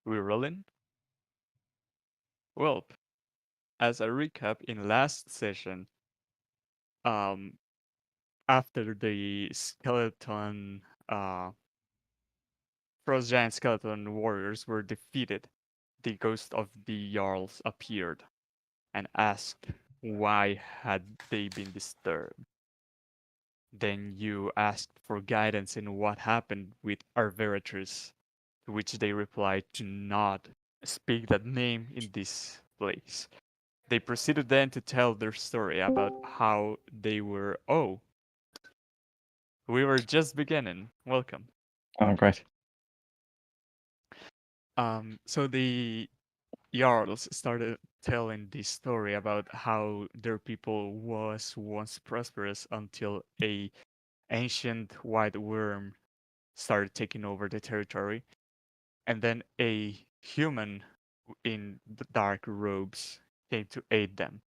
We're rolling? Well, as a recap, in last session, um, after the skeleton, frost giant skeleton warriors were defeated, the ghost of the Jarls appeared and asked why had they been disturbed. Then you asked for guidance in what happened with Arveratrus, to which they replied to not speak that name in this place. They proceeded then to tell their story about how they were. Oh, we were just beginning. Welcome. Oh, great. So the Jarls started telling this story about how their people was once prosperous until a ancient white worm started taking over the territory, and then a human in the dark robes came to aid them,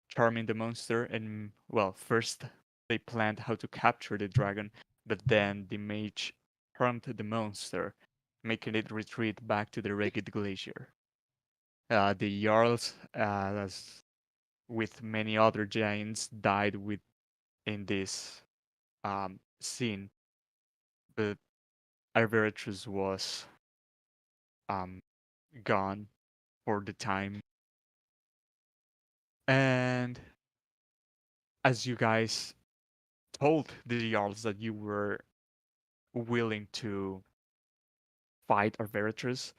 charming the monster. And well, first they planned how to capture the dragon, but then the mage harmed the monster, making it retreat back to the ragged glacier. The Jarls, as with many other giants, died in this scene, but Arveratrus was um, gone for the time. And as you guys told the Jarls that you were willing to fight Arveratrus,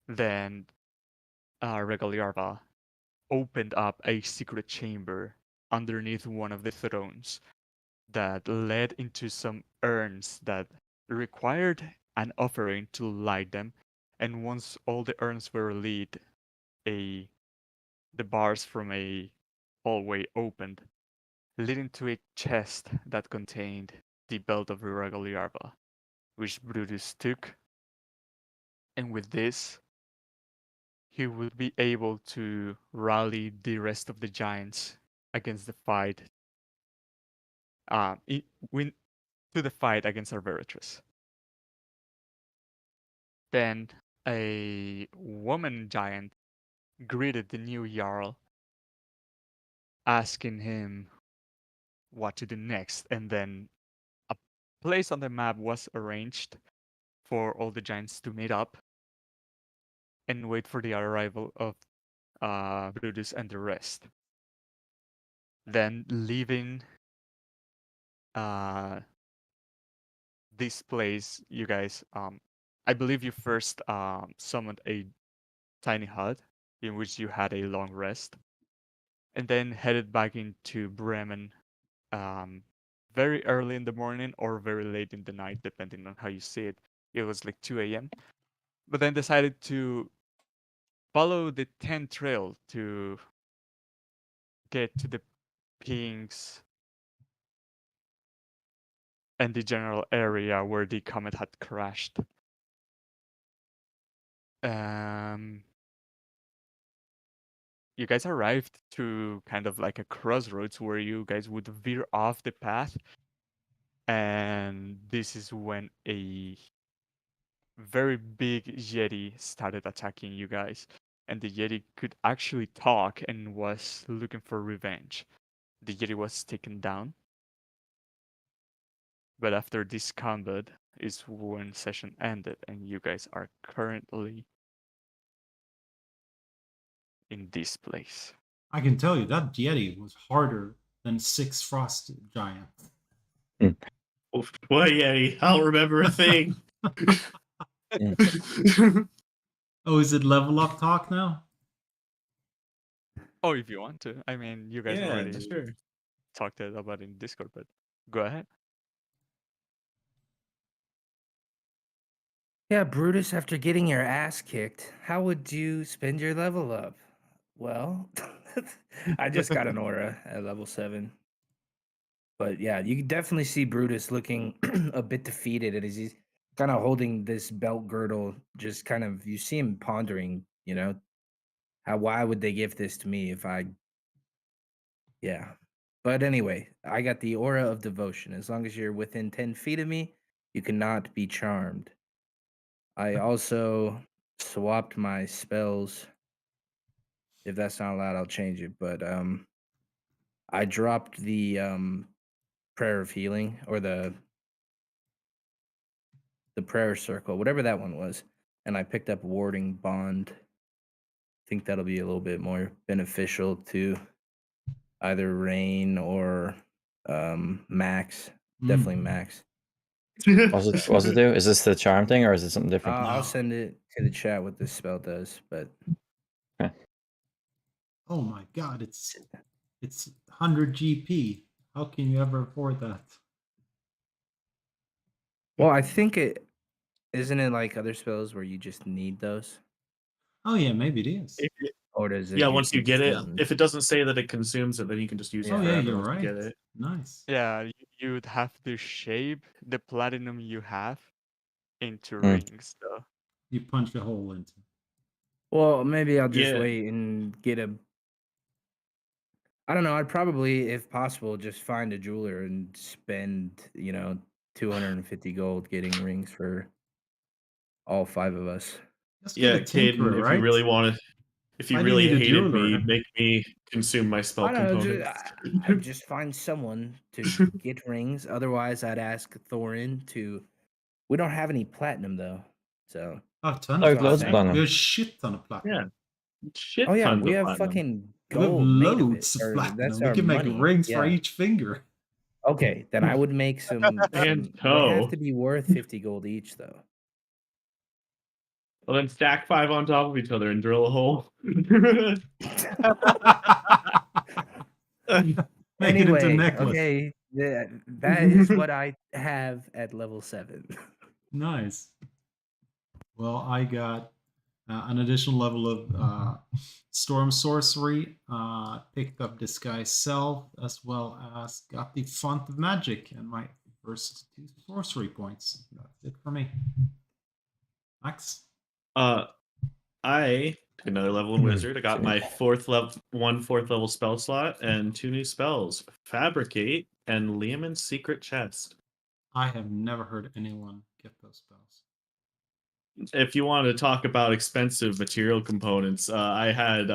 then Regaliarva opened up a secret chamber underneath one of the thrones that led into some urns that required an offering to light them. And once all the urns were lit, a the bars from a hallway opened, leading to a chest that contained the belt of Regaliarva, which Brutus took, and with this he would be able to rally the rest of the giants against the fight, i- win to the fight against Arveratrus. Then a woman giant greeted the new Jarl, asking him what to do next, and then a place on the map was arranged for all the giants to meet up and wait for the arrival of Brutus and the rest. Then leaving uh, this place, you guys, I believe you first summoned a tiny hut in which you had a long rest, and then headed back into Bremen um, very early in the morning or very late in the night, depending on how you see it. It was like 2 a.m. But then decided to follow the 10 trail to get to the pings and the general area where the comet had crashed. Um, you guys arrived to kind of like a crossroads where you guys would veer off the path, and this is when a very big Yeti started attacking you guys. And the Yeti could actually talk and was looking for revenge. The Yeti was taken down, but after this combat is when session ended, and you guys are currently in this place. I can tell you that Yeti was harder than 6 frost giants. Oh, boy, Yeti, I'll remember a thing. Oh, is it level up talk now? Oh, if you want to. I mean, you guys Yeah, already sure. talked about it in Discord, but go ahead. Yeah, Brutus, after getting your ass kicked, how would you spend your level up? Well, I just got an aura at level 7. But yeah, you can definitely see Brutus looking a bit defeated, and he's kind of holding this belt girdle, just kind of, you see him pondering, why would they give this to me if I, yeah. But anyway, I got the aura of devotion. As long as you're within 10 feet of me, you cannot be charmed. I also swapped my spells. If that's not allowed, I'll change it. But I dropped the prayer of healing or the prayer circle, whatever that one was, and I picked up warding bond. I think that'll be a little bit more beneficial to either Rain or Max. Definitely Max. What's it do? Is this the charm thing or is it something different? I'll No. send it to the chat what this spell does, but Oh my god, it's 100 GP. How can you ever afford that? well, I think it isn't it like other spells where you just need those, Oh yeah, maybe it is. or does it? Yeah, once you get it, consume? if it doesn't say that it consumes it, then you can just use Yeah. it Oh yeah, forever you're once right. you get it. Nice. Yeah, you'd have to shape the platinum you have into Hmm. rings, though. You punch a hole into. Well, maybe I'll just Yeah. wait and get a. I don't know. I'd probably, if possible, just find a jeweler and spend 250 gold getting rings for all 5 of us. Just get Yeah, a tinkerer, Caden, if right? you really want to, if you Why do you really need a hated jeweler? me, make me consume my spell I don't know. components. I'd just find someone to get rings. Otherwise, I'd ask Thorin to. We don't have any platinum though, so. Oh, a ton Oh, of we've loads of platinum. platinum. We have a shit ton of platinum. Yeah. Shit Oh yeah, tons we of have platinum. fucking We have gold made of it. loads of Or platinum. that's We our can make money. rings for Yeah. each finger. Okay, then I would make some. And They have toe. to be worth 50 gold each, though. Well, then stack 5 on top of each other and drill a hole. Make it into a Anyway, necklace. okay, that is what I have at level 7. Nice. Well, I got an additional level of Storm Sorcery, picked up Disguise Self, as well as got the Font of Magic and my first 2 sorcery points. That's it for me. Max? I took another level in Wizard. I got my fourth level spell slot and 2 new spells: Fabricate and Liamon's Secret Chest. I have never heard anyone get those spells. If you want to talk about expensive material components, I had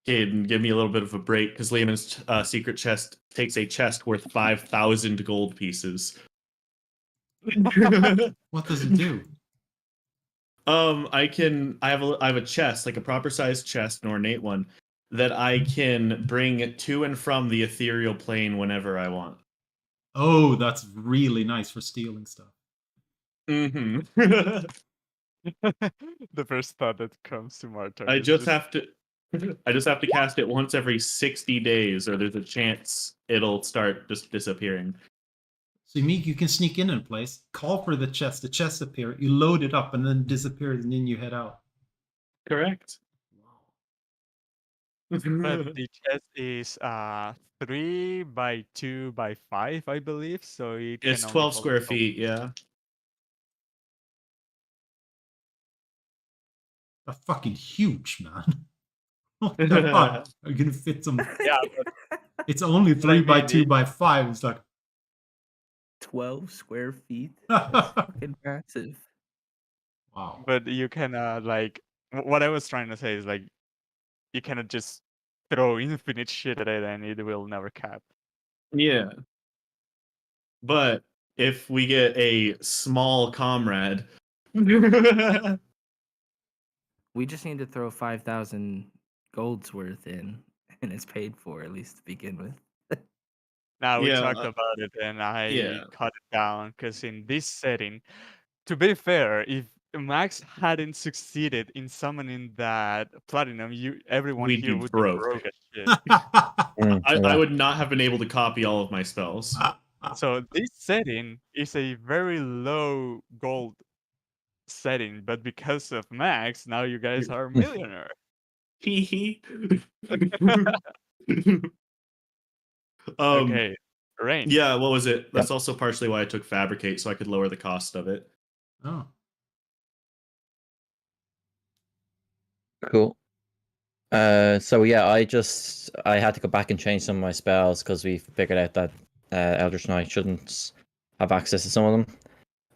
Caden give me a little bit of a break because Liamon's Secret Chest takes a chest worth 5,000 gold pieces. What does it do? I have a chest, like a proper sized chest, an ornate one, that I can bring to and from the ethereal plane whenever I want. Oh, that's really nice for stealing stuff. Mm-hmm. The first thought that comes to Martin. I is just have to cast it once every 60 days, or there's a chance it'll start just disappearing. So you can sneak in a place, call for the chest appear, you load it up, and then disappears, and then you head out. Correct. But the chest is 3 by 2 by 5, I believe. So it It's can only 12 hold square 12. feet, yeah. That's fucking huge, man. What the fuck? Are you gonna fit some? Yeah, but It's only But 3 I by mean, 2 by 5. It's like 12 square feet. That's fucking massive. wow. but you can what I was trying to say is like you cannot just throw infinite shit at it and it will never cap. Yeah. But if we get a small comrade, We just need to throw 5,000 gold's worth in, and it's paid for at least to begin with. Now we Yeah, talked about it and I yeah. cut it down because in this setting, to be fair, if Max hadn't succeeded in summoning that platinum, everyone We'd here be would broke. be broke as shit. I would not have been able to copy all of my spells. So this setting is a very low gold setting, but because of Max, now you guys are a millionaire. Hee hee. Okay, Rain. Yeah, what was it? That's also partially why I took Fabricate, so I could lower the cost of it. Oh. Cool. So yeah, I had to go back and change some of my spells because we figured out that Eldritch Knight shouldn't have access to some of them.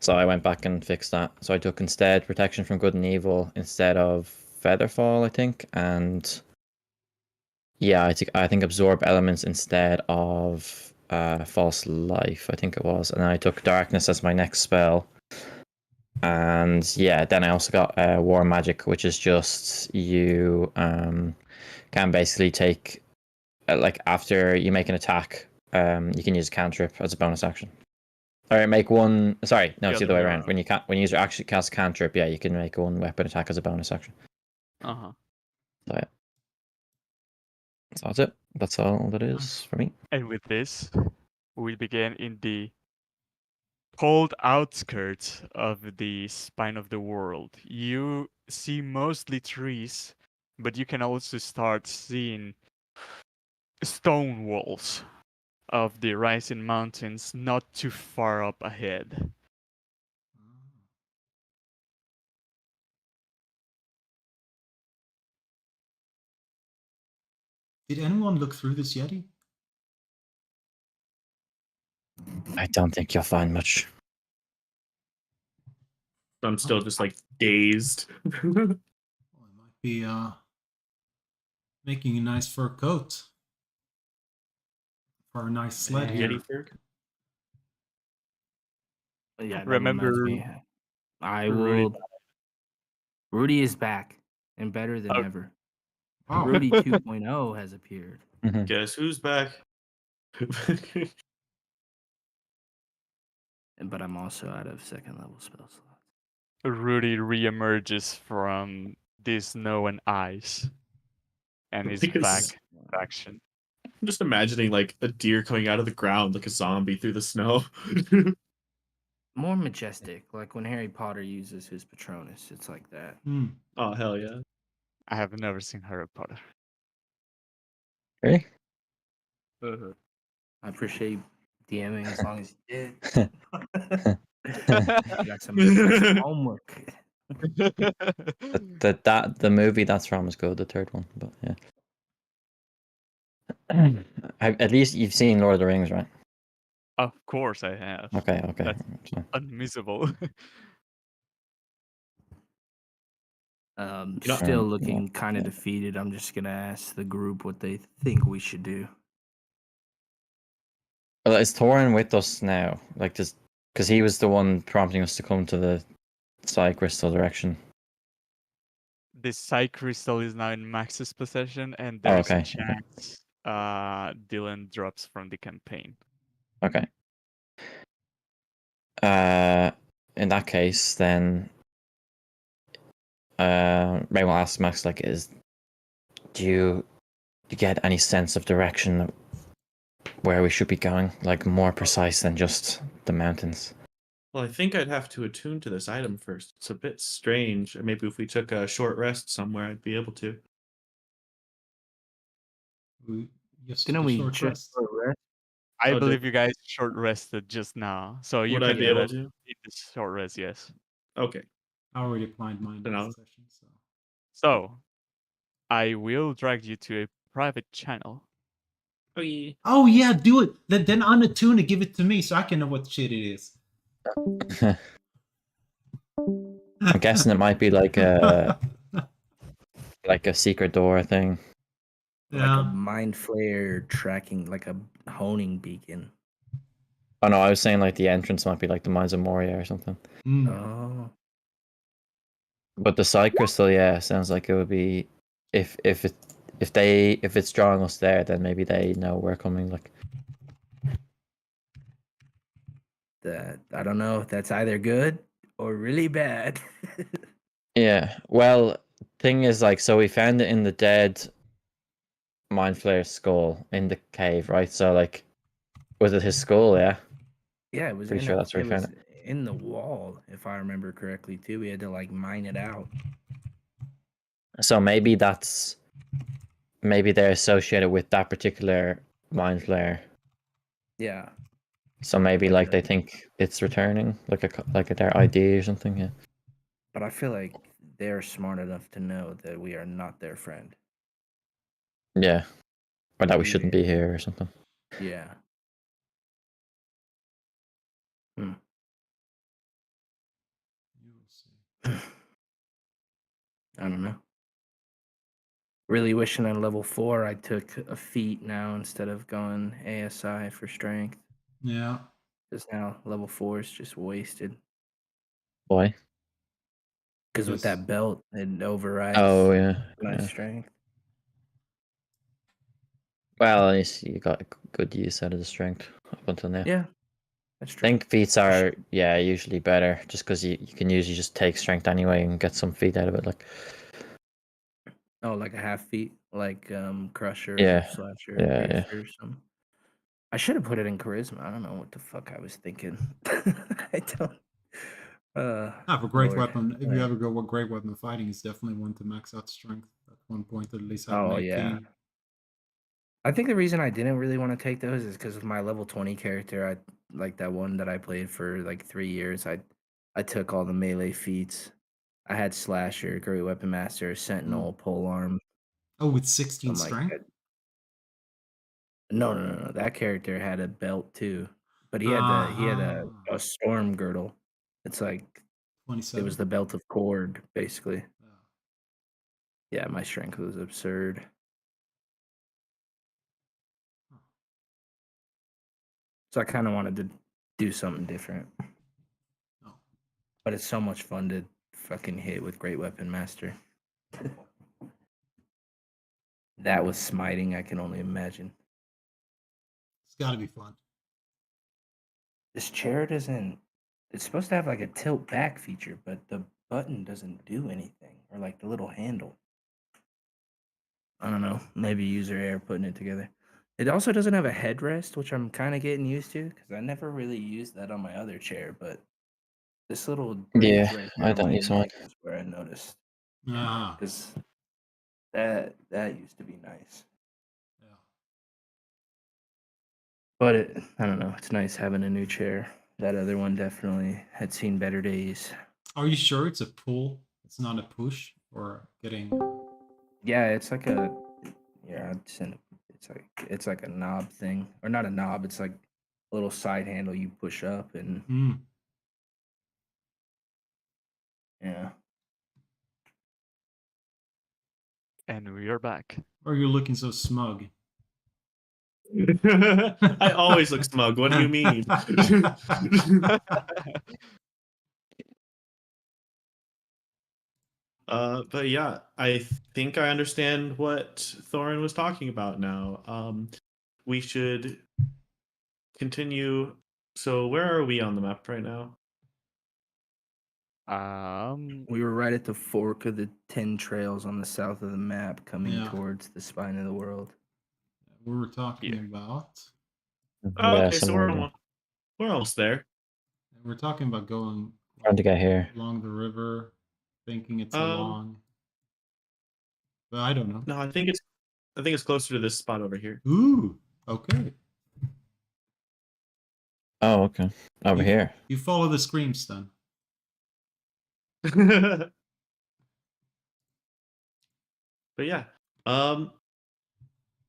So I went back and fixed that. So I took instead Protection from Good and Evil instead of Featherfall, I think, and yeah, I think Absorb Elements instead of False Life, I think it was, and then I took Darkness as my next spell. And yeah, then I also got War Magic, which is just you can basically take like after you make an attack, you can use a cantrip as a bonus action. Or make one. Sorry, no, it's the other way around. When you use actually cast cantrip, yeah, you can make one weapon attack as a bonus action. Uh-huh. So yeah, so that's it. That's all that is for me. And with this, we begin in the cold outskirts of the spine of the world. You see mostly trees, but you can also start seeing stone walls of the rising mountains not too far up ahead. Did anyone look through this Yeti? I don't think you'll find much. I'm still just like dazed. Well, it might be making a nice fur coat for a nice sled Man. here. Yeti fur? Yeah, that Remember reminds me. I Rudy will. Rudy is back and better than Oh. ever. Wow. Rudy 2.0 has appeared. Guess who's back? But I'm also out of second level spell slots. Rudy reemerges from the snow and ice and is Because- back in action. I'm just imagining like a deer coming out of the ground like a zombie through the snow. More majestic, like when Harry Potter uses his Patronus. It's like that. Hmm. Oh hell yeah. I have never seen Harry Potter. Really? I appreciate you DMing as long as you did. You got some homework. The movie that's from is good, the third one, but yeah. At least you've seen Lord of the Rings, right? Of course I have. Okay. That's So- unmissable. You know- Still Yeah. looking kind of Yeah. defeated. I'm just gonna ask the group what they think we should do. Well, is Thorin with us now? Like, just because he was the one prompting us to come to the Psy Crystal direction. The Psy Crystal is now in Max's possession, and Oh, there's a okay. chance Dylan drops from the campaign. Okay. In that case, then, Ray will ask Max, like, do you get any sense of direction where we should be going? Like, more precise than just the mountains? Well, I think I'd have to attune to this item first. It's a bit strange. Maybe if we took a short rest somewhere, I'd be able to. We just Didn't took a we short just rest. rest? I Oh, believe did- you guys short rested just now, so you Would I can be do able that to? in this short rest. Yes. Okay. I already planned mine Then last I'll- session, so. So, I will drag you to a private channel. Oh yeah. Oh yeah, do it. Then on the tune and give it to me so I can know what shit it is. I'm guessing it might be like a secret door thing. Like a Yeah. mind flare tracking, like a honing beacon. Oh no, I was saying like the entrance might be like the Mines of Moria or something. Mm. Oh, But the Psy Crystal, yeah, sounds like it would be if it's drawing us there, then maybe they know we're coming. Like, that I don't know if that's either good or really bad. yeah. Well, thing is, like, so we found it in the dead Mind Flayer skull in the cave, right? So, like, was it his skull? Yeah. Yeah, it was Pretty in sure a, that's where it we found was in the wall, if I remember correctly too. We had to like mine it out. So maybe they're associated with that particular Mind Flayer. Yeah. So maybe like they think it's returning, like their ID or something. Yeah. But I feel like they're smart enough to know that we are not their friend. Yeah. Or that we shouldn't be here or something. Yeah. I don't know. Really wishing on level 4 I took a feat now instead of going ASI for strength. Yeah. Because now level 4 is just wasted. Boy. Because with Yes. that belt, it overrides Oh yeah. my Yeah. strength. Well, at least you got good use out of the strength up until now. Yeah, that's I true. think feats are usually better just because you can usually just take strength anyway and get some feat out of it. Like Oh, like a half feat, like Crusher, Yeah. Slasher, Yeah, yeah. Piercer, or something. I should have put it in Charisma. I don't know what the fuck I was thinking. I don't. Have a great Lord. weapon. If you Right. ever go with great weapon fighting, it's definitely one to max out strength. At one point, at least have Oh, an yeah. 18. I think the reason I didn't really want to take those is because with my level 20 character, I like that one that I played for like 3 years. I took all the melee feats. I had Slasher, Great Weapon Master, Sentinel, Pole Arm. Oh, with So 16 I'm like, strength? no. That character had a belt too, but he had Uh-huh. a storm girdle. It's like it was 27? the belt of Cord, basically. Yeah. Yeah, my strength was absurd. So I kind of wanted to do something different. Oh. But it's so much fun to fucking hit with Great Weapon Master. That was smiting, I can only imagine. It's got to be fun. This chair doesn't. It's supposed to have like a tilt back feature, but the button doesn't do anything, or like the little handle. I don't know. Maybe user error putting it together. It also doesn't have a headrest, which I'm kind of getting used to because I never really used that on my other chair. But this little bridge Yeah, right I here on don't my use one. neck is where I noticed Ah. because that used to be nice. Yeah. But I don't know. It's nice having a new chair. That other one definitely had seen better days. Are you sure it's a pull? It's not a push or getting. Yeah, it's like a yeah. It's like a knob thing, or not a knob. It's like a little side handle you push up, and yeah. And we are back. Or you're looking so smug. I always look smug. What do you mean? But yeah, I think I understand what Thorin was talking about now. We should continue. So where are we on the map right now? We were right at the fork of the 10 trails on the south of the map, coming Yeah. towards the spine of the world. We were talking Yeah. about. Oh, Yeah, okay, so somewhere we're almost there. We're talking about going trying to get here. along the river, thinking it's Um, along. But I don't know. No, I think it's closer to this spot over here. Ooh. Okay. Oh, okay. Over You- here. You follow the screams then. But yeah,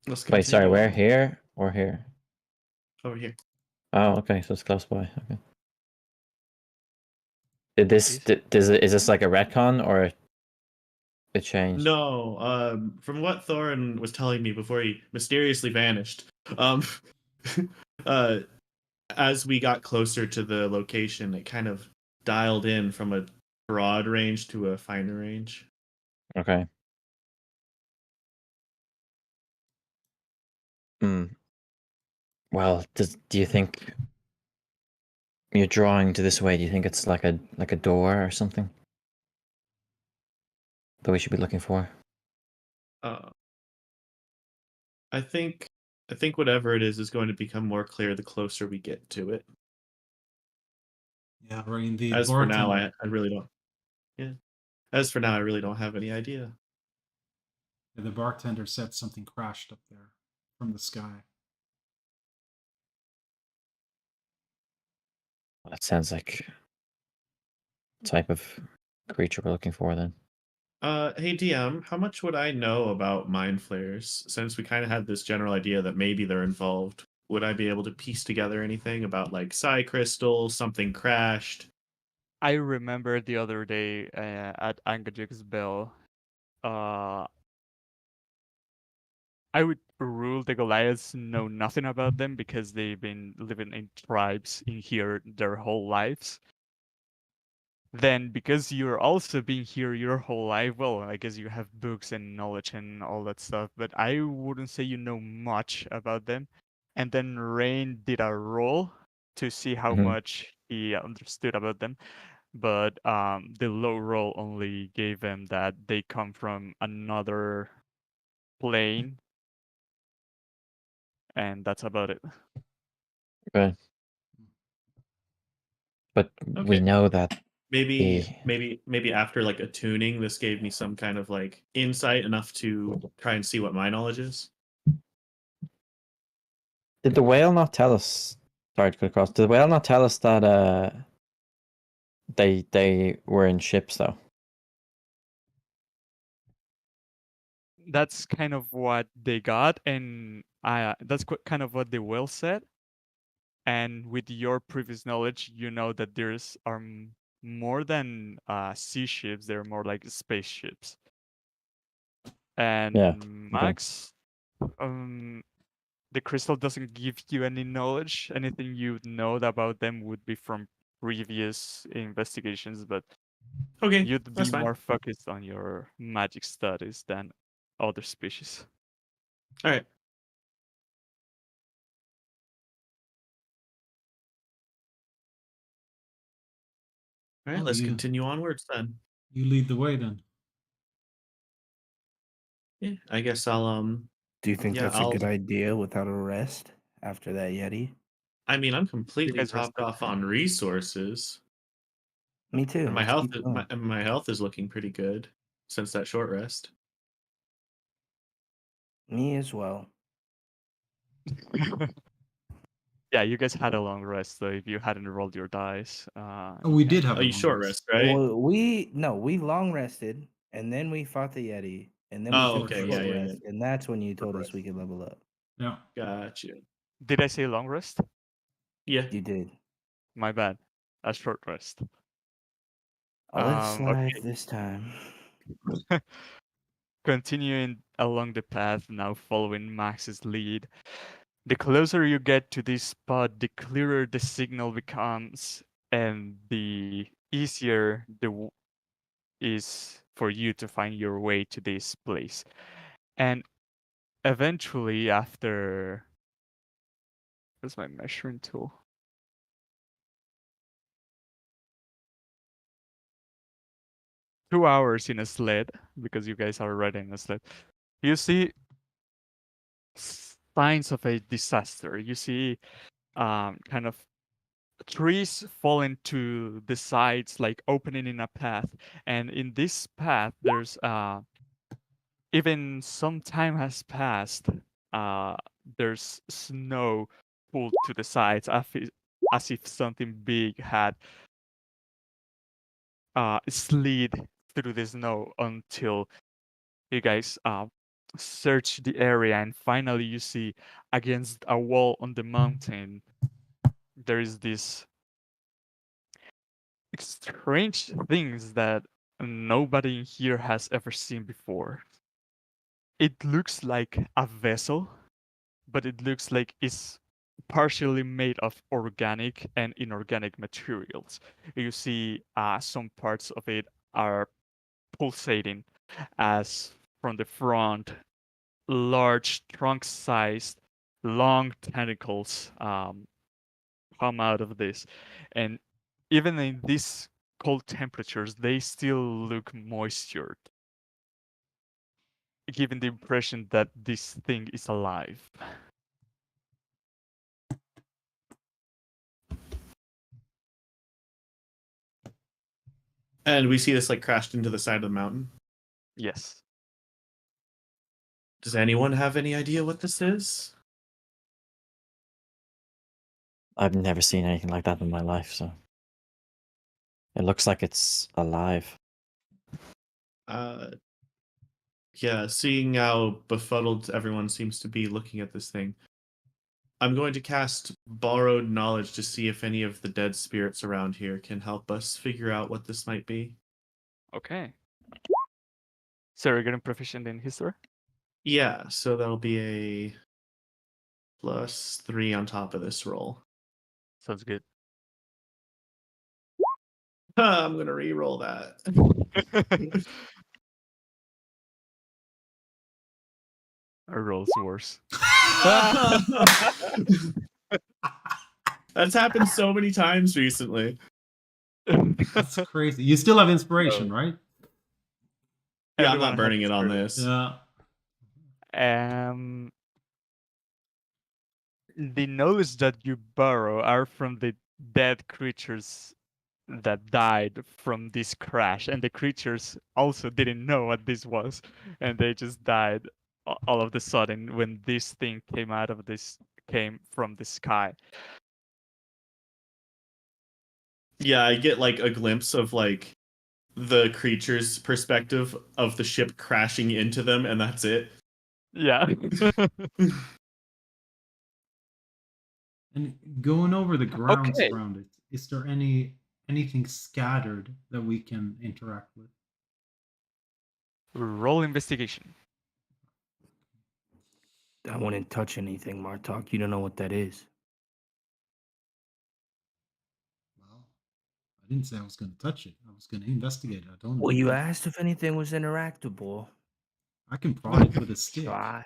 let's Wait, sorry, continue where? on. Here or here? Over here. Oh, okay, so it's close by. Okay. Did this Is- is this like a retcon or it changed? No, from what Thorin was telling me before he mysteriously vanished, um, uh, as we got closer to the location, it kind of dialed in from a broad range to a finer range. Okay. Hmm. Well, do you think you're drawing to this way? Do you think it's like a door or something that we should be looking for? Uh, I think whatever it is going to become more clear the closer we get to it. Yeah, right. Indeed. As for now, Bartender. I really don't. Yeah. As for now, I really don't have any idea. The bartender said something crashed up there from the sky. That sounds like the type of creature we're looking for then. Hey DM, how much would I know about mind flayers? Since we kind of had this general idea that maybe they're involved, would I be able to piece together anything about like psi crystals, something crashed? I remember the other day at Angajik's Bell, I would rule the Goliaths know nothing about them because they've been living in tribes in here their whole lives. Then, because you're also being here your whole life, well, I guess you have books and knowledge and all that stuff, but I wouldn't say you know much about them. And then Rain did a roll to see how Mhm. much he understood about them, but the low roll only gave him that they come from another plane, and that's about it. Okay. But we Okay. know that Maybe the maybe after like a tuning, this gave me some kind of like insight enough to try and see what my knowledge is. did the whale not tell us? Sorry to cut across. Did the whale not tell us that they were in ships though? That's kind of what they got, and that's kind of what the whale said. And with your previous knowledge, you know that there's more than sea ships; they're more like spaceships. Yeah. And Okay. Max, the crystal doesn't give you any knowledge. Anything you know about them would be from previous investigations, but Okay, you'd that's be fine. more focused on your magic studies than other species. All right. All right, Well, let's continue onwards then. You lead the way then. Yeah, I guess I'll Do you think Yeah, that's a good idea without a rest after that Yeti? I mean, I'm You completely guys topped rested. off on resources. Me too. And my Let's health keep going. my health is looking pretty good since that short rest. Me as well. Yeah, you guys had a long rest, though. If you hadn't rolled your dice, Oh, we yeah. did have Oh, a you long short rest. rest, right? Well, we long rested, and then we fought the Yeti, and then we Oh, took okay. a Yeah, short yeah, yeah. rest, and that's when you Short told us rest. we could level up. Yeah. Gotcha. Did I say long rest? Yeah. You did. My bad. A short rest. I'll let it slide Okay. this time. Continuing along the path, now following Max's lead. The closer you get to this spot, the clearer the signal becomes, and the easier is for you to find your way to this place. And eventually, after where's my measuring tool? $2 in a sled, because you guys are riding a sled. You see signs of a disaster. You see kind of trees falling to the sides, like opening in a path. And in this path, there's even some time has passed. Uh, there's snow pulled to the sides, as if something big had slid through the snow until you guys search the area, and finally you see against a wall on the mountain there is this strange things that nobody in here has ever seen before. It looks like a vessel, but it looks like it's partially made of organic and inorganic materials. You see some parts of it are pulsating, as from the front large trunk-sized long tentacles come out of this, and even in these cold temperatures they still look moistured, giving the impression that this thing is alive. And we see this like crashed into the side of the mountain. Yes. Does anyone have any idea what this is? I've never seen anything like that in my life, so it looks like it's alive. Yeah, seeing how befuddled everyone seems to be looking at this thing, I'm going to cast Borrowed Knowledge to see if any of the dead spirits around here can help us figure out what this might be. Okay. So you're getting proficient in history? Yeah, so that'll be a +3 on top of this roll. Sounds good. I'm going to re-roll that. Our rolls worse. That's happened so many times recently. That's crazy. You still have inspiration, right? Yeah, I'm Everyone not burning has it on experience. this. The knowledge that you borrow are from the dead creatures that died from this crash, and the creatures also didn't know what this was, and they just died all of the sudden when this thing came from the sky. Yeah, I get like a glimpse of like the creature's perspective of the ship crashing into them, and that's it. Yeah. And going over the grounds Okay. around it, is there anything scattered that we can interact with? Roll investigation. I wouldn't touch anything, Martok. You don't know what that is. Well, I didn't say I was going to touch it. I was going to investigate it. I don't Well, know. you asked if anything was interactable. I can prod it with a stick. So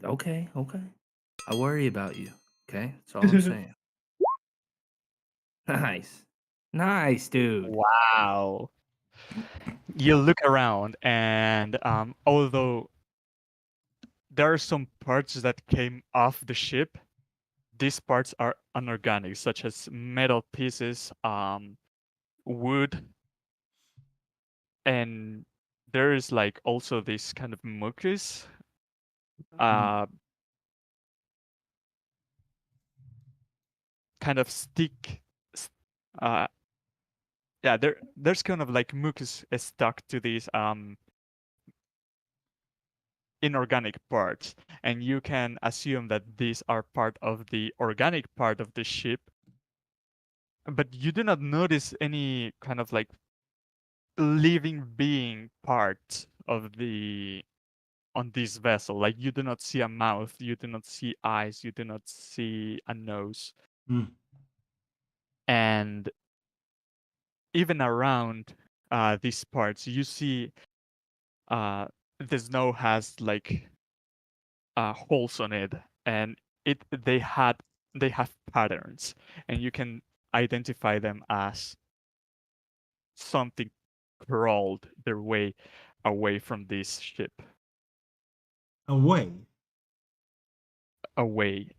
okay. I worry about you. Okay, that's all I'm saying. Nice, dude. Wow. You look around, and although there are some parts that came off the ship, these parts are unorganic, such as metal pieces, wood, and there is like also this kind of mucus, kind of stick. Uh, yeah, there's kind of like mucus stuck to these inorganic parts, and you can assume that these are part of the organic part of the ship, but you do not notice any kind of like living being part of the on this vessel. Like you do not see a mouth, you do not see eyes, you do not see a nose. And even around these parts, you see the snow has like holes on it, and they have patterns, and you can identify them as something crawled their way away from this ship. Away.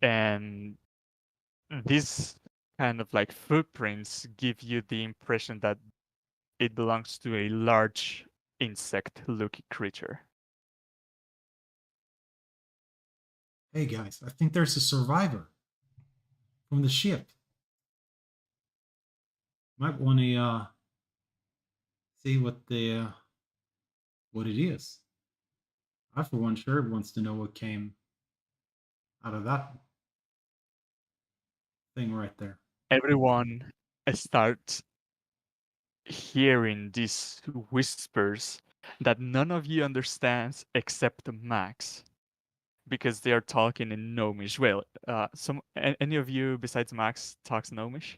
And these kind of like footprints give you the impression that it belongs to a large insect-looking creature. Hey guys, I think there's a survivor from the ship. Might want to see what it is. I, for one, sure wants to know what came out of that thing right there. Everyone starts hearing these whispers that none of you understands except Max, because they are talking in Gnomish. Well, any of you besides Max talks Gnomish?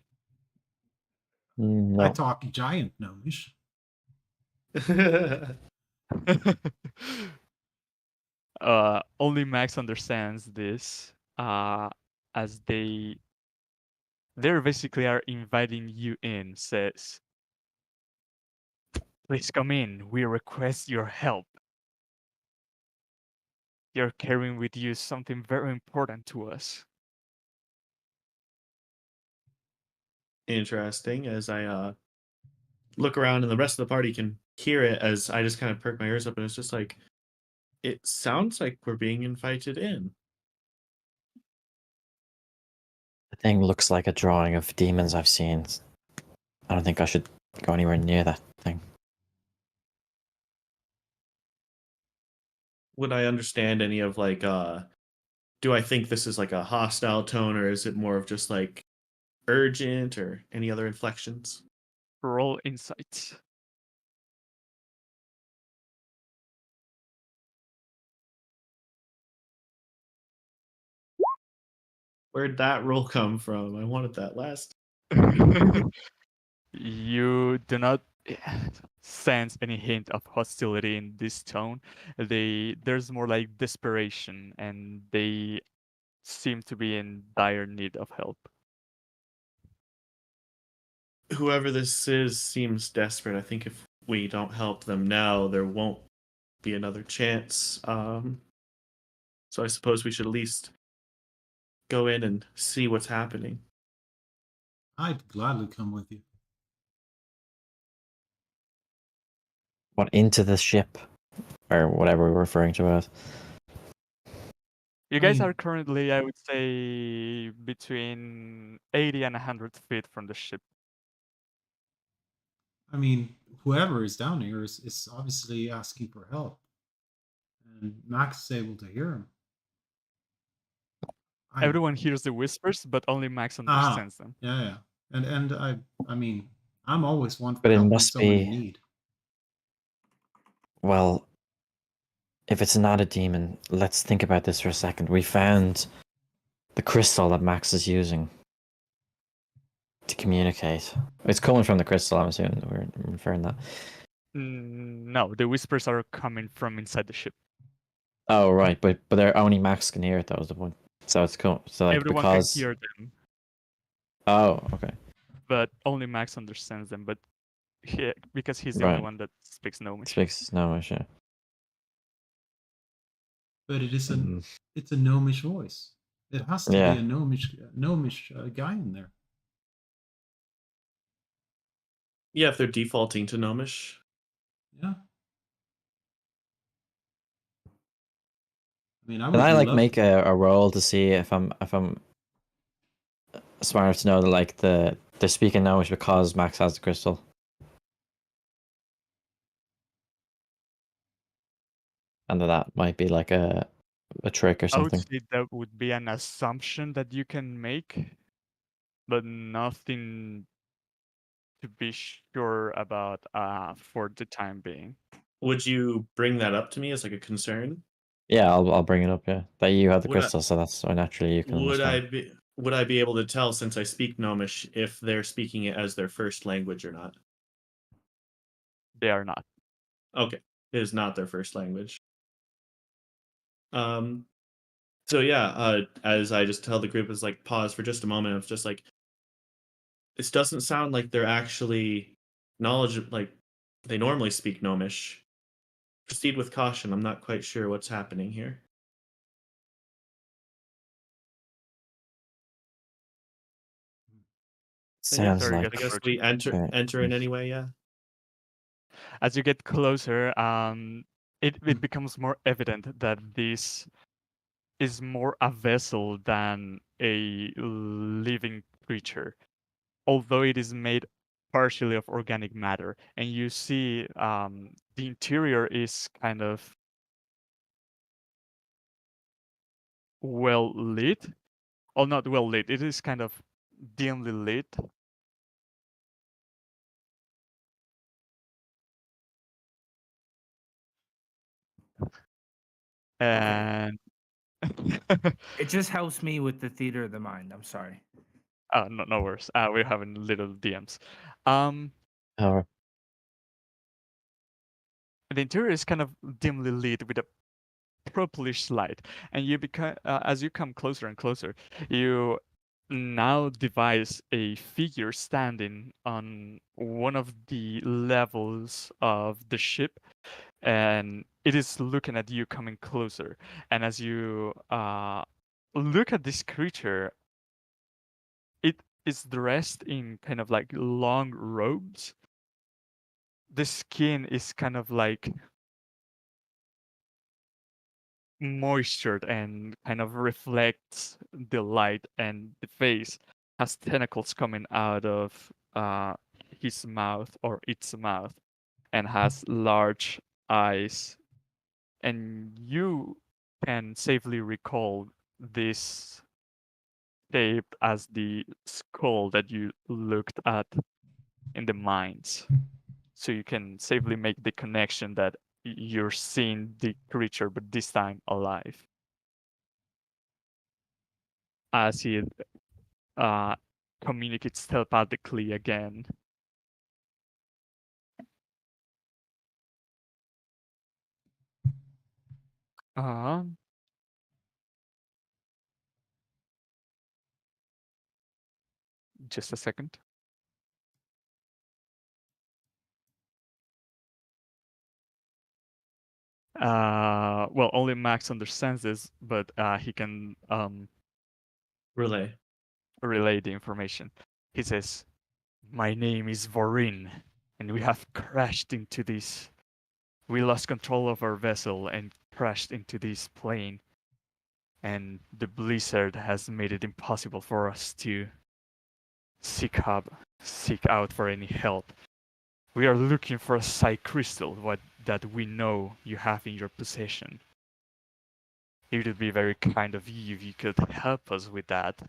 No. I talk giant gnomish. Only Max understands this, as they basically are inviting you in. Says, "Please come in. We request your help. You're carrying with you something very important to us." Interesting. As I look around and the rest of the party can hear it, as I just kind of perk my ears up, and it's just like, it sounds like we're being invited in. The thing looks like a drawing of demons I've seen. I don't think I should go anywhere near that thing. Would I understand any of like do I think this is like a hostile tone, or is it more of just like urgent, or any other inflections? Roll insights. Where'd that roll come from? I wanted that last. You do not sense any hint of hostility in this tone. There's more like desperation, and they seem to be in dire need of help. Whoever this is seems desperate. I think if we don't help them now, there won't be another chance. So I suppose we should at least go in and see what's happening. I'd gladly come with you. What, into the ship? Or whatever we're referring to it as. You I guys mean- are currently, I would say, between 80 and 100 feet from the ship. I mean, whoever is down here is obviously asking for help. And Max is able to hear him. Everyone hears the whispers, but only Max understands them. Yeah. And I mean, I'm always one for But it helping must someone in be- need. Well, if it's not a demon, let's think about this for a second. We found the crystal that Max is using to communicate. It's coming from the crystal, I'm assuming we're referring that. No, the whispers are coming from inside the ship. Oh, right, but they're only Max can hear it, that was the point. So it's cool. So like Everyone because can hear them, Oh, okay. but only Max understands them. But because he's the only Right. one that speaks Gnomish. Speaks Gnomish, yeah. But it is Mm. it's a gnomish voice. It has to Yeah. be a gnomish guy in there. Yeah, if they're defaulting to Gnomish. Yeah. I mean, I Can would I like love make a roll to see if I'm smart enough to know that like they're speaking Gnomish because Max has the crystal? And that might be like a trick or I would something. say that would be an assumption that you can make, but nothing to be sure about for the time being. Would you bring that up to me as like a concern? Yeah, I'll bring it up. Yeah, that you have the Would I- crystal, so that's so naturally you can understand. Would I be able to tell, since I speak Gnomish, if they're speaking it as their first language or not? They are not. Okay, it is not their first language. So yeah, as I just tell the group, is like pause for just a moment. It's just like, this doesn't sound like they're actually knowledgeable. Like they normally speak Gnomish. Proceed with caution. I'm not quite sure what's happening here. Sounds sorry, like get I guess approaching. we enter in anyway. Yeah. As you get closer, it becomes more evident that this is more a vessel than a living creature, although it is made partially of organic matter. And you see the interior is kind of well lit. Well, not well lit, it is kind of dimly lit. And It just helps me with the theater of the mind. I'm sorry. oh, no worries. We're having little DMs. Oh, The interior is kind of dimly lit with a purplish light, and you become as you come closer and closer, you now devise a figure standing on one of the levels of the ship, and it is looking at you coming closer. And as you look at this creature, it is dressed in kind of like long robes. The skin is kind of like moistured and kind of reflects the light, and the face has tentacles coming out of his mouth or its mouth, and has large eyes. And you can safely recall this shape as the skull that you looked at in the mines. So you can safely make the connection that you're seeing the creature, but this time alive. As he communicates telepathically again. Uh, just a second. Well, only Max understands this, but he can Relay. relay the information. He says, "My name is Vorin, and we have crashed into this. We lost control of our vessel and crashed into this plane. And the blizzard has made it impossible for us to seek out for any help. We are looking for a psi crystal that we know you have in your possession. It would be very kind of you if you could help us with that."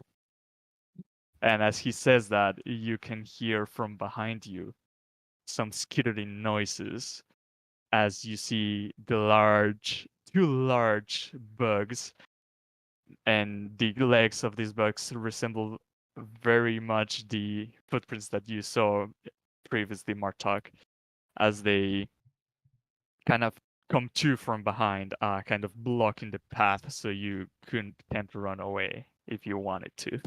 And as he says that, you can hear from behind you some skittering noises as you see two large bugs, and the legs of these bugs resemble very much the footprints that you saw previously, Martok, as they kind of come to from behind, kind of blocking the path so you can't run away if you wanted to.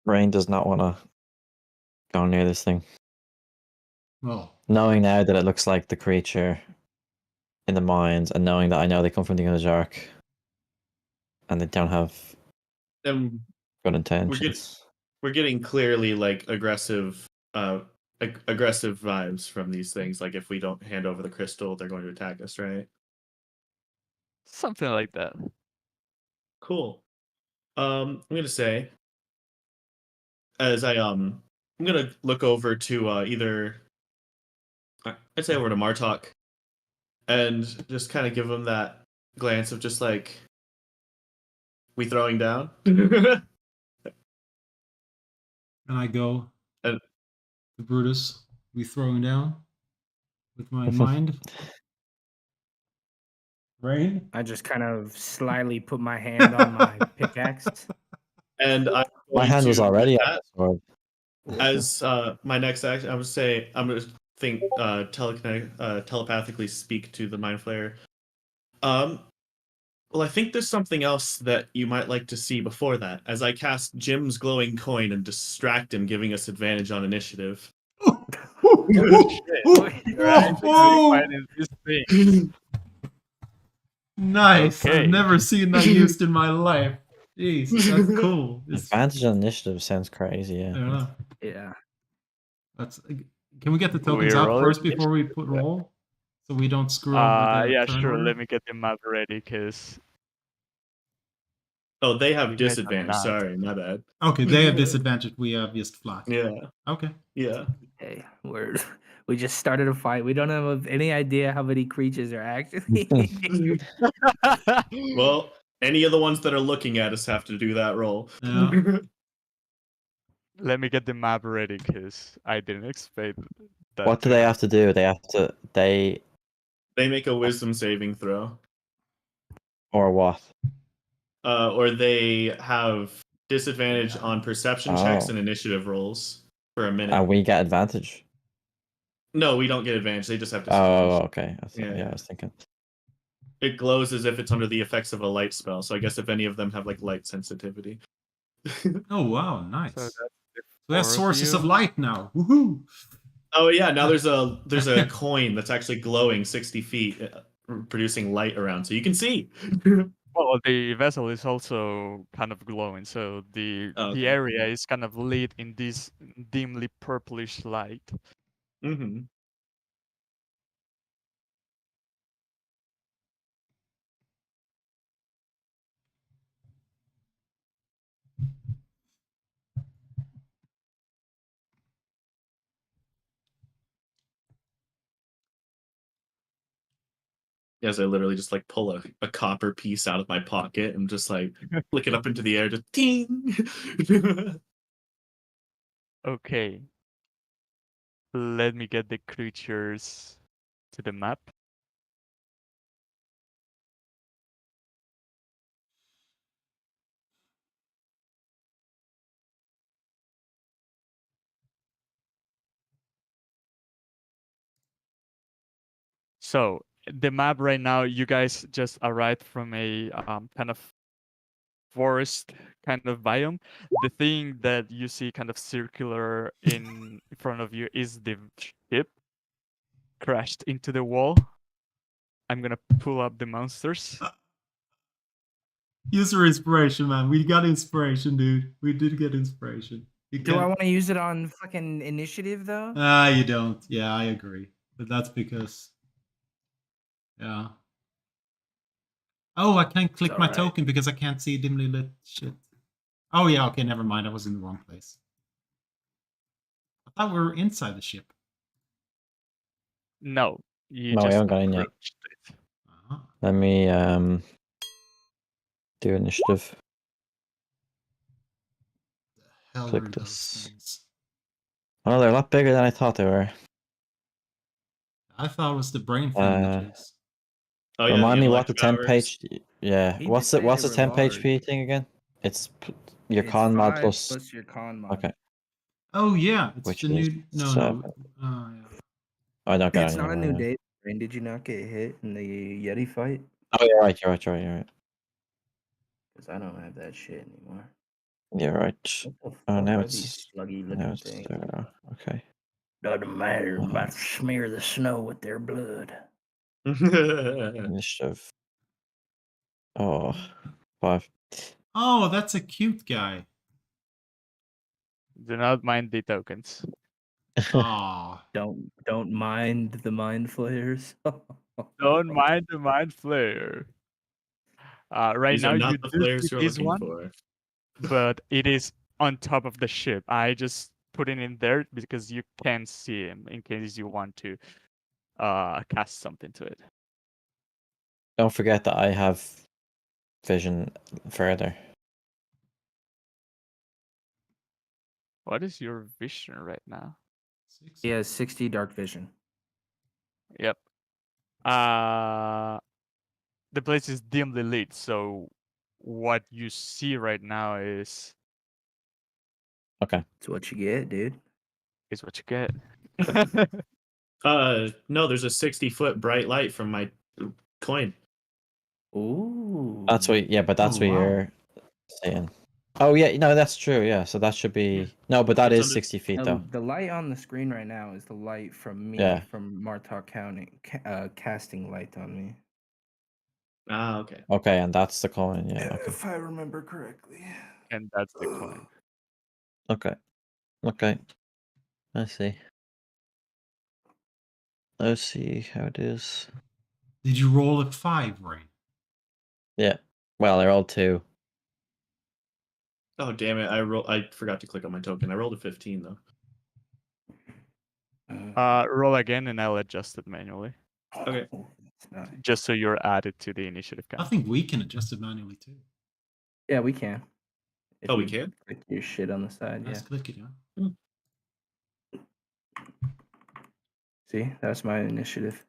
Rain does not want to go near this thing. Well, Knowing now that it looks like the creature in the mines, and knowing that I know they come from the Ozark, and they don't have Then good intentions. we're getting clearly like aggressive vibes from these things. Like if we don't hand over the crystal, they're going to attack us, right? Something like that. Cool. I'm gonna say, as I'm gonna look over to either I'd say over to Martok, and just kind of give him that glance of just like, we throwing down. and I go And- to Brutus. We throwing down with my mind. Rain. I just kind of slyly put my hand on my pickaxe. And I'm My going hand was to use already that on the sword. as my next action. I'm gonna think telepathically speak to the mind flayer. Well, I think there's something else that you might like to see before that, as I cast Jim's glowing coin and distract him, giving us advantage on initiative. Nice. Okay. I've never seen that used in my life. Jeez, that's cool. Advantage on initiative sounds crazy, I yeah. don't know. Yeah. That's. Can we get the tokens We're out rolling first before we put roll, so we don't screw over the Yeah, turn sure. order? Let me get the map ready, because Oh, they have you guys are disadvantage. not. Sorry, my bad. Okay, they have disadvantage. We have just flat. Yeah, Okay. yeah. Hey, we just started a fight. We don't have any idea how many creatures are actually. Well, any of the ones that are looking at us have to do that roll. Yeah. Let me get the map ready, because I didn't expect that. What do they have to do? They They make a wisdom saving throw. or what? Or they have disadvantage on perception checks Oh. and initiative rolls for a minute. And we get advantage. No, we don't get advantage. They just have disadvantage. Oh, okay. Yeah. Yeah, I was thinking. It glows as if it's under the effects of a light spell. So I guess if any of them have like light sensitivity. Oh wow, nice. So So that's we have four of sources you. of light now. Woohoo! Oh yeah, now there's a coin that's actually glowing 60 feet, producing light around, so you can see. Well, the vessel is also kind of glowing, so the Okay. area is kind of lit in this dimly purplish light. Mm-hmm. As I literally just like pull a copper piece out of my pocket and just like flick it up into the air, just ding. Okay. Let me get the creatures to the map. So the map right now, you guys just arrived from a kind of forest kind of biome. The thing that you see kind of circular in front of you is the ship crashed into the wall. I'm gonna pull up the monsters. User inspiration, man. We got inspiration, dude. We did get inspiration. You Do I can't- want to use it on fucking initiative though? You don't. Yeah, I agree. But that's because. Yeah. Oh, I can't click my alright. token because I can't see dimly lit shit. Oh, yeah. Okay, never mind. I was in the wrong place. I thought we were inside the ship. No, you No, we just haven't got in yet. approached it. Uh-huh. Let me do initiative. The hell Click are those this. things? Oh, they're a lot bigger than I thought they were. I thought it was the brain Uh, matrix. Oh yeah, Remind me intellect what the 10 powers. page. Yeah, He what's did it? say What's they the were 10 large. HP thing again? It's your It's con mod 5 plus. your con mod. Okay, Oh, yeah. It's which the is new. No, 7. no. Oh, yeah. I don't got It's any not a more, new yeah. day. Brain, did you not get hit in the Yeti fight? Oh, you're right. You're right. You're right. You're right. Because I don't have that shit anymore. You're right. What the Oh, fuck now are it's these sluggy now looking it's things? there. Okay. Doesn't matter. I'm about to smear the snow with their blood. Initiative. Oh, 5. Oh, that's a cute guy. Do not mind the tokens. Oh. Don't mind the mind flayers. Don't mind the mind flare. Right These now are you not the do flares see you're this looking one, for. but it is on top of the ship. I just put it in there because you can see him in case you want to cast something to it. Don't forget that I have vision further. What is your vision right now? He has 60 dark vision. Yep. The place is dimly lit, so what you see right now is Okay. That's what you get, dude. what you get. No, there's a 60-foot bright light from my coin. Ooh. That's what. Yeah, but that's Oh, what wow. you're saying. Oh yeah, no, that's true. Yeah, so that should be no, but that It's is under- 60 feet though. The light on the screen right now is the light from me, Yeah. from Martok County, casting light on me. Ah, okay. Okay, and that's the coin. Yeah. Okay. If I remember correctly. And that's the coin. Okay. Okay. I see. Let's see how it is. Did you roll a 5, Rain? Yeah. Well, they're all 2. Oh damn it! I forgot to click on my token. I rolled a 15 though. Roll again and I'll adjust it manually. Okay. It's not- Just so you're added to the initiative I count. think we can adjust it manually too. Yeah, we can. If Oh, we you can? click your shit on the side, yeah. Let's click it, yeah. See, that's my initiative.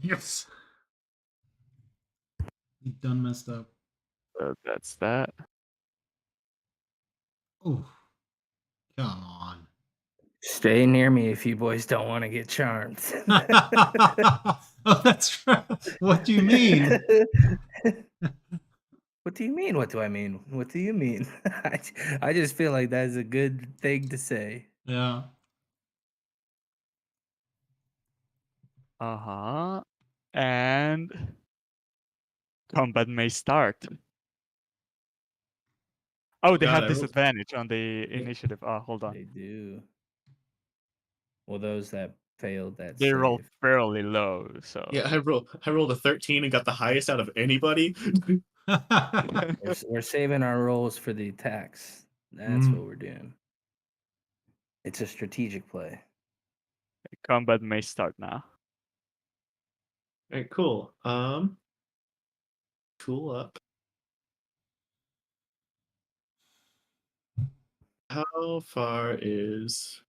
Yes. You done messed up. So that's that. Oh, come on. Stay near me if you boys don't want to get charmed. Oh, that's right. What do you mean? What do you mean? What do I mean? What do you mean? I just feel like that's a good thing to say. Yeah. Uh-huh. And combat may start. Oh, they God, have I rolled- disadvantage on the initiative. Oh, hold on. They do. Well, those that failed that They roll save. fairly low, so Yeah, I rolled a 13 and got the highest out of anybody. We're saving our rolls for the attacks. That's Mm. what we're doing. It's a strategic play. Combat may start now. All right, cool. Tool up. How far is?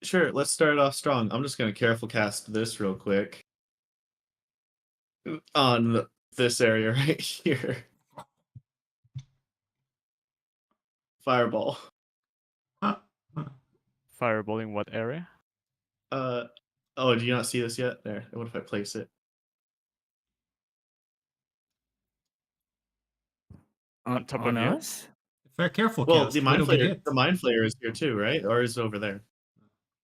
Sure, let's start off strong. I'm just gonna careful cast this real quick on this area right here. Fireball. Fireball in what area? Oh, do you not see this yet? There. What if I place it? On top on of you? us? Fair careful Well, cast. the mind It'll be flayer, hit. the mind flayer is here too, right? Or is it over there?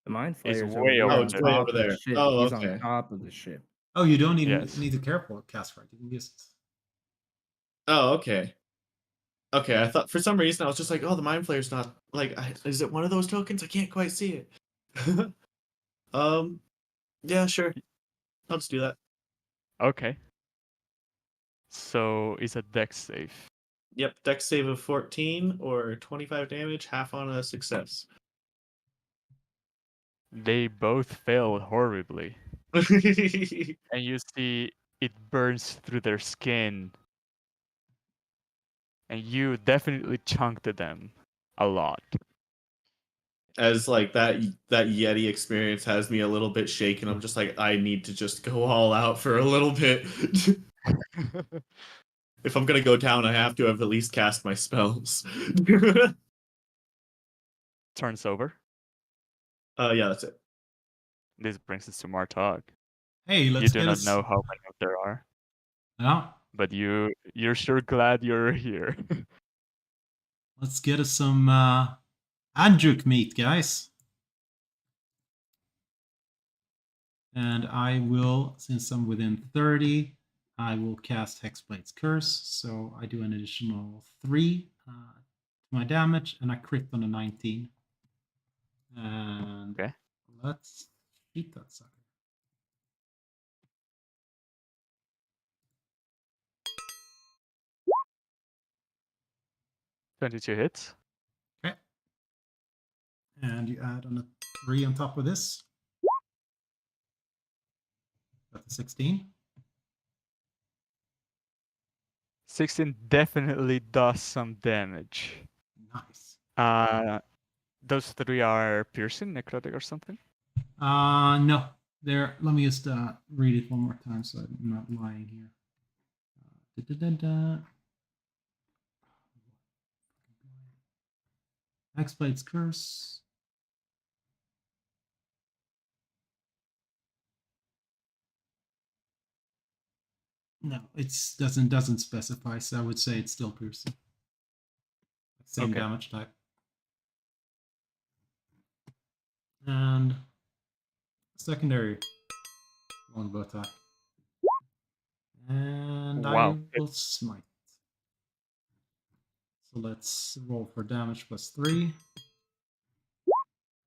The mind It's flayer's way over over here Oh, on it's there. way top over of the there. ship. Oh, He's okay. on top of the ship. Oh, you don't even Yes. need the careful cast for it. You can just. Oh, okay. Okay, I thought for some reason I was just like, oh, the mind flayer's not like, is it one of those tokens? I can't quite see it. Yeah, sure. I'll just do that. Okay. So it's a dex save. Yep, dex save of 14 or 25 damage, half on a success. They both fail horribly. And you see it burns through their skin. And you definitely chunked them a lot. As like that Yeti experience has me a little bit shaken. I'm just like, I need to just go all out for a little bit. If I'm gonna go down, I have to have at least cast my spells. Turns over. Yeah, that's it. This brings us to Martog. Hey, You let's do get not us. know how many of there are, Yeah, but you're sure glad you're here. let's get us some Andruk meat, guys. And I will, since I'm within 30, I will cast Hexblade's Curse. So I do an additional 3 to my damage, and I crit on a 19. And Okay. let's beat that sucker. $22 hits. Okay. And you add on a 3 on top of this. That's a 16. 16 definitely does some damage. Nice. Those 3 are piercing, necrotic, or something. No. There. Let me just read it one more time so I'm not lying here. Hexblade's Curse. No, it doesn't specify, so I would say it's still piercing. Same Okay. damage type. And secondary longbow attack. And Wow. I will smite. So let's roll for damage plus 3.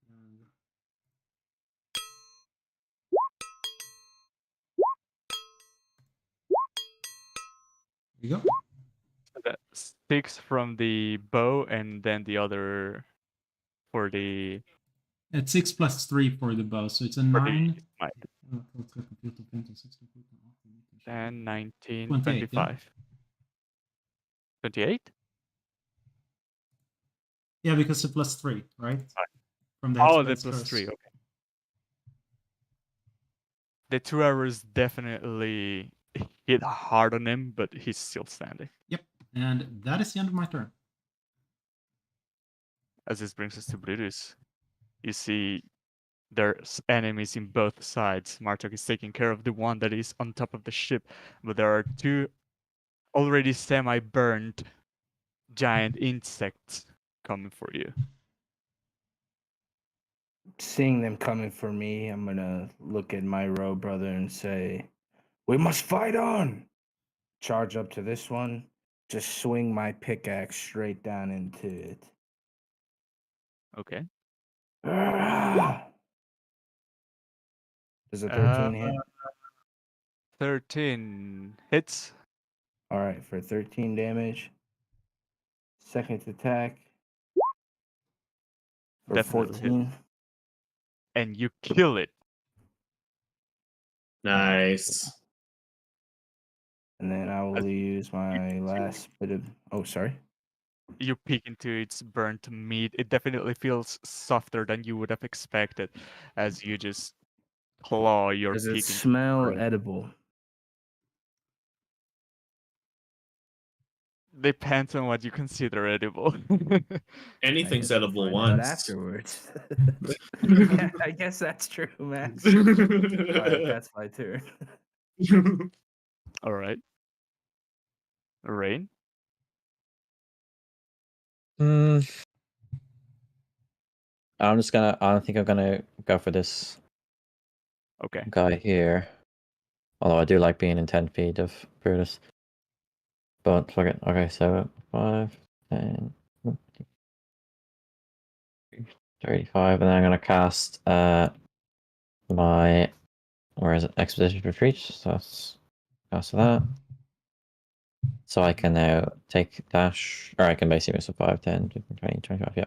And there you go. So that 6 from the bow, and then the other for the It's 6 plus 3 for the bow, so it's a for the 9. smite. 10, 19, 28, yeah. 25. 28? Yeah, because it's plus 3, right? From the Oh, the Hexblade's plus Curse. 3, okay. The 2 arrows definitely hit hard on him, but he's still standing. Yep. And that is the end of my turn. As this brings us to Brutus. You see there's enemies in both sides. Martok is taking care of the one that is on top of the ship, but there are 2 already semi-burned giant insects coming for you. Seeing them coming for me, I'm gonna look at my row brother and say, "We must fight on!" Charge up to this one, just swing my pickaxe straight down into it. Okay. Ah! Does a 13 hit? 13 hits. All right, for 13 damage. Second attack. For Definitely hit. 14. And you kill it. Nice. And then I will use my last bit of. Oh, sorry. You peek into its burnt meat. It definitely feels softer than you would have expected as you just claw your Does it peek into smell burnt. edible? Depends on what you consider edible. Anything's We'll edible find out once. afterwards. Yeah, I guess that's true, Max. All right, that's my turn. All right. Rain. Hmm. I don't think I'm gonna go for this Okay. guy here. Although I do like being in 10 feet of Brutus. But fuck it. Okay, so 5, 10, 35, and then I'm gonna cast my where is it? Expedition Retreat. So that's cast that. So I can now take dash, or I can basically move 5, 10, 15, 20, 25, yeah.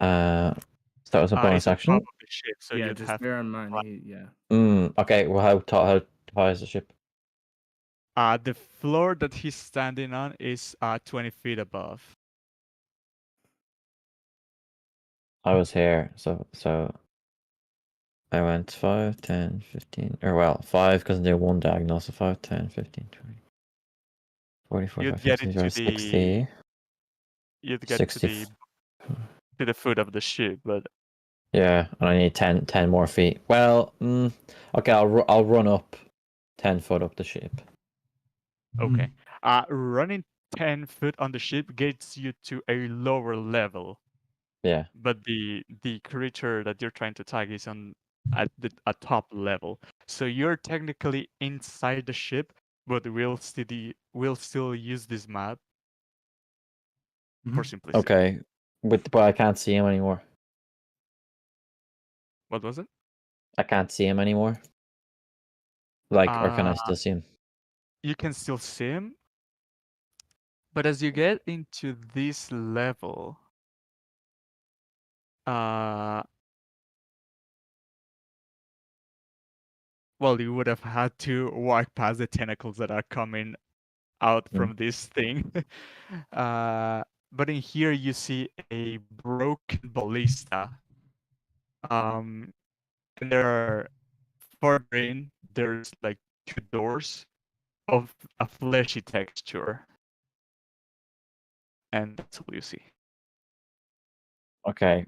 So that was a bonus It's on top action. of the ship, so yeah, you'd just have bear in mind. Yeah. Okay, well, how high is the ship? the floor that he's standing on is 20 feet above. I was here, so I went 5, 10, 15, or well, 5 because I do one diagonal, so 5, 10, 15, 20, 40, You'd 45, get 50, into 60, you'd get 60. to the foot of the ship, but Yeah, and I need 10 more feet. Well, okay, I'll run up 10 foot up the ship. okay. Running 10 foot on the ship gets you to a lower level, Yeah. but the creature that you're trying to tag is on at the top level. So you're technically inside the ship, but we'll still use this map for simplicity. Okay, but I can't see him anymore. What was it? I can't see him anymore. Like, or can I Uh, still see him? you can still see him, but as you get into this level, well, you would have had to walk past the tentacles that are coming out from this thing. But in here you see a broken ballista. And there are further in, there's like 2 doors of a fleshy texture. And that's all you see. Okay.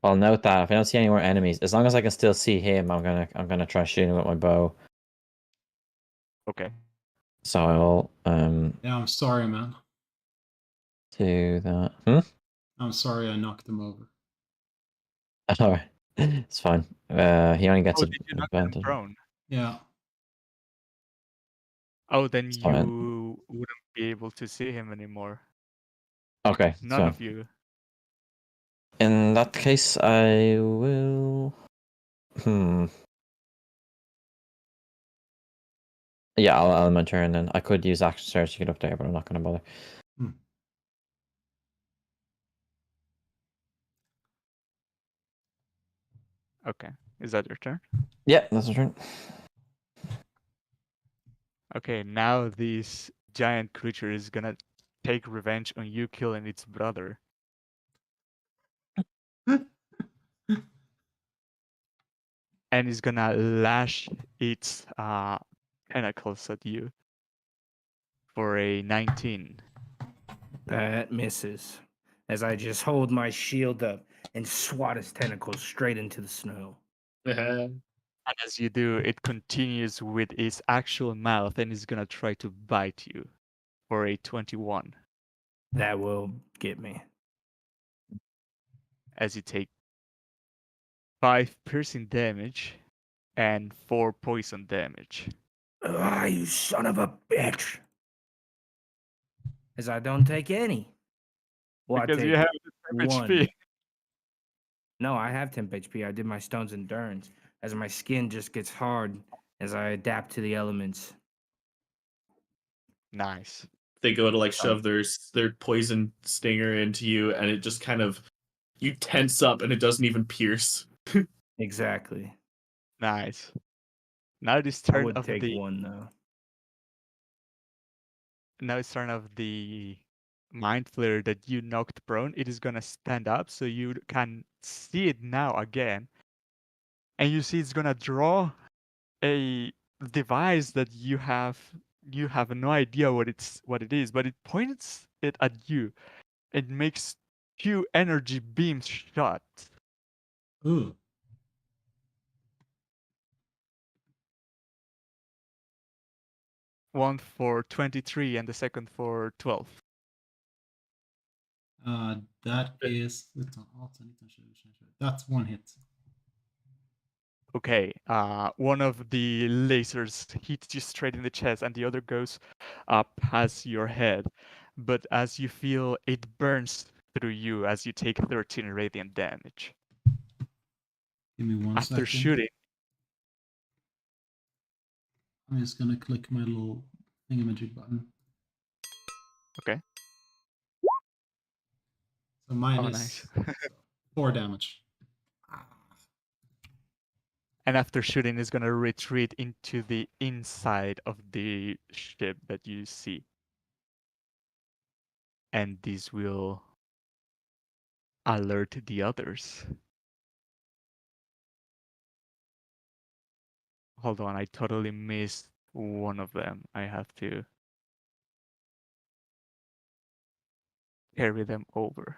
Well, note that if I don't see any more enemies, as long as I can still see him, I'm gonna try shooting with my bow. Okay. So I'll Yeah, I'm sorry, man. do that. I'm sorry I knocked him over. Alright. It's fine. He only gets Oh, an did you knock them advantage. prone? Yeah. Oh, then It's fine. you wouldn't be able to see him anymore. Okay, it's None fine. of you. In that case, I will. Yeah, I'll end my turn then. I could use action surge to get up there, but I'm not gonna bother. Okay. Is that your turn? Yeah, that's my turn. Okay, now this giant creature is gonna take revenge on you killing its brother. And is gonna lash its tentacles at you for a 19. That misses. As I just hold my shield up and swat his tentacles straight into the snow. And as you do, it continues with its actual mouth and is gonna try to bite you for a 21. That will get me. As you take 5 piercing damage and 4 poison damage. Ah, you son of a bitch! As I don't take any. Well, Because I you take have the 10 one. HP. No, I have temp HP. I did my stone's endurance. As my skin just gets hard as I adapt to the elements. Nice. They go to like shove their poison stinger into you, and it just kind of You tense up and it doesn't even pierce. Exactly. Nice. Now this I turn would of take the one though. now it's turn of the mind flayer that you knocked prone. It is gonna stand up, so you can see it now again, and you see it's gonna draw a device that you have no idea what it is, but it points it at you. It makes two energy beams shot. Ooh. One for 23 and the second for 12. That is that's one hit. Okay, one of the lasers hits you straight in the chest, and the other goes up past your head. But as you feel, it burns through you as you take 13 radiant damage. Give me one After second. shooting, I'm just gonna click my little thingamajig button. okay. So mine Oh, is nice. 4 damage. And after shooting, it's gonna retreat into the inside of the ship that you see. And this will alert the others. Hold on, I totally missed one of them. I have to carry them over.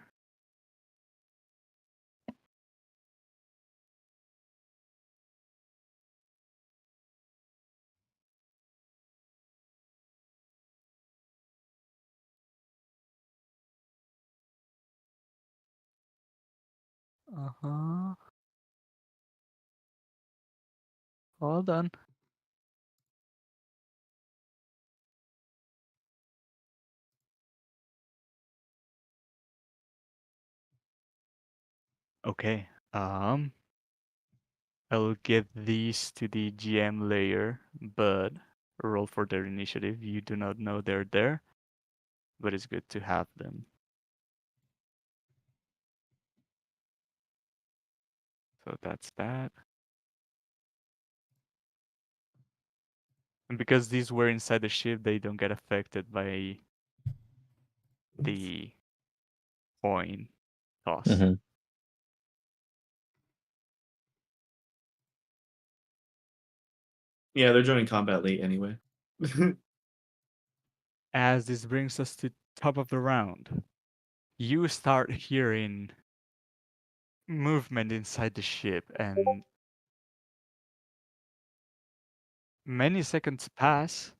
Uh-huh. Hold on. Okay. I'll give these to the GM layer, but roll for their initiative. You do not know they're there, but it's good to have them. So that's that. And because these were inside the ship, they don't get affected by the coin toss. Mm-hmm. Yeah, they're joining combat late anyway. As this brings us to top of the round, you start hearing movement inside the ship, and many seconds pass,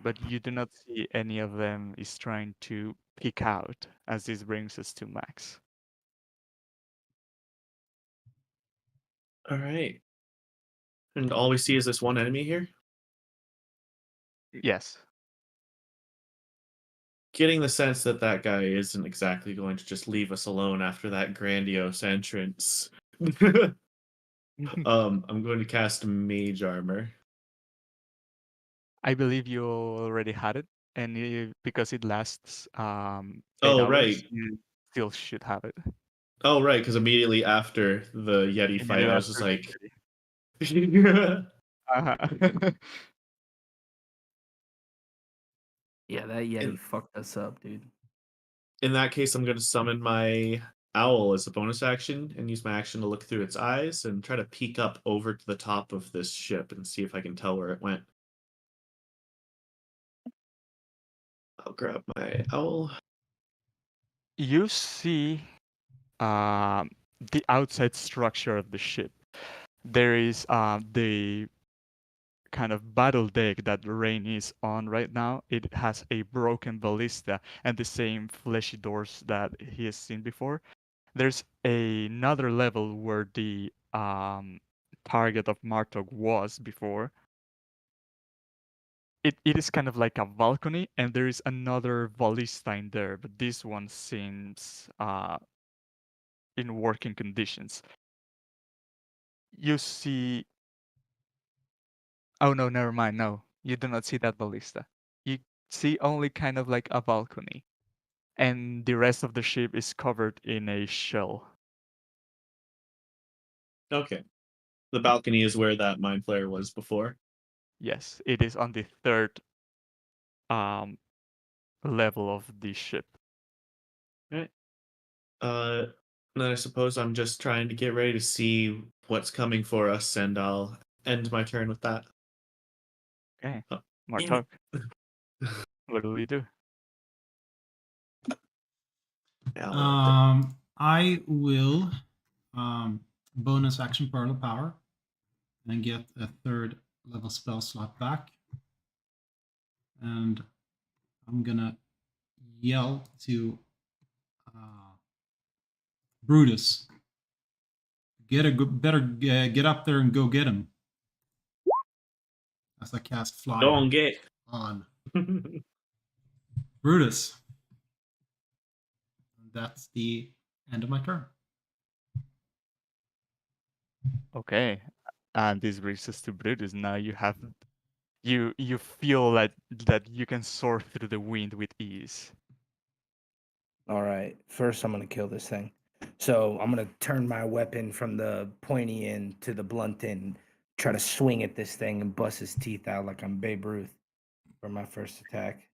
but you do not see any of them is trying to peek out, as this brings us to Max. All right. And all we see is this one enemy here. Yes. Getting the sense that that guy isn't exactly going to just leave us alone after that grandiose entrance. I'm going to cast Mage Armor. I believe you already had it, and because it lasts 8 Oh, hours, right. you still should have it. Oh, right, because immediately after the Yeti And fight, you I have was just to like, Uh-huh. Yeah, that Yeti In- fucked us up, dude. in that case, I'm going to summon my owl as a bonus action and use my action to look through its eyes and try to peek up over to the top of this ship and see if I can tell where it went. I'll grab my owl. You see the outside structure of the ship. There is the kind of battle deck that Rain is on right now. It has a broken ballista and the same fleshy doors that he has seen before. There's another level where the target of Martok was before. It is kind of like a balcony, and there is another ballista in there, but this one seems in working conditions. You see. Oh no, never mind. No, you do not see that ballista. You see only kind of like a balcony. and the rest of the ship is covered in a shell. Okay. The balcony is where that mind flare was before. Yes, it is on the third um, level of the ship. Right. Then I suppose I'm just trying to get ready to see what's coming for us, and I'll end my turn with that. Okay, Oh, Martok, what will you do? I will bonus action Pearl of Power and get a third level spell slot back. And I'm gonna yell to Brutus, get up there and go get him. As I cast Fly Don't get. on Brutus. That's the end of my turn. Okay, and this brings us to Brutus. Now you feel that you can soar through the wind with ease. All right. First, I'm gonna kill this thing. So I'm gonna turn my weapon from the pointy end to the blunt end, try to swing at this thing and bust his teeth out like I'm Babe Ruth for my first attack.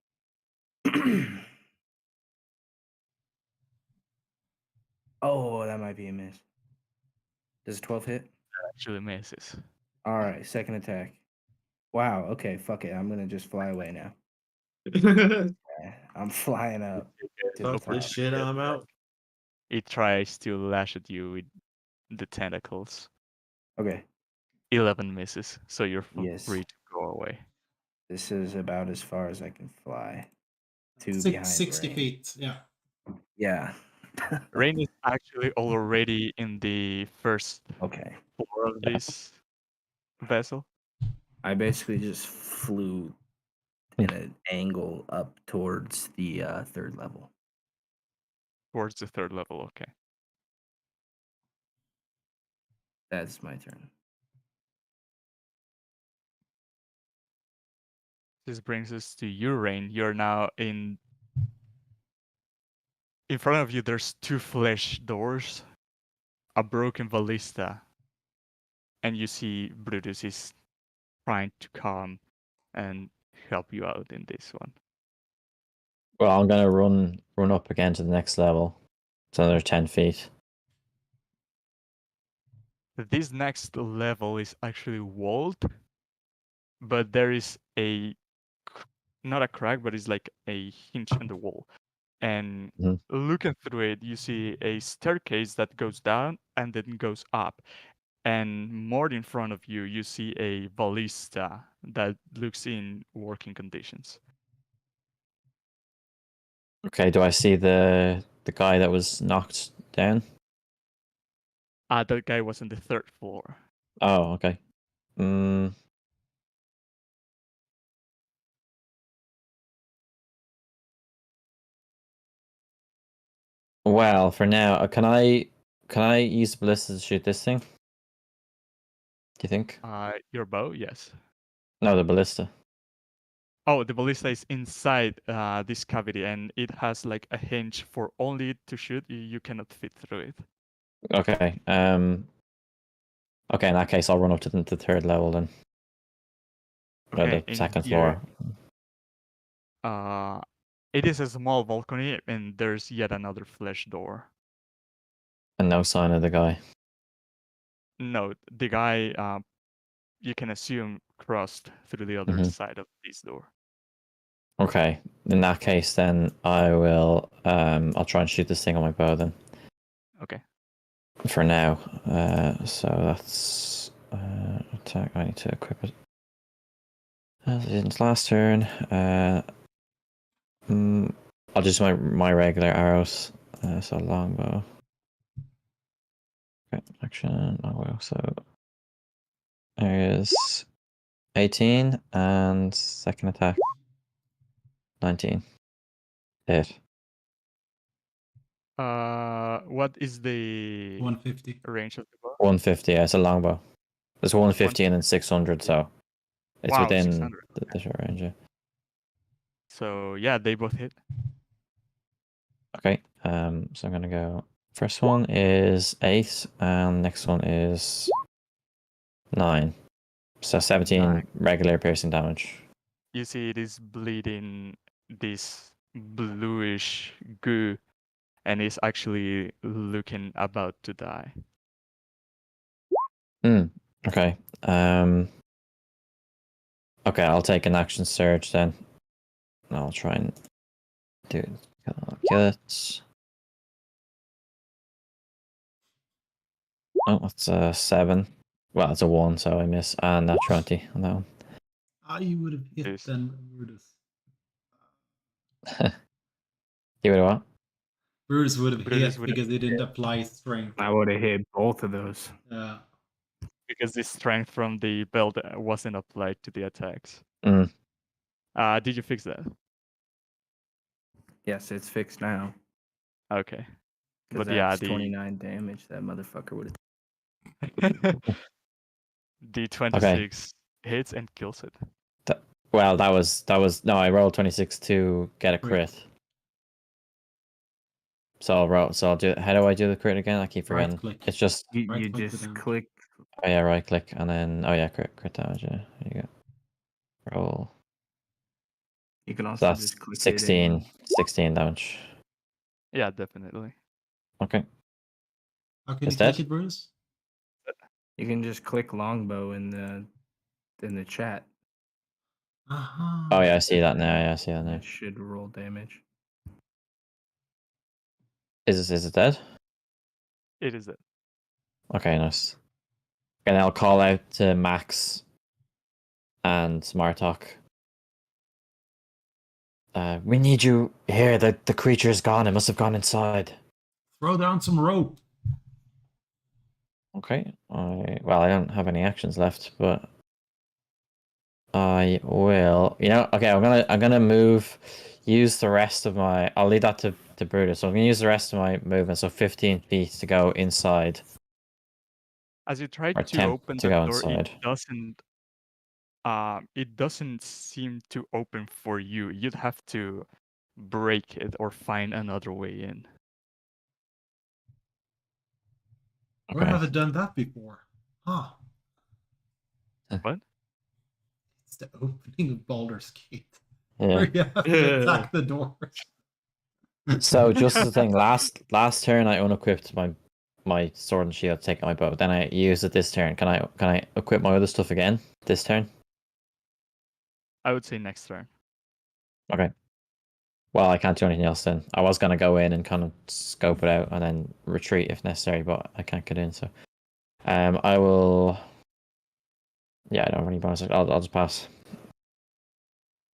Oh, that might be a miss. Does 12 hit? Actually misses. All right, second attack. Wow. Okay, fuck it. I'm gonna just fly away now. I'm flying up to the Fuck this top. shit, I'm out. It tries to lash at you with the tentacles. Okay. 11 misses, so you're Yes. free to go away. This is about as far as I can fly. To Six- behind 60 Rain. feet. Yeah. Yeah. Rain is actually already in the first Okay. floor of this vessel. I basically just flew in an angle up towards the third level. Towards the third level, okay. That's my turn. This brings us to you, Rain. You're now in front of you. There's two flesh doors, a broken ballista, and you see Brutus is trying to come and help you out in this one. Well, I'm gonna run up again to the next level. It's another 10 feet. This next level is actually walled, but there is not a crack, but it's like a hinge in the wall. And looking through it, you see a staircase that goes down and then goes up. And more in front of you, you see a ballista that looks in working conditions. Okay, do I see the guy that was knocked down? That guy was on the third floor. Oh, okay. Well, for now, can I use the ballista to shoot this thing? Do you think? Your bow, yes. No, the ballista. Oh, the ballista is inside this cavity, and it has like a hinge for only it to shoot. You cannot fit through it. Okay. Okay, in that case, I'll run up to the third level then. Or Okay, the in second here, floor. it is a small balcony, and there's yet another flesh door. And no sign of the guy. No, the guy, you can assume, crossed through the other side of this door. Okay. In that case, then I will. I'll try and shoot this thing on my bow then. Okay. For now. So that's attack. I need to equip it. As I did in last turn. I'll just my regular arrows. So longbow. Okay, action longbow. So there is 18 and second attack 19. Hit. What is the 150. range of the bow? 150. Yeah, it's a longbow. There's 150 and then 600. So it's Wow, within 600. the short range. Yeah. So yeah, they both hit. Okay. So I'm gonna go. First one is 8, and next one is 9. So 17 Nine. regular piercing damage. You see, it is bleeding this bluish goo, and is actually looking about to die. Okay. Okay, I'll take an action surge then. I'll try and kill it. Oh, that's a 7. Well, it's a 1, so I miss. And that 20 on that one. You would have hit Yes. then, Brutus. Give it a what? Brutus would have Brutus hit would have because he didn't apply strength. I would have hit both of those. Because the strength from the belt wasn't applied to the attacks. Mm. Did you fix that? Yes, it's fixed now. Okay. Because But yeah, that's 29 damage. That motherfucker would have. the 26 hits and kills it. Well, that was no. I rolled 26 to get a crit. So I'll do. How do I do the crit again? I keep forgetting. Right-click. It's just You Right-click the just damage. click. oh yeah, right click and then crit damage. Yeah, there you go. Roll. You can So also that's just click 16 damage. Yeah, definitely. Okay. How can It's you click dead? it, Brutus? You can just click longbow in the chat. Oh yeah, I see that now. Yeah, I see that now. It should roll damage. Is it dead? It is it. Okay, nice. And I'll call out to Max and Martok. We need you here. The creature is gone. It must have gone inside. Throw down some rope. Okay. I don't have any actions left, but I will. Okay. I'm gonna move. Use the rest of my. I'll leave that to Brutus. So I'm gonna use the rest of my movement. So 15 feet to go inside. As you try Or to attempt open to the go door, inside. it doesn't seem to open for you. You'd have to break it or find another way in. Where Okay. have I done that before? Huh. What? It's the opening of Baldur's Gate. Yeah. Where you have to attack the doors. So just the thing. Last turn, I unequipped my sword and shield, take out my bow. Then I used it this turn. Can I equip my other stuff again this turn? I would say next turn. Okay. Well, I can't do anything else then. I was gonna go in and kind of scope it out and then retreat if necessary, but I can't get in. So, I will. Yeah, I don't have any bonus. I'll just pass.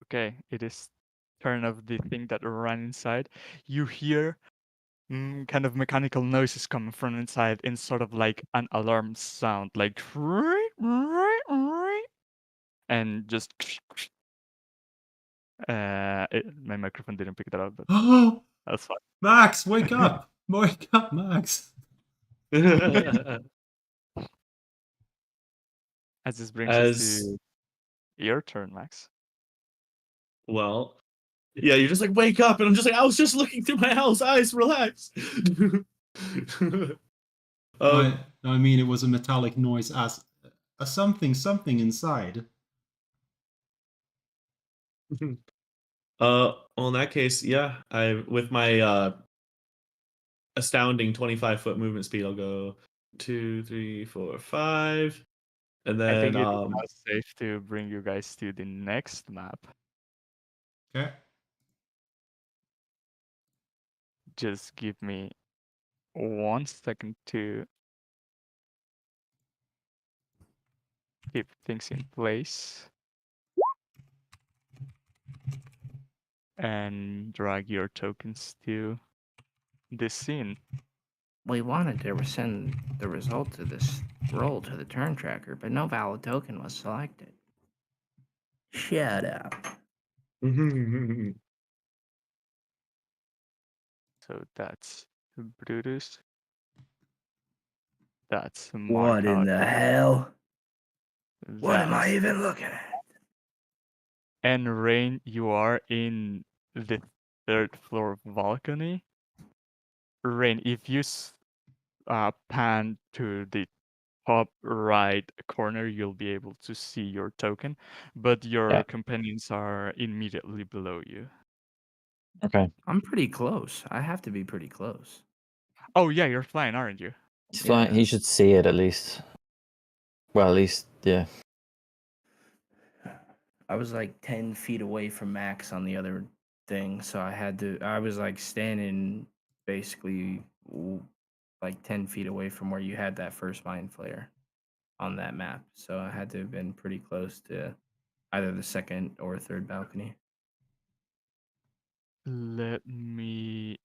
Okay, it is turn of the thing that ran inside. You hear kind of mechanical noises coming from inside in sort of like an alarm sound, like and just my microphone didn't pick that up, but Oh, that's fine. Max, wake up! Wake up, Max! As this brings us to your turn, Max. Well, yeah, you're just like, wake up, and I'm just like, I was just looking through my house, eyes, relax. I mean, it was a metallic noise as a something inside. Well, in that case, yeah, I with my astounding 25-foot movement speed, I'll go 2, 3, 4, 5, and I think then it is now safe to bring you guys to the next map. Okay. Just give me 1 second to keep things in place and drag your tokens to this scene. We wanted to send the result of this roll to the turn tracker, but no valid token was selected. Shut up. So that's Brutus. That's What in the hell? What am I That's- even looking at? And Rain, you are in the 3rd floor balcony. Rain, if you pan to the top right corner, you'll be able to see your token, but your Yeah. companions are immediately below you. Okay. I'm pretty close. I have to be pretty close. Oh yeah, you're flying, aren't you? He's flying. Yeah. He should see it at least. Well, at least, yeah. I was like 10 feet away from Max on the other thing, so I was like standing basically like 10 feet away from where you had that first mind flare on that map. So I had to have been pretty close to either the second or third balcony. Let me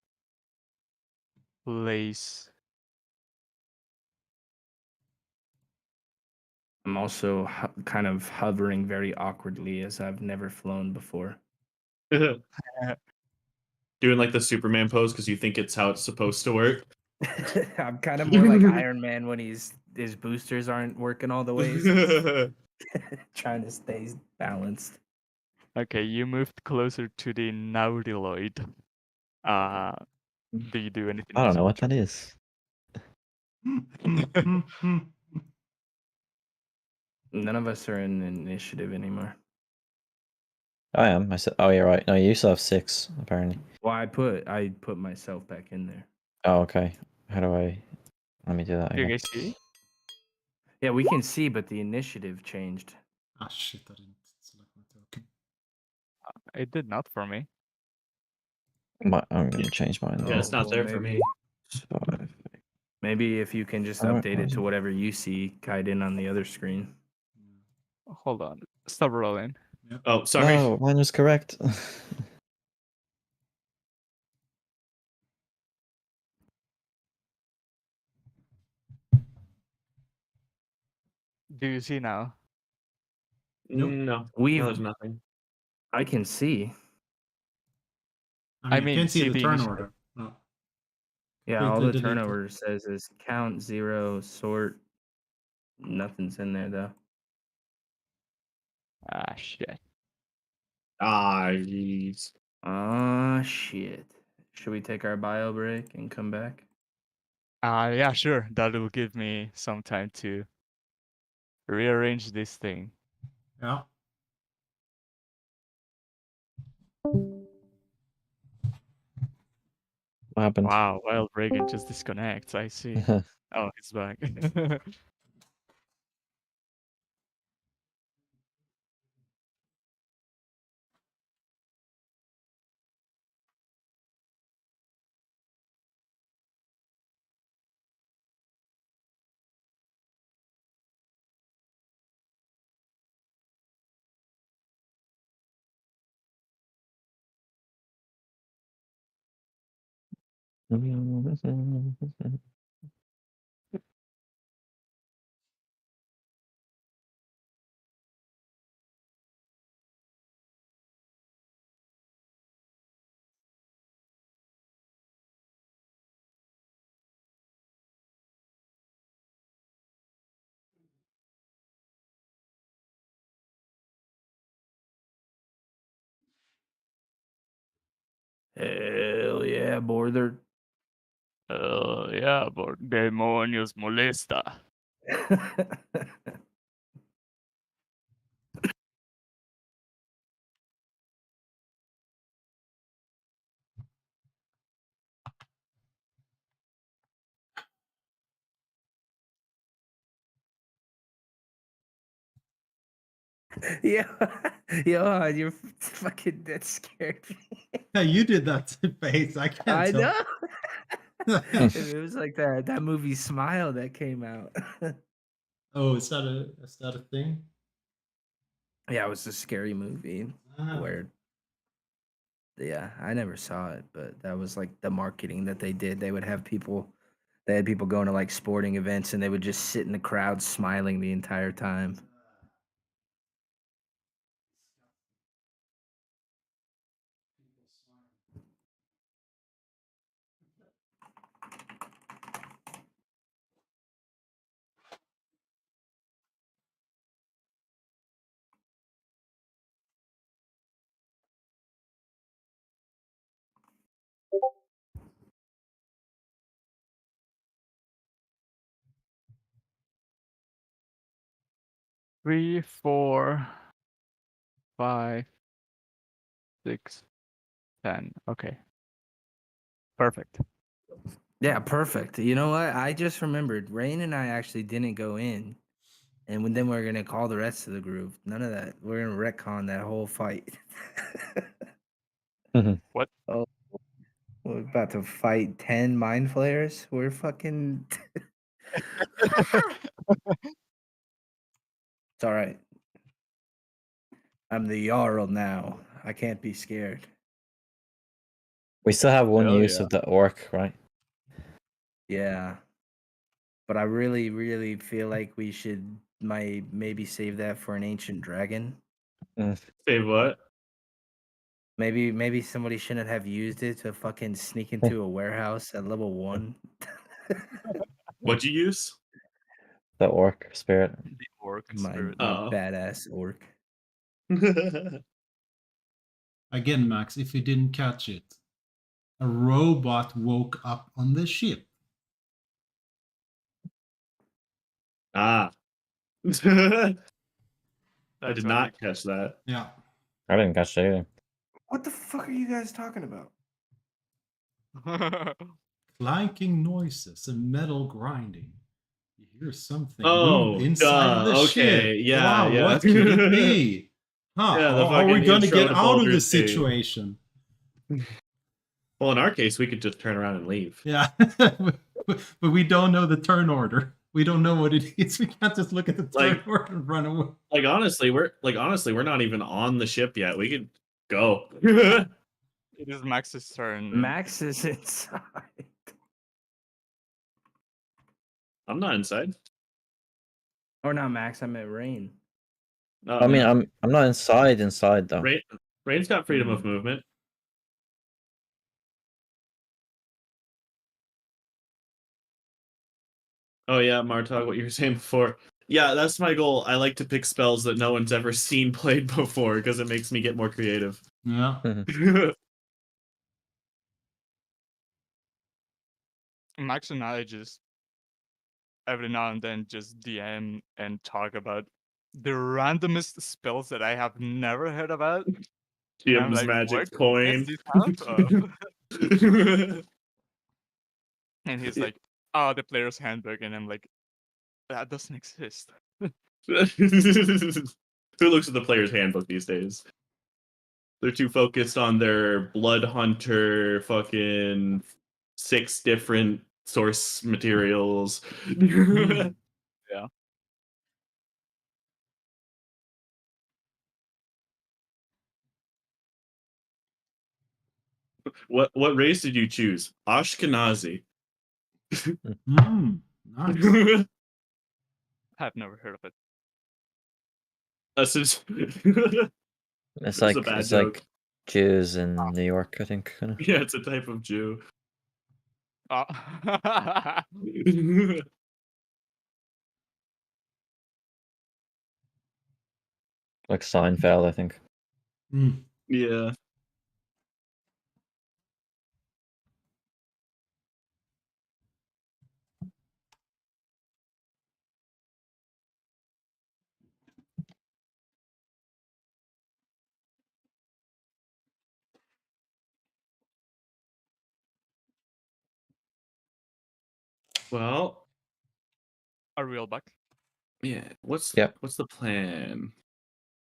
place. I'm also kind of hovering very awkwardly as I've never flown before. Doing like the Superman pose because you think it's how it's supposed to work. I'm kind of more like Iron Man when his boosters aren't working all the ways. Trying to stay balanced. Okay, you moved closer to the Nautiloid. Do you do anything I don't else know on what the that is. None of us are in initiative anymore. I am. I said. Oh, you're right. No, you still have 6 apparently. Well, I put myself back in there. Oh, okay. How do I? Let me do that You again. guys see? Yeah, we can see, but the initiative changed. Ah, shit, I didn't select my token. It did not for me. I'm gonna change mine. Yeah, it's Though. not there for me. Maybe if you can just Oh, update it to whatever you see, Kaiden on the other screen. Hold on. Stop rolling. Yep. Oh, sorry. No, mine was correct. Do you see now? Nope. No, We've- there's nothing. I can see. I mean, you can't see see the the turn initiative. order. No. Yeah, all Completely the deleted. turnover says is count, 0, sort. Nothing's in there though. Ah, shit. Ah, jeez. Ah, shit. Should we take our bio break and come back? Yeah, sure. That'll give me some time to rearrange this thing. Yeah. What happened? Wow, Wild Reagan just disconnects. I see. Oh, he's back. Hell yeah, border. Yeah, por demonios molesta. yo, yo, you're fucking that scared me. Yeah, you did that to face. I can't I tell. know. It was like that movie Smile that came out. Oh, is that a thing? Yeah, it was a scary movie Ah. where yeah, I never saw it, but that was like the marketing that they did. They had people going to like sporting events and they would just sit in the crowd smiling the entire time. 3, 4, 5, 6, 10. Okay. Perfect. Yeah, perfect. You know what? I just remembered. Rain and I actually didn't go in, and then we're gonna call the rest of the group. None of that. We're gonna retcon that whole fight. What? Oh, we're about to fight 10 mind flayers. We're fucking. It's all right. I'm the Jarl now. I can't be scared. We still have one Hell use yeah. of the orc, right? Yeah. But I really, really feel like we should maybe save that for an ancient dragon. Say what? Maybe somebody shouldn't have used it to fucking sneak into a warehouse at level 1. What'd you use? The orc spirit. The orc my spirit. Oh. badass orc. Again, Max, if you didn't catch it, a robot woke up on the ship. Ah. I That's did what not catch that. Yeah. I didn't catch it either. What the fuck are you guys talking about? Clanking noises and metal grinding. You hear something Oh, move inside the okay. ship. Yeah, Wow, yeah. what could it be? Huh? Yeah, the Are we fucking going to intro get to out of Baldur's this Gate. situation? Well, in our case, we could just turn around and leave. Yeah. But we don't know the turn order. We don't know what it is. We can't just look at the turn order and run away. Like honestly, we're not even on the ship yet. We could go. It is Max's turn. Max is inside. I'm not inside. Or not Max, I meant Rain. No, I mean, no. I'm not inside though. Rain's got freedom of movement. Oh yeah, Martog, what you were saying before. Yeah, that's my goal. I like to pick spells that no one's ever seen played before because it makes me get more creative. Yeah. Max and I just every now and then just DM and talk about the randomest spells that I have never heard about. And I'm Jim's like, magic what coin. is this out of? And he's like, oh, the player's handbook. And I'm like, that doesn't exist. Who looks at the player's handbook these days? They're too focused on their blood hunter fucking 6 different source materials. Yeah. What race did you choose? Ashkenazi. Nice. I've never heard of it. That's just It's a like bad it's joke. like Jews in New York, I think. Kind of. Yeah, it's a type of Jew. Like Seinfeld, I think. Mm. Yeah. Well, A real buck. yeah. What's Yep. the plan?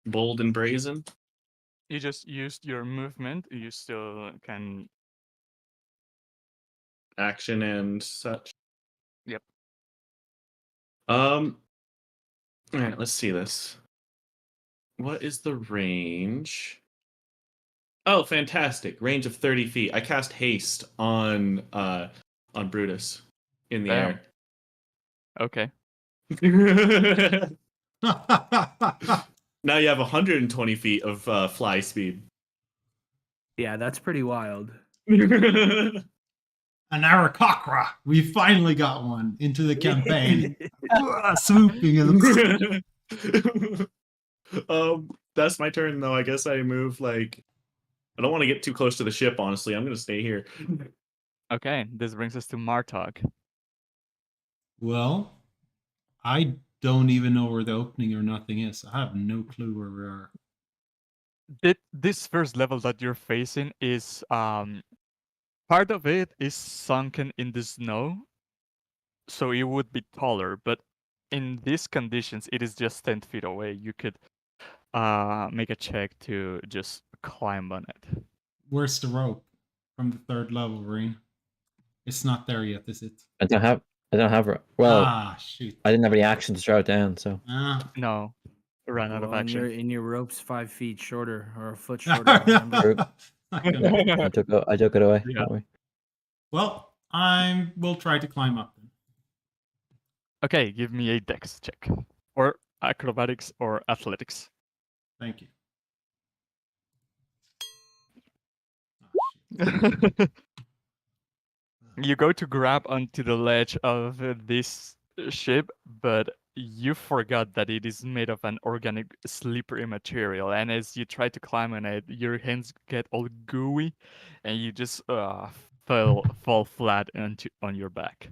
Bold and brazen? You just used your movement. You still can. Action and such. Yep. All right, let's see this. What is the range? Oh, fantastic. Range of 30 feet. I cast haste on Brutus in the Damn. Okay. air. Now you have 120 feet of fly speed. Yeah, that's pretty wild. An Arakocra. We finally got one into the campaign. Swooping and That's my turn though. I guess I move like I don't want to get too close to the ship, honestly. I'm gonna stay here. Okay. This brings us to Martog. Well, I don't even know where the opening or nothing is. I have no clue where we are. This first level that you're facing is part of it is sunken in the snow, so it would be taller, but in these conditions it is just 10 feet away. You could make a check to just climb on it. Where's the rope from the third level, Rain? It's not there yet, is it? I don't have. Well, Ah, shoot. I didn't have any action to throw it down, so. Ah. No, ran out of Well, action. and your rope's 5 feet shorter or a foot shorter. Remember? Not gonna- I took it away. Yeah. Don't worry. Well, we'll try to climb up then. Okay, give me a dex check. Or acrobatics or athletics. Thank you. You go to grab onto the ledge of this ship, but you forgot that it is made of an organic slippery material, and as you try to climb on it, your hands get all gooey, and you just fall flat on your back.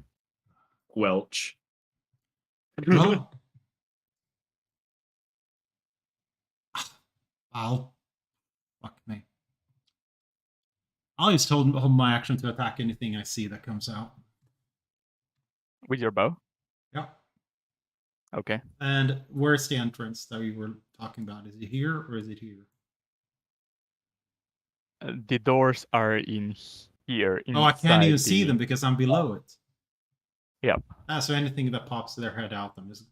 Welch. Well, fuck me. I'll just hold my action to attack anything I see that comes out. With your bow? Yeah. Okay. And where's the entrance that we were talking about? Is it here or is it here? The doors are in here. Oh, I can't even inside see the- them because I'm below it. Yep. So anything that pops their head out, I'm just...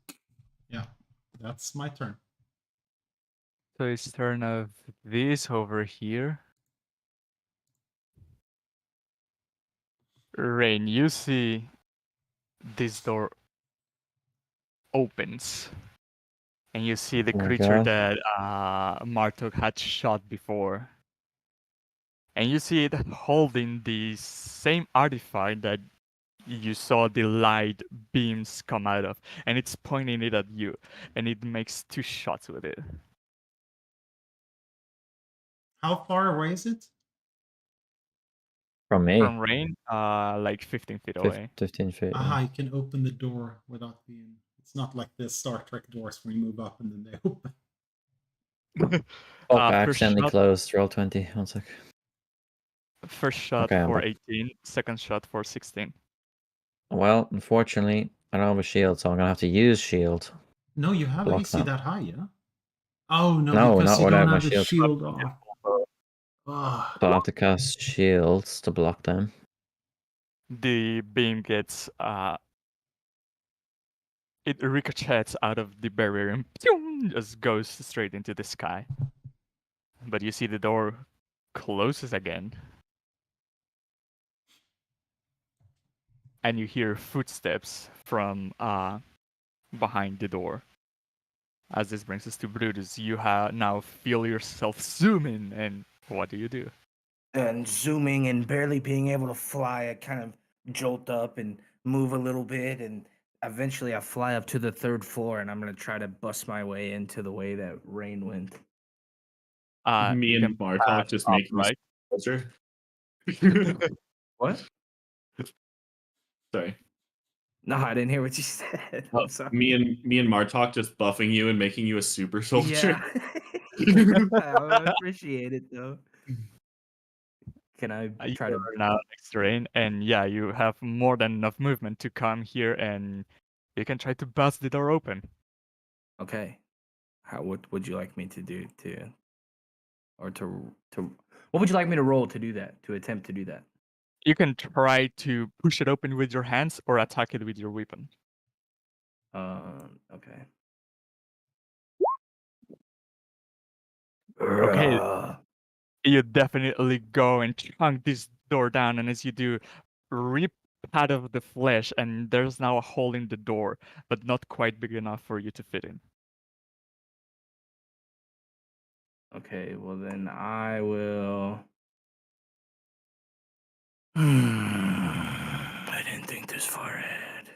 Yeah, that's my turn. So it's turn of this over here. Rain, you see this door opens, and you see the Oh my creature God. that Martok had shot before. And you see it holding the same artifact that you saw the light beams come out of, and it's pointing it at you, and it makes 2 shots with it. How far away is it? From me. From Rain, like 15 feet away. 15 feet. Ah, you can open the door without being... It's not like the Star Trek doors where you move up and then they open. Oh, I First accidentally shot, closed. Roll 20. 1 sec. first shot Okay, I'm for back. 18, second shot for 16. Well, unfortunately, I don't have a shield, so I'm gonna have to use shield. No, you have Block AC that. that high, yeah? Oh, no, No, because not you without don't my have the shield. shield off. Ah. So I have to cast shields to block them. The beam gets it ricochets out of the barrier and pew, just goes straight into the sky. But you see the door closes again. And you hear footsteps from behind the door. As this brings us to Brutus, you now feel yourself zooming, and what do you do? And zooming and barely being able to fly, I kind of jolt up and move a little bit, and eventually I fly up to the 3rd floor, and I'm gonna try to bust my way into the way that Rain went. Me You and can Bartok pass just up, making right? closer. What? Sorry. No, I didn't hear what you said. Oh, I'm sorry. me and Martok just buffing you and making you a super soldier. Yeah, I would appreciate it though. Can I You try to? are now next to Rain, and yeah, you have more than enough movement to come here, and you can try to bust the door open. Okay. What would you like me to do or to? What would you like me to roll to do that? To attempt to do that? You can try to push it open with your hands or attack it with your weapon. Okay. Okay, you definitely go and chunk this door down, and as you do, rip part of the flesh, and there's now a hole in the door, but not quite big enough for you to fit in. Okay, well then I will. I didn't think this far ahead.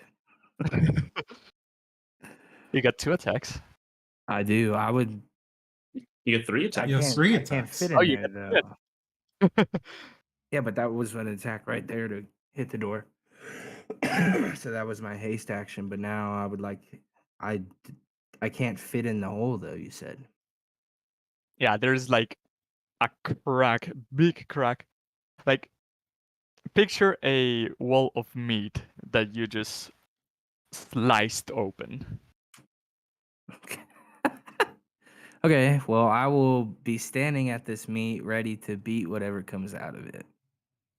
You got 2 attacks. I do. I would. You get 3 I attacks. You have can't. 3 I can't attacks. fit Oh, in you there get though. Yeah, but that was an attack right there to hit the door. So that was my haste action. But now I would like I can't fit in the hole though. You said. Yeah, there's like a crack, big crack. Like picture a wall of meat that you just sliced open. Okay, well, I will be standing at this meat, ready to beat whatever comes out of it.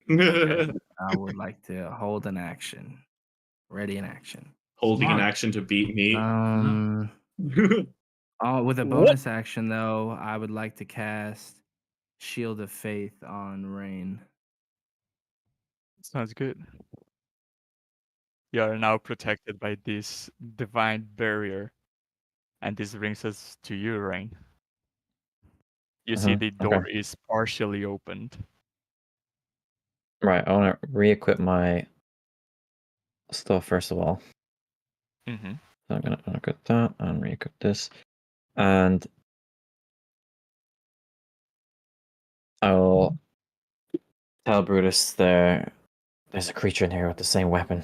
I would like to hold an action. Ready in action. Holding an Smart. action to beat me. With a What? bonus action though, I would like to cast Shield of Faith on Rain. Sounds good. You are now protected by this divine barrier. And this brings us to you, Rain. You see the door Okay. is partially opened. Right, I want to re-equip my stuff first of all. Mm-hmm. So I'm gonna unequip that and re-equip this, and I'll tell Brutus there's a creature in here with the same weapon.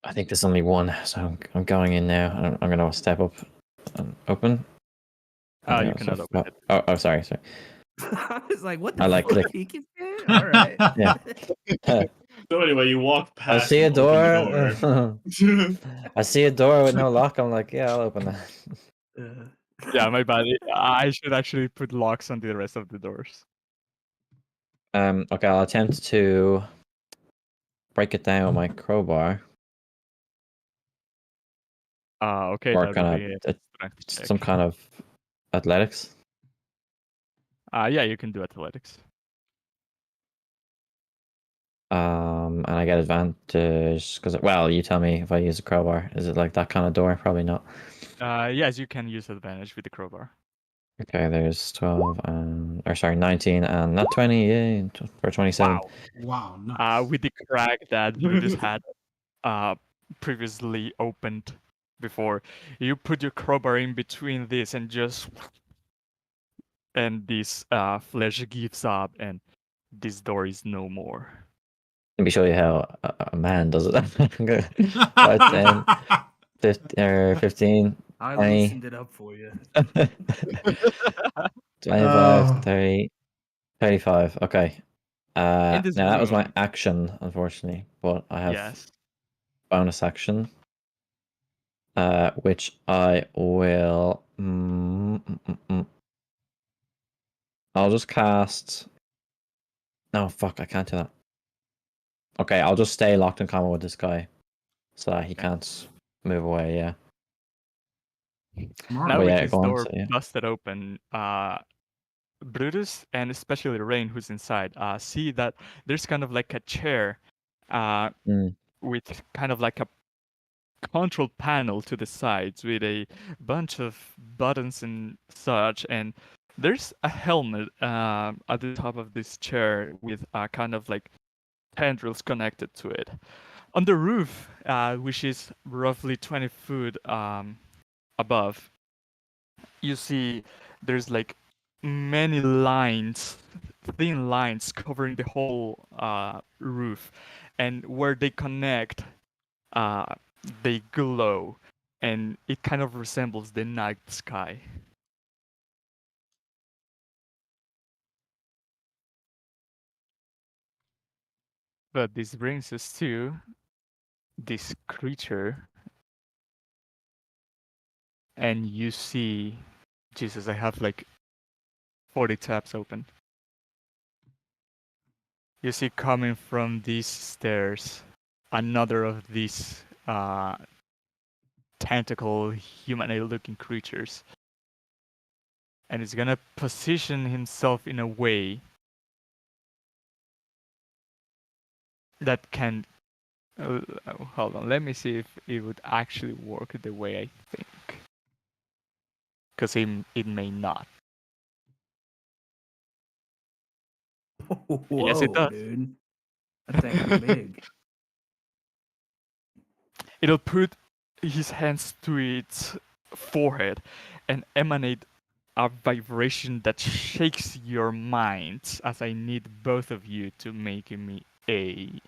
I think there's only one, so I'm going in now. I'm gonna step up and open. You cannot open it. Oh, sorry. I was like, what the I fuck? like click. He can fit? All right. Yeah. So anyway, you walk I past see a an open door. door. I see a door with no lock. I'm like, yeah, I'll open that. Yeah, my bad. I should actually put locks on the rest of the doors. Okay, I'll attempt to break it down with my crowbar. Okay, Or that will kind be of some check. kind of athletics. Yeah, you can do athletics. And I get advantage because, well, you tell me if I use a crowbar. Is it like that kind of door? Probably not. Yes, you can use advantage with the crowbar. Okay, there's 12 and, or sorry, 19 and not 20, yay, for 27. Wow, nice. With the crack that Brutus had previously opened before, you put your crowbar in between this and just, and this flesh gives up and this door is no more. Let me show you how a man does it. 5, 10, 15, I 20, loosened it up for you. 25, 30, 35. Okay. In Now this that was my room, action, unfortunately, but I have yes. bonus action, which I will. I'll just cast. No, fuck! I can't do that. Okay, I'll just stay locked in combat with this guy, so that he can't move away. Yeah. Smart. Now Well, with yeah, this go on, door so, yeah. busted open, Brutus and especially Rain, who's inside, see that there's kind of like a chair with kind of like a control panel to the sides with a bunch of buttons and such, and there's a helmet at the top of this chair with kind of like tendrils connected to it. On the roof, which is roughly 20 foot above, you see there's like many lines, thin lines covering the whole roof, and where they connect, uh, they glow, and it kind of resembles the night sky. But this brings us to this creature, and you see, Jesus, I have like 40 tabs open. You see coming from these stairs another of these tentacle humanoid looking creatures, and he's gonna position himself in a way that can hold on, let me see if it would actually work the way I think, because it may not. Whoa, Yes, it does. dude. That thing is big. It'll put his hands to its forehead and emanate a vibration that shakes your minds, as I need both of you to make me a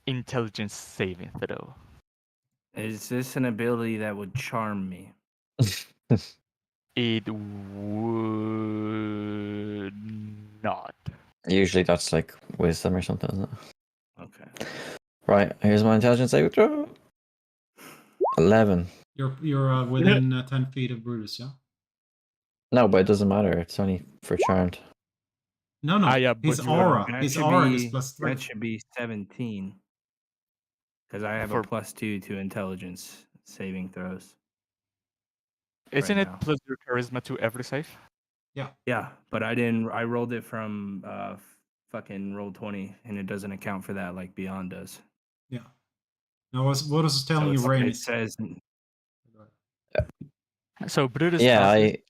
intelligence saving throw. Is this an ability that would charm me? It would not. Usually that's like wisdom or something, isn't it? Okay. Right, here's my intelligence saving throw. 11. You're within 10 feet of Brutus, yeah? No, but it doesn't matter. It's only for charmed. No, Yeah, his but you gotta- aura. That His should aura be, is +3. That should be 17. Because I have For- a +2 to intelligence saving throws. Isn't right it now. plus your charisma to every save? Yeah, but I didn't. I rolled it from fucking roll 20, and it doesn't account for that like Beyond does. Yeah. Now, what I was telling So you, it's- Rain, it is says So Brutus Yeah, has this-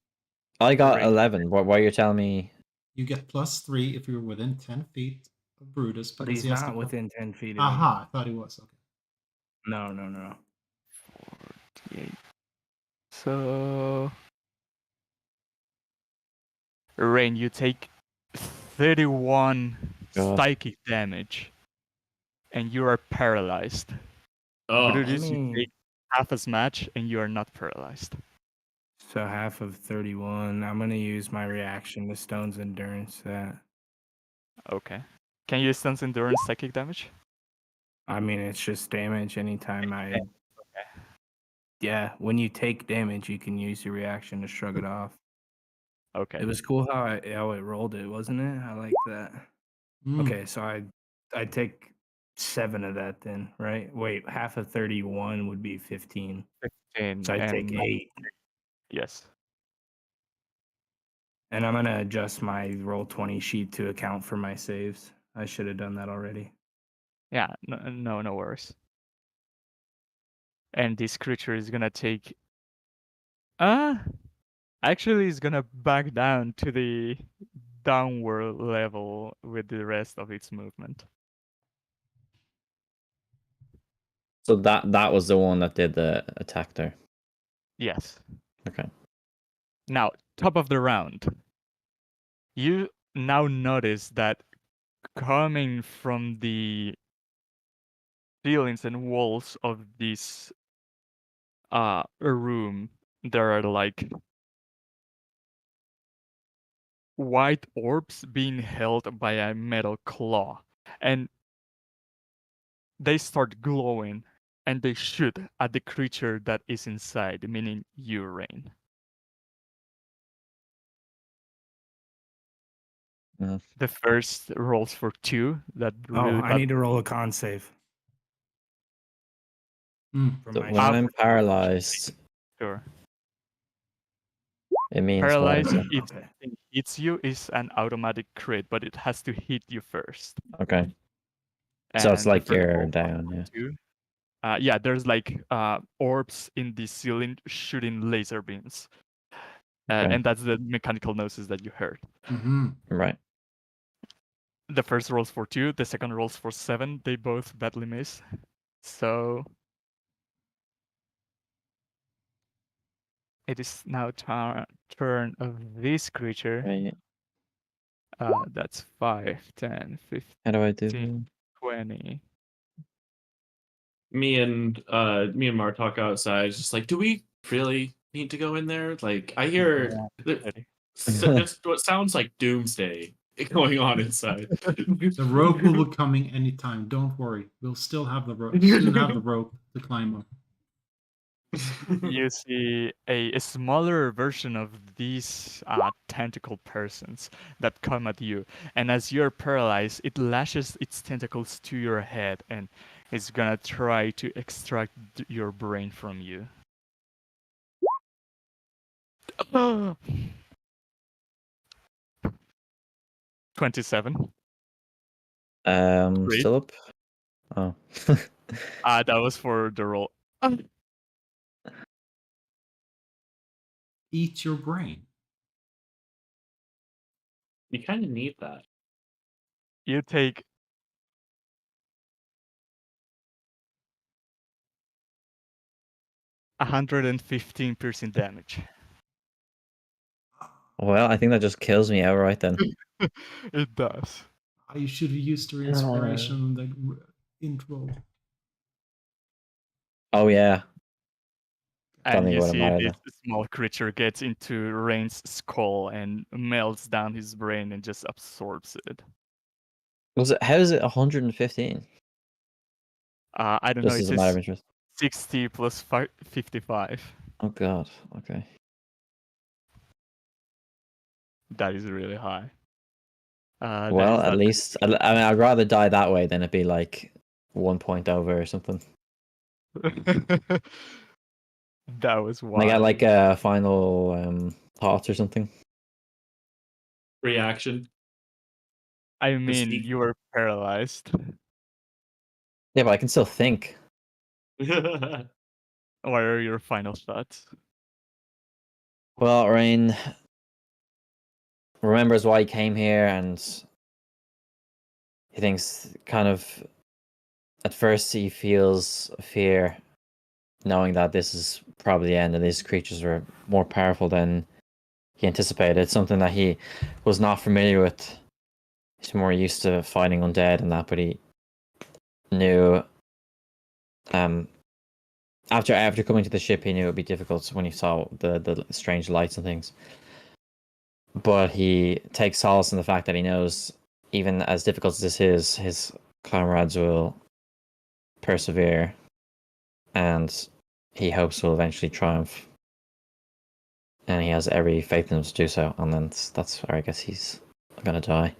I got Right. 11. Why you're telling me? you get +3 if you're within 10 feet of Brutus. but because he's he has not to within 10 feet of me. Aha, I thought he was. Okay. No. 48. So Rain, you take 31 God. psychic damage, and you are paralyzed. Oh, Brutus, you mean- take half as much, and you are not paralyzed. So half of 31. I'm gonna use my reaction to Stone's endurance. That Okay. Can you sense endurance psychic damage? I mean, it's just damage anytime I. Yeah, when you take damage, you can use your reaction to shrug it off. Okay. It was cool how it rolled it, wasn't it? I like that. Mm. Okay, so I take 7 of that then, right? Wait, half of 31 would be 15. 15, So I take and 8. yes. And I'm gonna adjust my roll 20 sheet to account for my saves. I should have done that already. Yeah, no worries. And this creature is gonna take actually is gonna back down to the downward level with the rest of its movement. So that was the one that did the attack there. Yes. Okay. Now, top of the round. You now notice that coming from the ceilings and walls of this room, there are like white orbs being held by a metal claw, and they start glowing, and they shoot at the creature that is inside, meaning you, Rain. Mm. The first rolls for 2. That really I bad. need to roll a con save. Mm. For So my when I'm sheet. paralyzed, Sure. it means Paralyzed, what? if Okay. it hits you, is an automatic crit, but it has to hit you first. Okay. So it's And the like first you're roll down, yeah. 2. Yeah, there's like orbs in the ceiling shooting laser beams. Okay. And that's the mechanical noises that you heard. Mm-hmm. Right. The first rolls for 2, the second rolls for 7. They both badly miss. So it is now turn of this creature. Right. That's 5, 10, 15, How do I do? 20. me and Mar talk outside. Just like, do we really need to go in there? Like, I hear just what sounds like doomsday going on inside. The rope will be coming anytime. Don't worry. We'll still have the rope. Soon have the rope to climb up. You see a smaller version of these tentacle persons that come at you, and as you're paralyzed, it lashes its tentacles to your head and is gonna try to extract your brain from you. 27. Great. Still up? Oh. That was for the roll. Eat your brain. You kind of need that. You take 115% damage. Well, I think that just kills me outright then. It does. You should have used your inspiration. intro. Oh yeah. Don't And think you it would have see mattered. this small creature gets into Rain's skull and melts down his brain and just absorbs it. Was it? How is it 115? I don't know. Just It as a matter of says interest. 60 plus 55. Oh god. Okay. That is really high. That Well, is at not least I mean, I'd rather die that way than it be like 1 point over or something. That was And I got wild. like a final thoughts or something. Reaction. I The mean, sneak. you were paralyzed. Yeah, but I can still think. What are your final thoughts? Well, Rain remembers why he came here, and he thinks kind of at first he feels fear, knowing that this is probably the end, and these creatures are more powerful than he anticipated. It's something that he was not familiar with. He's more used to fighting undead and that, but he knew after coming to the ship, he knew it would be difficult when he saw the strange lights and things. But he takes solace in the fact that he knows, even as difficult as this is, his comrades will persevere, and he hopes will eventually triumph. And he has every faith in them to do so. And then that's where I guess he's gonna die.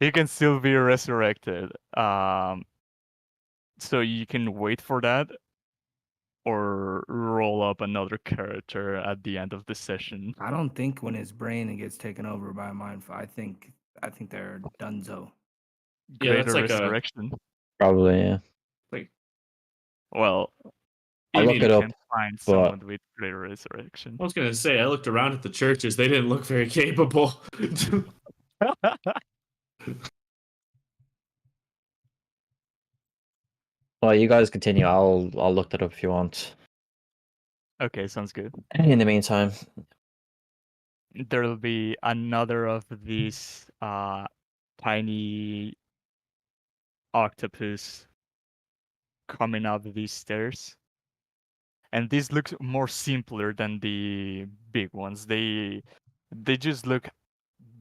He can still be resurrected. So you can wait for that or roll up another character at the end of the session. I don't think when his brain gets taken over by a mind. I think they're donezo. Yeah, that's Greater like a resurrection. Probably, yeah. like. Well, I'll if look you it up, can find but someone with greater resurrection. I was gonna say I looked around at the churches; they didn't look very capable. well, you guys continue. I'll look that up if you want. Okay, sounds good. In the meantime, There'll be another of these tiny octopus coming up these stairs. And these look more simpler than the big ones. They just look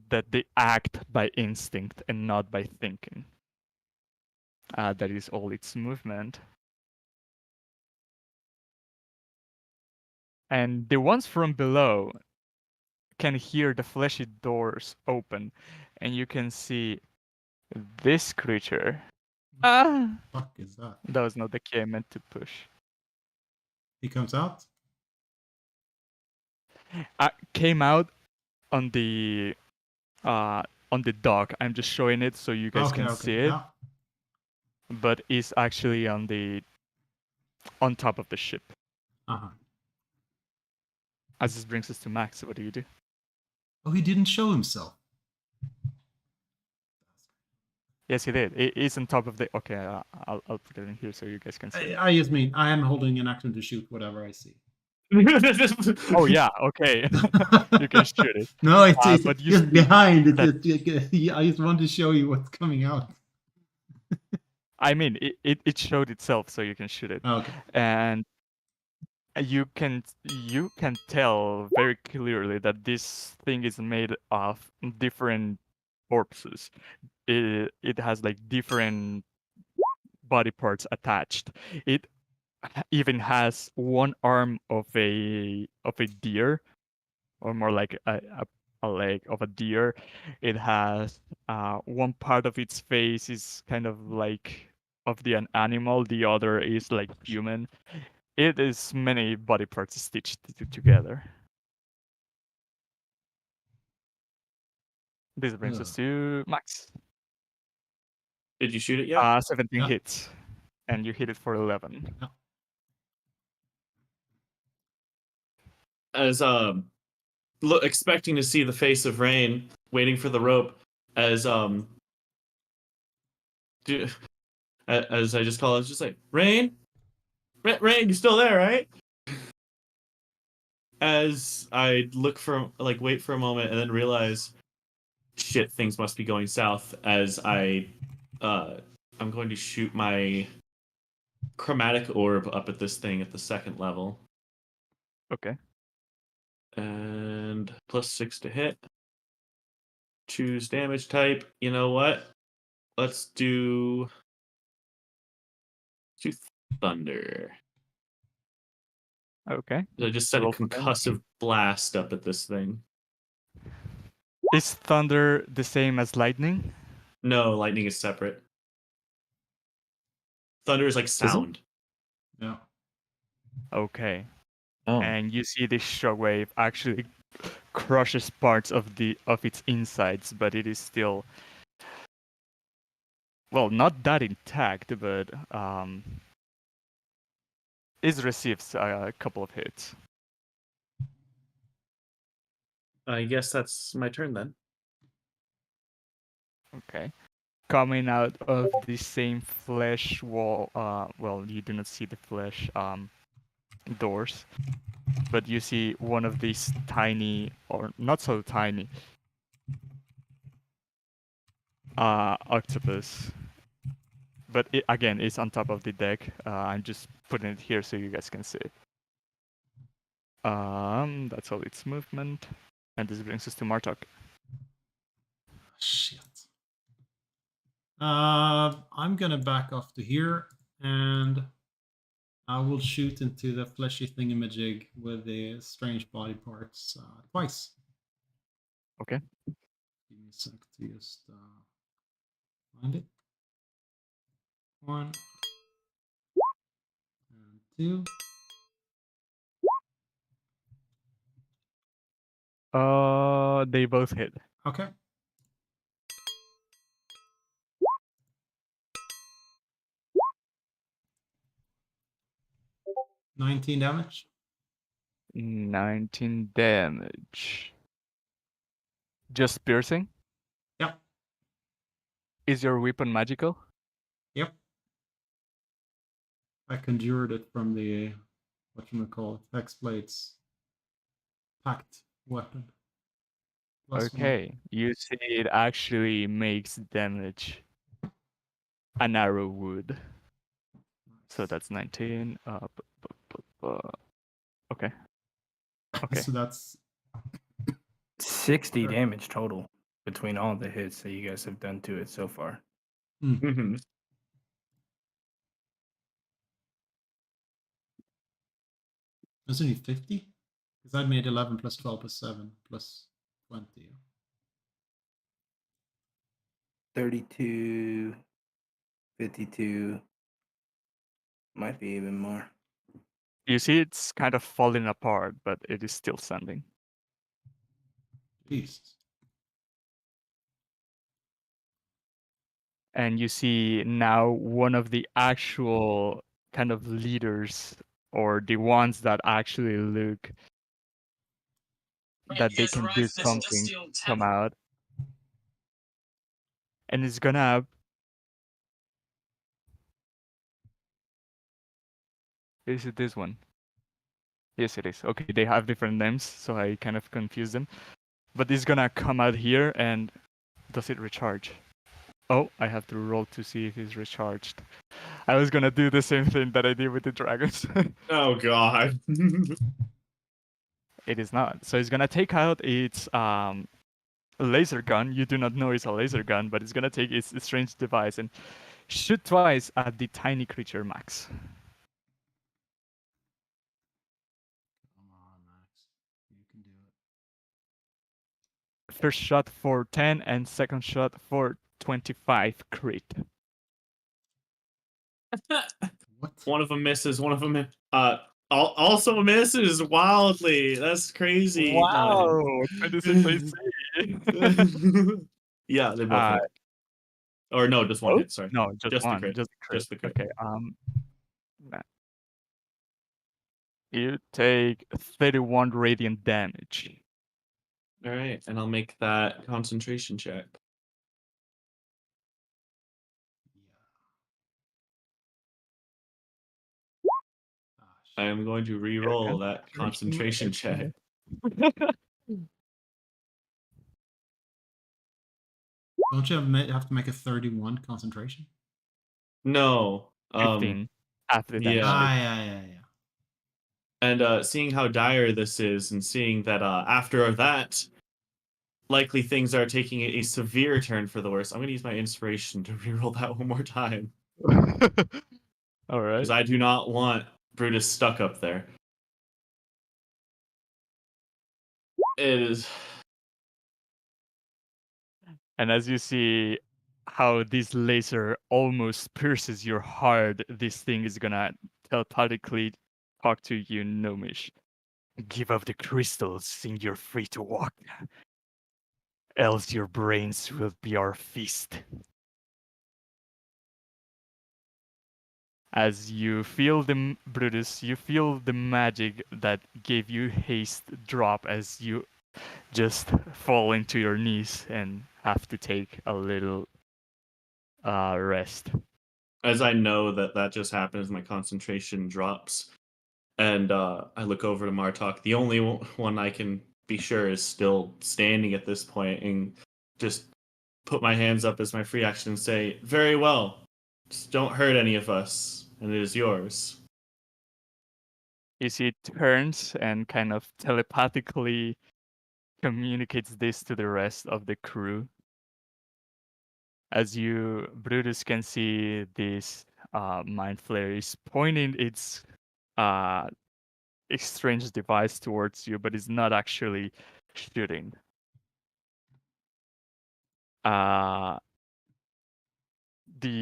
that they act by instinct and not by thinking. That is all its movement. And the ones from below can hear the fleshy doors open, and you can see this creature. Ah! Fuck is that? That was not the key I meant to push. He comes out. Came out on the dock. I'm just showing it so you guys can see it. Yeah. But is actually on top of the ship. Uh-huh. As this brings us to Max, what do you do? Oh, he didn't show himself. Yes, he did. It is on top of the. Okay, I'll put it in here so you guys can see. I just mean I am holding an action to shoot whatever I see. Oh yeah, okay. You can shoot it. No, it's but you just see behind. that- I just want to show you what's coming out. I mean, it showed itself, so you can shoot it. Okay. And you can tell very clearly that this thing is made of different corpses. It has like different body parts attached. It even has one arm of a deer, or more like a leg of a deer. It has one part of its face is kind of like of an animal, the other is like human. It is many body parts stitched together. This brings us to Max. Did you shoot it yet? 17 Yeah. hits, and you hit it for 11. Yeah. As expecting to see the face of Rain, waiting for the rope, as as I just call it, just like Rain, Rain, you still there, right? as I look for wait for a moment and then realize, shit, things must be going south. As I'm going to shoot my chromatic orb up at this thing at the second level. Okay. And +6 to hit. Choose damage type. You know what? Let's do thunder. Okay. So I just sent a Roll for damage. concussive blast up at this thing. Is thunder the same as lightning? No, lightning is separate. Thunder is like sound. Yeah. Okay. Oh, And you see this shockwave actually crushes parts of its insides, but it is still, well, not that intact, but it receives a couple of hits. I guess that's my turn then. Okay. Coming out of the same flesh wall, well, you do not see the flesh doors, but you see one of these tiny, or not so tiny, octopus. But again, it's on top of the deck. I'm just putting it here so you guys can see it. That's all its movement. And this brings us to Martok. Shit. I'm gonna back off to here, and I will shoot into the fleshy thingamajig with the strange body parts twice. Okay. Give me a sec to just find it. 1 and 2. They both hit. Okay. $19 damage. 19 damage. Just piercing? Yep. Is your weapon magical? Yep. I conjured it from the whatchamacallit, Hexblade's packed weapon. +1. Okay. You see it actually makes damage. An arrow would. So that's 19. Okay. Okay. So that's 60 Sure. damage total between all the hits that you guys have done to it so far. Mm-hmm. It's only 50? Because I made 11 plus 12 plus 7 plus 20. 32, 52, might be even more. You see it's kind of falling apart, but it is still standing. Jeez. And you see now one of the actual kind of leaders, or the ones that actually look that they can do something, come out. And it's gonna... Is it this one? Yes, it is. Okay, they have different names, so I kind of confuse them. But it's gonna come out here, and does it recharge? Oh, I have to roll to see if it's recharged. I was gonna do the same thing that I did with the dragons. Oh god. It is not. So it's gonna take out its laser gun. You do not know it's a laser gun, but it's gonna take its strange device and shoot twice at the tiny creature, Max. Come on, Max. You can do it. First shot for 10 and second shot for 25 crit. What? One of them misses. One of them also misses wildly. That's crazy. Wow, 26 AC. Yeah, they both hit. Or no, just one Oh? hit. Sorry. No, just the one. crit. Just the crit. Just the crit. Okay. You take 31 radiant damage. All right, and I'll make that concentration check. Yeah. I am going to re-roll that concentration check. Don't you have to make a 31 concentration? No. 15 after that. Yeah. Yeah. And seeing how dire this is, and seeing that after that, likely things are taking a severe turn for the worse, I'm going to use my inspiration to reroll that one more time. All right. Because I do not want Brutus stuck up there. It is. And as you see how this laser almost pierces your heart, this thing is gonna telepathically talk to you, Nomish. Give up the crystals and you're free to walk. Else your brains will be our feast. As you feel the Brutus, you feel the magic that gave you haste drop as you just fall into your knees and have to take a little rest. As I know that just happens, my concentration drops. And I look over to Martok. The only one I can be sure is still standing at this point, and just put my hands up as my free action and say, "Very well. Just don't hurt any of us, and it is yours." You see it turns and kind of telepathically communicates this to the rest of the crew. As you, Brutus, can see this mind flare is pointing its strange device towards you, but it's not actually shooting. The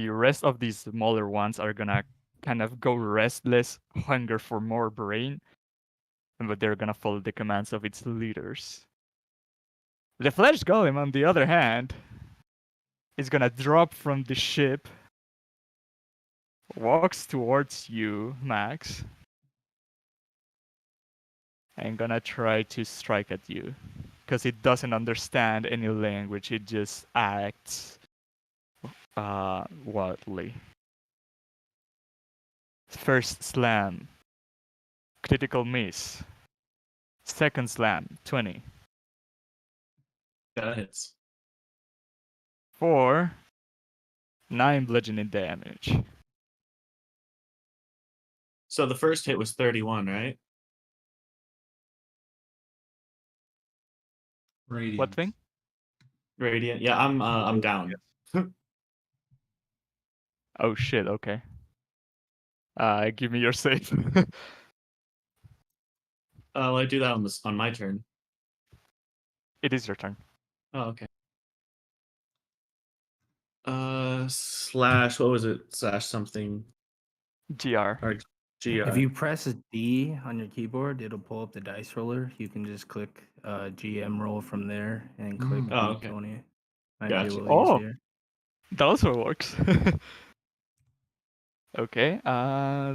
rest of these smaller ones are gonna kind of go restless, hunger for more brain, but they're gonna follow the commands of its leaders. The flesh golem, on the other hand, is gonna drop from the ship, walks towards you, Max, and gonna try to strike at you. Because it doesn't understand any language, it just acts wildly. First slam, critical miss. Second slam, 20. That hits. 4, 9 bludgeoning damage. So the first hit was 31, right? Radiant. What thing? Radiant. Yeah, I'm down. Oh shit, okay. Give me your save. I do that on my turn. It is your turn. Oh, okay. Slash, what was it? Slash something. GR. Or GR. If you press a D on your keyboard, it'll pull up the dice roller. You can just click GM roll from there and click Oh, okay. D20. Might Gotcha. be a little Oh. easier. That also works. Okay,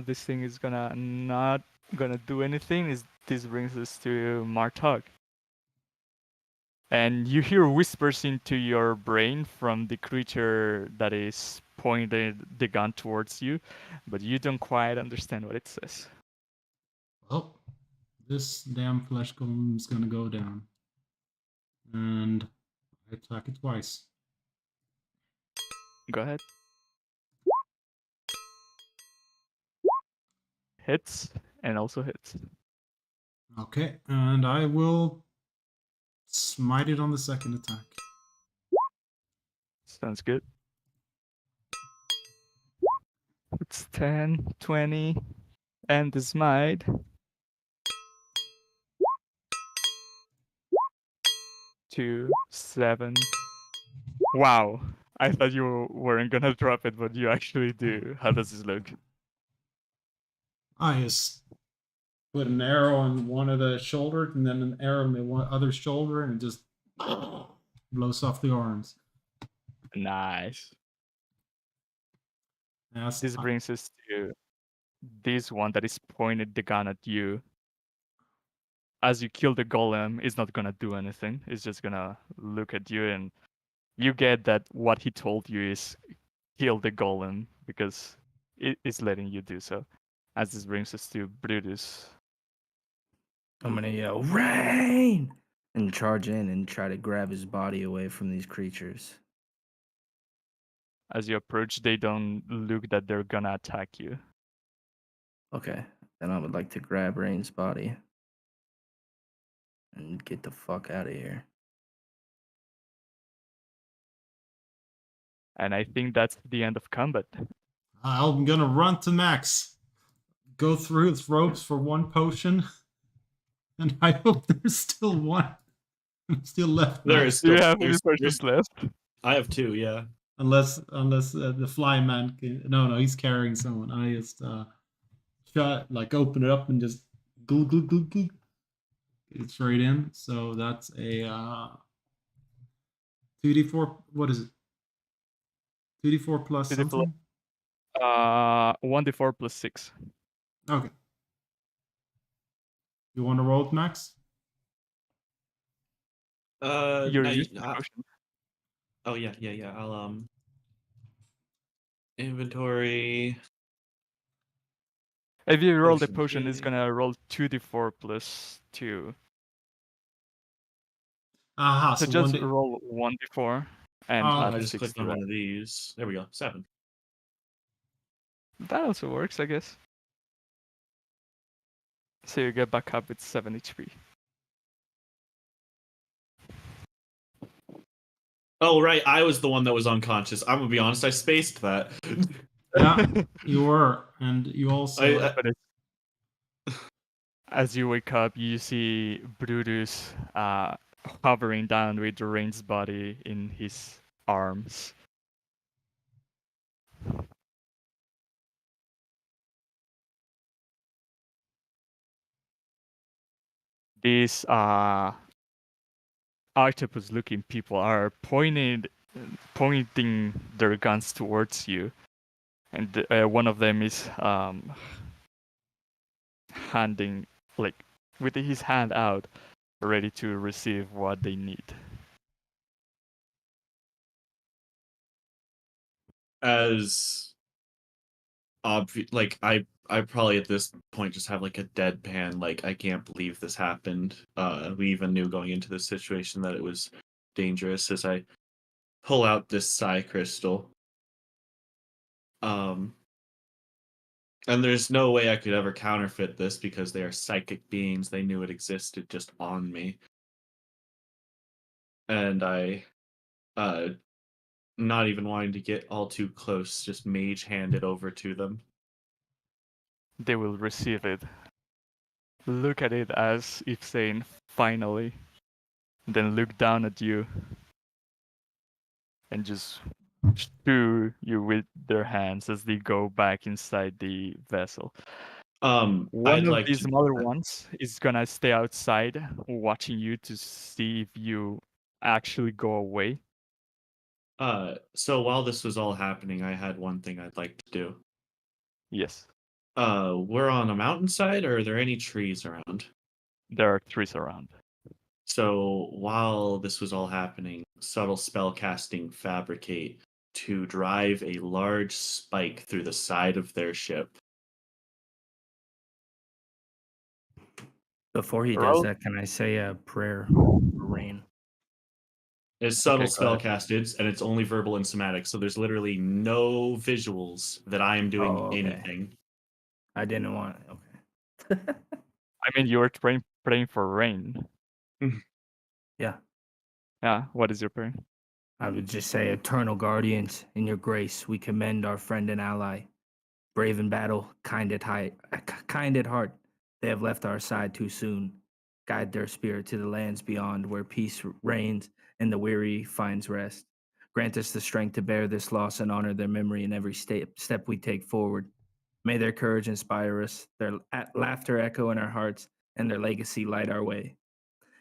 this thing is not gonna do anything. This brings us to Martog. And you hear whispers into your brain from the creature that is pointed the gun towards you, but you don't quite understand what it says. Well, this damn flesh golem is gonna go down. And I attack it twice. Go ahead. Hits and also hits. Okay, and I will smite it on the second attack. Sounds good. It's 10, 20, and the smite. 2, 7. Wow. I thought you weren't gonna drop it, but you actually do. How does this look? I just put an arrow on one of the shoulder and then an arrow on the other shoulder and it just blows off the arms. Nice. That's, This brings us to this one that is pointed the gun at you. As you kill the golem, it's not gonna do anything. It's just gonna look at you, and you get that what he told you is kill the golem because it is letting you do so. As this brings us to Brutus. I'm gonna yell, "Rain!" and charge in and try to grab his body away from these creatures. As you approach, they don't look that they're gonna attack you. Okay, then I would like to grab Rain's body and get the fuck out of here. And I think that's the end of combat. I'm gonna run to Max, go through his ropes for one potion, and I hope there's still one still left. There Max. is Do you still have any there's, potions left? I have 2, yeah. Unless the fly man can, no, he's carrying someone. I just like open it up and just glue glue glue glue, get it straight in. So that's a 2d4. What is it? 2d4 plus 2d4. something. 1d4 plus 6. Okay. You want to roll it, Max? You're I- using the I- potion. oh yeah. I'll inventory. If you roll the Potion potion, it's key. gonna roll 2d4 plus 2. Aha. So So just 1d. roll 1d4 and Oh, add I okay. just 6 clicked to on that. one of these. There we go. 7. That also works, I guess. So you get back up with 7 HP. Oh right, I was the one that was unconscious. I'm gonna be honest, I spaced that. Yeah, you were, and you also. But as you wake up, you see Brutus hovering down with Rain's body in his arms. These octopus-looking people are pointing their guns towards you, and one of them is handing, like, with his hand out, ready to receive what they need. As like I probably at this point just have like a deadpan, like I can't believe this happened. We even knew going into this situation that it was dangerous as I pull out this psi crystal. And there's no way I could ever counterfeit this because they are psychic beings. They knew it existed just on me. And I not even wanting to get all too close, just mage hand it over to them. They will receive it. Look at it as if saying, finally. Then look down at you. And just shoo you with their hands as they go back inside the vessel. One I'd of like these to smaller ones is gonna stay outside watching you to see if you actually go away. So while this was all happening, I had one thing I'd like to do. Yes, We're on a mountainside, or are there any trees around? there are trees around. So while this was all happening, subtle spell casting fabricate to drive a large spike through the side of their ship. Before he Roll. does that, can I say a prayer for Rain? It's subtle Okay, go spell ahead. casted, and it's only verbal and somatic, so there's literally no visuals that I am doing Oh, okay. anything. I didn't want it. Okay. I mean, you were praying for rain. Yeah. Yeah, what is your prayer? I would just say, Eternal Guardians, in your grace, we commend our friend and ally. Brave in battle, kind at heart. They have left our side too soon. Guide their spirit to the lands beyond, where peace reigns and the weary finds rest. Grant us the strength to bear this loss and honor their memory in every step we take forward. May their courage inspire us, their laughter echo in our hearts, and their legacy light our way.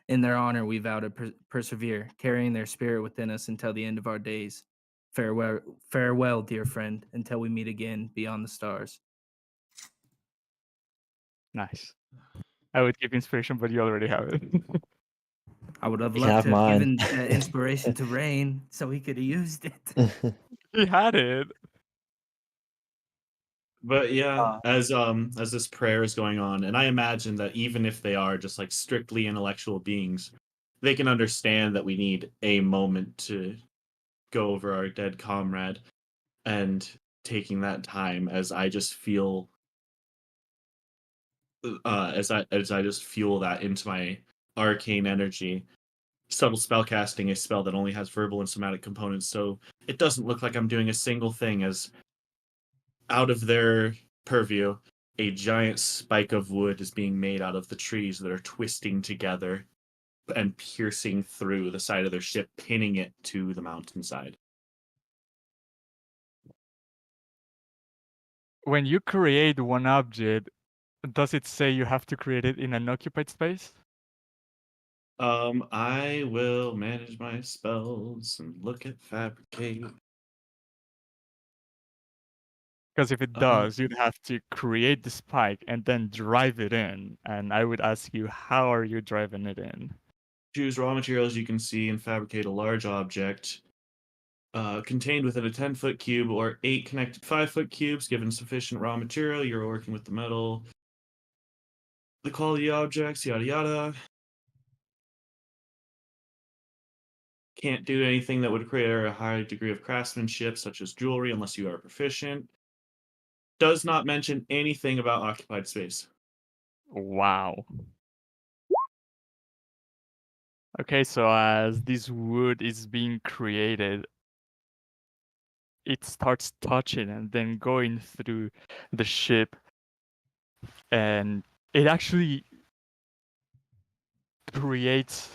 In their honor, we vow to persevere, carrying their spirit within us until the end of our days. Farewell, dear friend, until we meet again beyond the stars. Nice. I would give inspiration, but you already have it. I would have You loved have to have mine. given that inspiration to Rain so he could have used it. He had it. But yeah, as this prayer is going on, and I imagine that even if they are just like strictly intellectual beings, they can understand that we need a moment to go over our dead comrade, and taking that time as I just feel as I just fuel that into my arcane energy. Subtle spellcasting, a spell that only has verbal and somatic components, so it doesn't look like I'm doing a single thing, as out of their purview, a giant spike of wood is being made out of the trees that are twisting together and piercing through the side of their ship, pinning it to the mountainside. When you create one object, does it say you have to create it in an occupied space? I will manage my spells and look at fabricate. Because if it does, you'd have to create the spike and then drive it in. And I would ask you, how are you driving it in? Choose raw materials you can see and fabricate a large object contained within a 10-foot cube or 8 connected 5-foot cubes. Given sufficient raw material, you're working with the metal, the quality objects, yada yada. Can't do anything that would require a high degree of craftsmanship, such as jewelry, unless you are proficient. Does not mention anything about occupied space. Wow. Okay, so as this wood is being created, it starts touching and then going through the ship, and it actually creates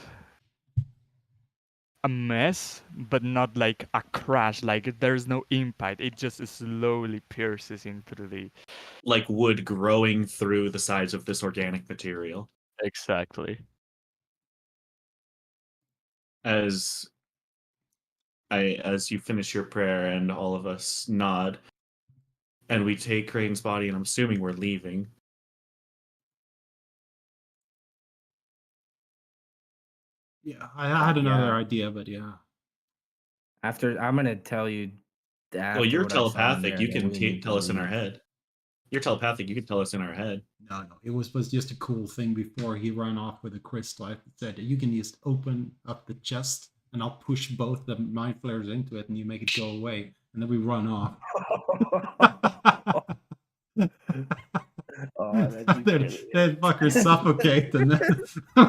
a mess, but not like a crash. Like there's no impact. It just slowly pierces into the. Like wood growing through the sides of this organic material. Exactly. As you finish your prayer and all of us nod, and we take Crane's body, and I'm assuming we're leaving. Yeah, I had another Yeah. idea, but yeah. After I'm gonna tell you. Well, you're what I saw in telepathic. there, You then can we need to tell us in our leave. head. You're telepathic. You can tell us in our head. No, it was just a cool thing before he ran off with a crystal. I said you can just open up the chest and I'll push both the mind flares into it and you make it go away. And then we run off. Oh, that'd be That fucker suffocate and then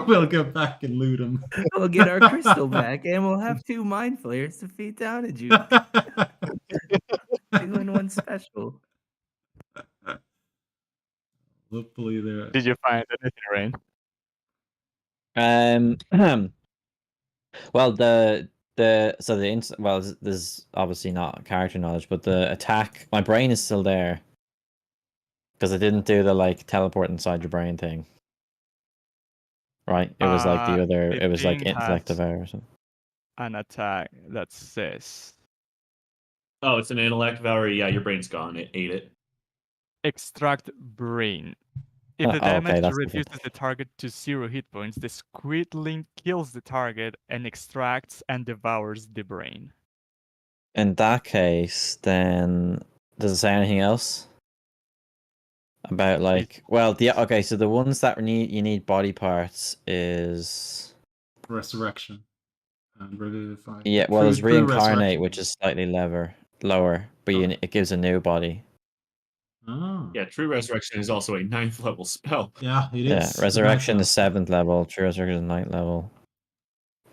we'll go back and loot him. We'll get our crystal back and we'll have 2 mind flayers to feed down a juke. 2 in 1 special. Hopefully there. Did you find anything, Rain? Well, well, there's obviously not character knowledge, but the attack, my brain is still there because I didn't do the like teleport inside your brain thing. Right? It was like the other. The It was like thing intellect has devour or something. an attack that says Oh, it's an intellect devour. Yeah, your brain's gone. It ate it. extract brain. If the Oh, okay, damage that's the thing. reduces the target to 0 hit points, the squidling kills the target and extracts and devours the brain. In that case, then does it say anything else about like? Well, okay. So the ones that you need body parts is Resurrection and revivify. yeah. Well, there's True reincarnate, resurrection. which is slightly lower, but it gives a new body. Oh. Yeah, True Resurrection is also a 9th level spell. Yeah, it is. Yeah, resurrection is 7th level. True resurrection is 9th level,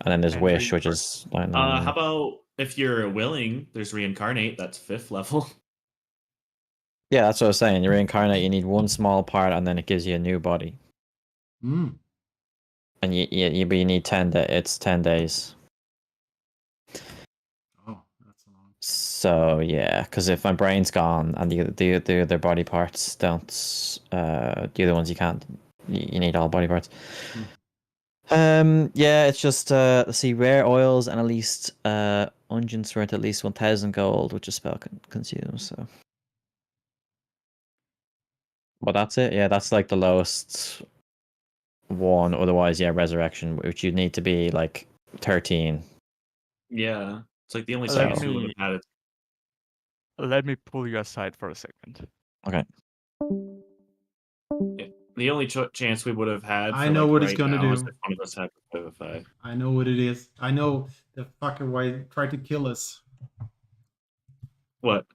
and then there's And wish, which is 9th level. How about if you're willing? There's reincarnate. That's 5th level. Yeah, that's what I was saying. You reincarnate, you need one small part, and then it gives you a new body. Mm. And but you need 10 days. It's 10 days. Oh, that's a long time. So yeah, because if my brain's gone and the other body parts don't, the other ones you can't. You need all body parts. Yeah, it's just let's see, rare oils and at least unguents worth at least 1,000 gold, which a spell can consume. So. But that's it. Yeah, that's like the lowest one. Otherwise, yeah, resurrection, which you'd need to be like 13. Yeah, it's like the only Let space we would me- have had it. Let me pull you aside for a second. Okay. The only chance we would have had I for know like what it's right gonna now is do. if one of us had to Vivify. I know what it is. I know the fucker why tried to kill us. What?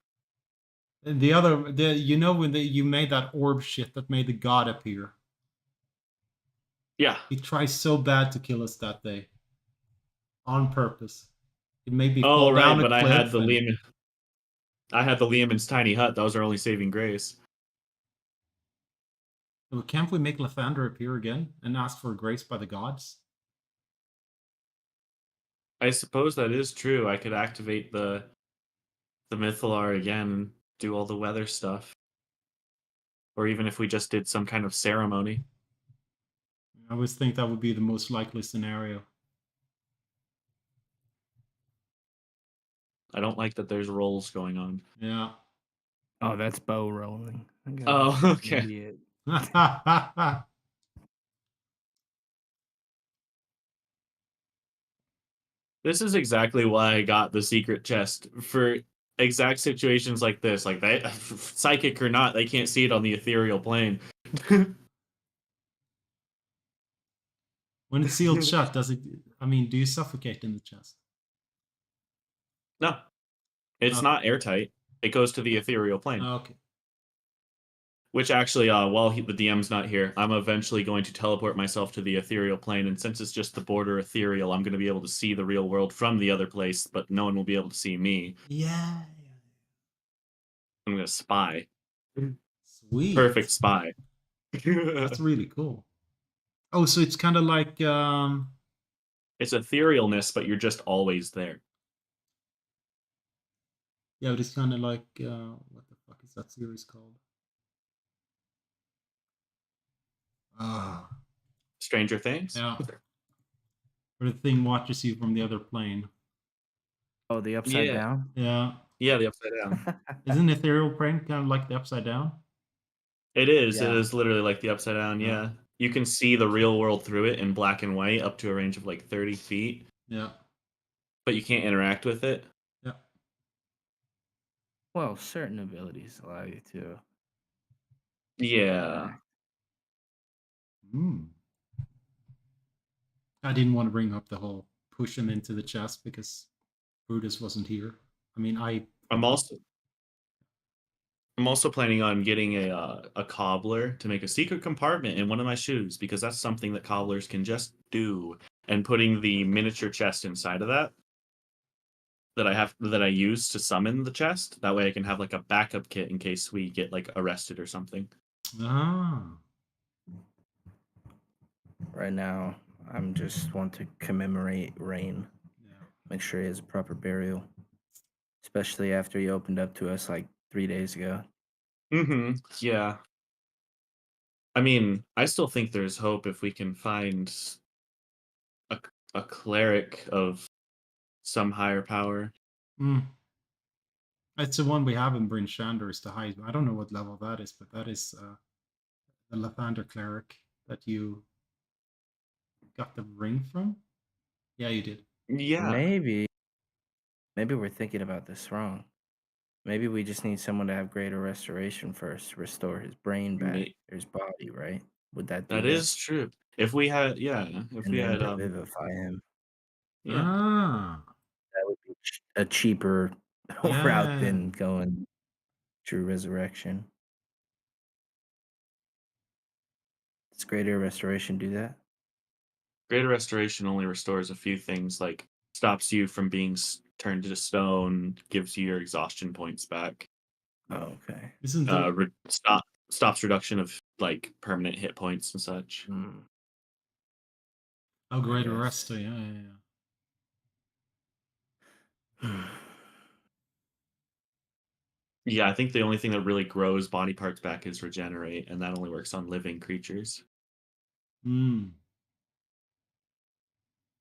And the other, when you made that orb shit that made the god appear. Yeah. He tries so bad to kill us that day, on purpose. It made me Oh fall right, down a but I cliff. had the Liam. I had the Liamon's tiny hut. That was our only saving grace. Well, can't we make Lathander appear again and ask for grace by the gods? I suppose that is true. I could activate the Mythalar again and do all the weather stuff. Or even if we just did some kind of ceremony. I always think that would be the most likely scenario. I don't like that there's rolls going on. Yeah. Oh, that's bow rolling. Oh, okay. Idiot. This is exactly why I got the secret chest for exact situations like this. Like they, psychic or not, they can't see it on the ethereal plane. When it's sealed shut, do you suffocate in the chest? No, it's Oh. not airtight. It goes to the ethereal plane. Oh, okay. Which actually, while the DM's not here, I'm eventually going to teleport myself to the ethereal plane. And since it's just the border ethereal, I'm going to be able to see the real world from the other place, but no one will be able to see me. Yeah. I'm going to spy. Sweet. Perfect spy. That's really cool. Oh, so it's kind of like It's etherealness, but you're just always there. yeah, but it's kind of like what the fuck is that series called? Ah, Stranger Things? yeah. Where the thing watches you from the other plane. Oh, the upside Yeah. down? Yeah. Yeah, the upside down. Isn't ethereal plane kind of like the upside down? It is. It Yeah. is literally like the upside down. Yeah. Yeah. You can see the real world through it in black and white up to a range of like 30 feet, Yeah. but you can't interact with it. Yeah. Well, certain abilities allow you to. Yeah. Hmm. I didn't want to bring up the whole push him into the chest because Brutus wasn't here. I mean, I'm also planning on getting a cobbler to make a secret compartment in one of my shoes because that's something that cobblers can just do, and putting the miniature chest inside of that I use to summon the chest. That way I can have like a backup kit in case we get like arrested or something. ah. Right now, I'm just want to commemorate Rain. Yeah. Make sure he has a proper burial. Especially after he opened up to us like 3 days ago. Mm-hmm. Yeah. I mean, I still think there's hope if we can find a cleric of some higher power. Mm. It's the one we have in Bryn Shander is the highest. I don't know what level that is, but that is the Lathander cleric that you got the ring from. Yeah, you did. Yeah. Maybe we're thinking about this wrong. Maybe we just need someone to have greater restoration first to restore his brain back, or his body, right? Would that do That is true. If we had, if and we then had, revivify him. yeah, Ah. That would be a cheaper route than going through resurrection. Does greater restoration do that? greater restoration only restores a few things, like stops you from being turned to stone, gives you your exhaustion points back. Oh, okay. Isn't there... Stops reduction of like permanent hit points and such. Oh, greater guess. rest. Yeah. Yeah, I think the only thing that really grows body parts back is regenerate, and that only works on living creatures. Hmm.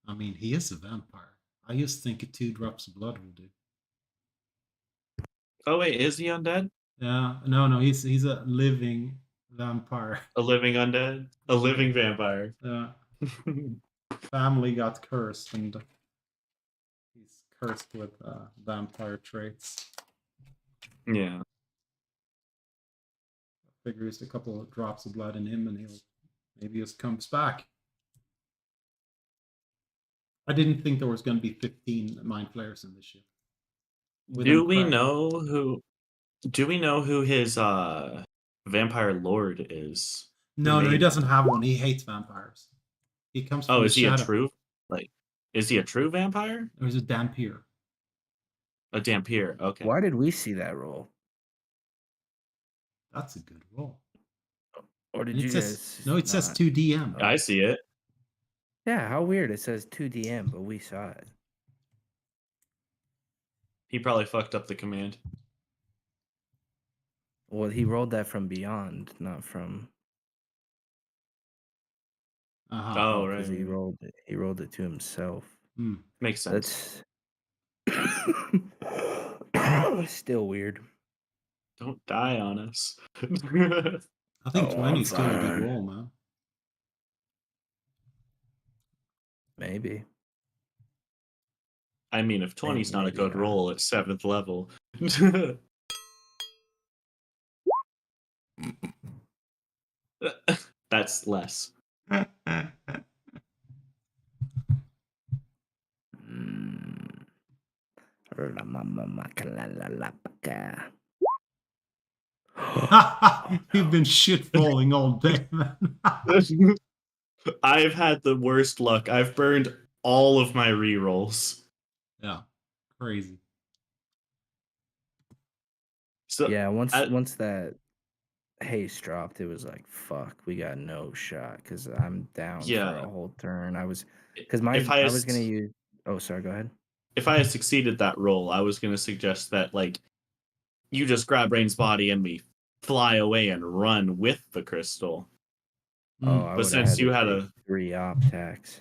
I mean, he is a vampire. I just think 2 drops of blood will do. Oh wait, is he undead? Yeah. No. He's a living vampire. A living undead? A living vampire. Yeah. Family got cursed, and he's cursed with vampire traits. Yeah. figure just a couple of drops of blood in him, and he'll maybe just comes back. I didn't think there was going to be 15 mind flayers in this ship. With Do him we cracking. know who? Do we know who his vampire lord is? Who No, he made doesn't him? have one. He hates vampires. He comes from Oh, the is he a shadow. true? Like, is he a true vampire? There's a Dampier. A Dampier. Okay. Why did we see that roll? That's a good roll. Or did And you it says guys? no. It says not? 2 DM. I see it. Yeah, how weird. It says 2DM, but we saw it. He probably fucked up the command. Well, he rolled that from beyond, not from. Uh-huh. Oh, Because right. he rolled it. He rolled it to himself. Hmm. Makes sense. That's still weird. Don't die on us. I think Oh, 20 I'm is still a good fine. roll, man. Maybe. I mean, if 20's not a maybe good not. roll at 7th level. That's less. Mm. Ramamamakalalapaca. You've been shit falling all day, man. I've had the worst luck. I've burned all of my rerolls. Yeah, crazy. So Yeah, once I- once that haste dropped, it was like, fuck, we got no shot because I'm down for yeah, a whole turn. I was if I was gonna use. Oh, sorry. Go ahead. if I had succeeded that roll, I was gonna suggest that like you just grab Rain's body and we fly away and run with the crystal. Oh, I But would have had since you to had take a 3 op tax.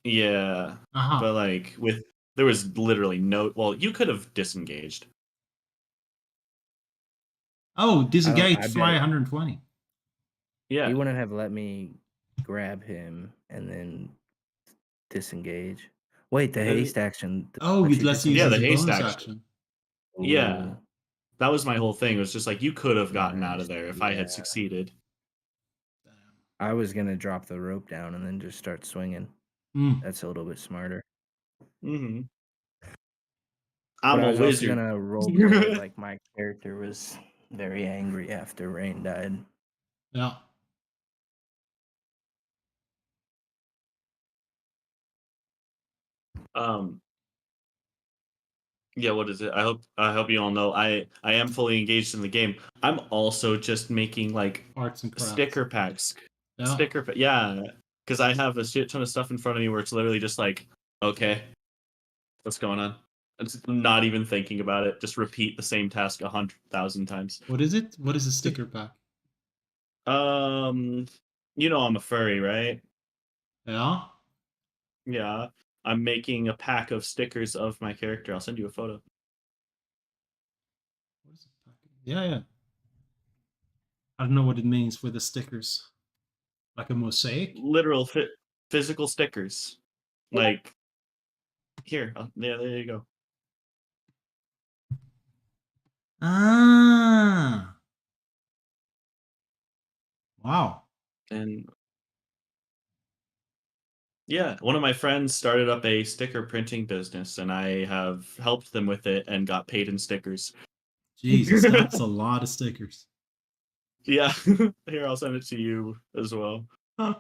yeah, Uh-huh. but like with there was literally no. Well, you could have disengaged. Oh, disengage, I fly bet 120. Yeah, he wouldn't have let me grab him and then disengage. Wait, the haste action. Oh, lets you'd you let you use yeah, it the as a haste bonus action. action. Yeah, Ooh, that was my whole thing. It was just like you could have gotten out of nice. there if I Yeah. had succeeded. I was gonna drop the rope down and then just start swinging. Mm. That's a little bit smarter. Mm-hmm. But I'm I a was also wizard. gonna roleplay it like my character was very angry after Rain died. Yeah. um yeah, what is it? I hope you all know I am fully engaged in the game. I'm also just making like Arts and crafts. sticker packs. Yeah. Yeah, because I have a shit ton of stuff in front of me where it's literally just like, okay, what's going on? It's not even thinking about it. Just repeat the same task 100,000 times. What is it? What is a sticker pack? You know I'm a furry, right? Yeah. Yeah. I'm making a pack of stickers of my character. I'll send you a photo. What is a pack? Yeah. I don't know what it means with the stickers. Like a mosaic? Literal physical stickers. Like here. Yeah, there you go. Ah. Wow. And yeah, one of my friends started up a sticker printing business and I have helped them with it and got paid in stickers. Jesus, that's a lot of stickers. Yeah. Here, I'll send it to you as well. There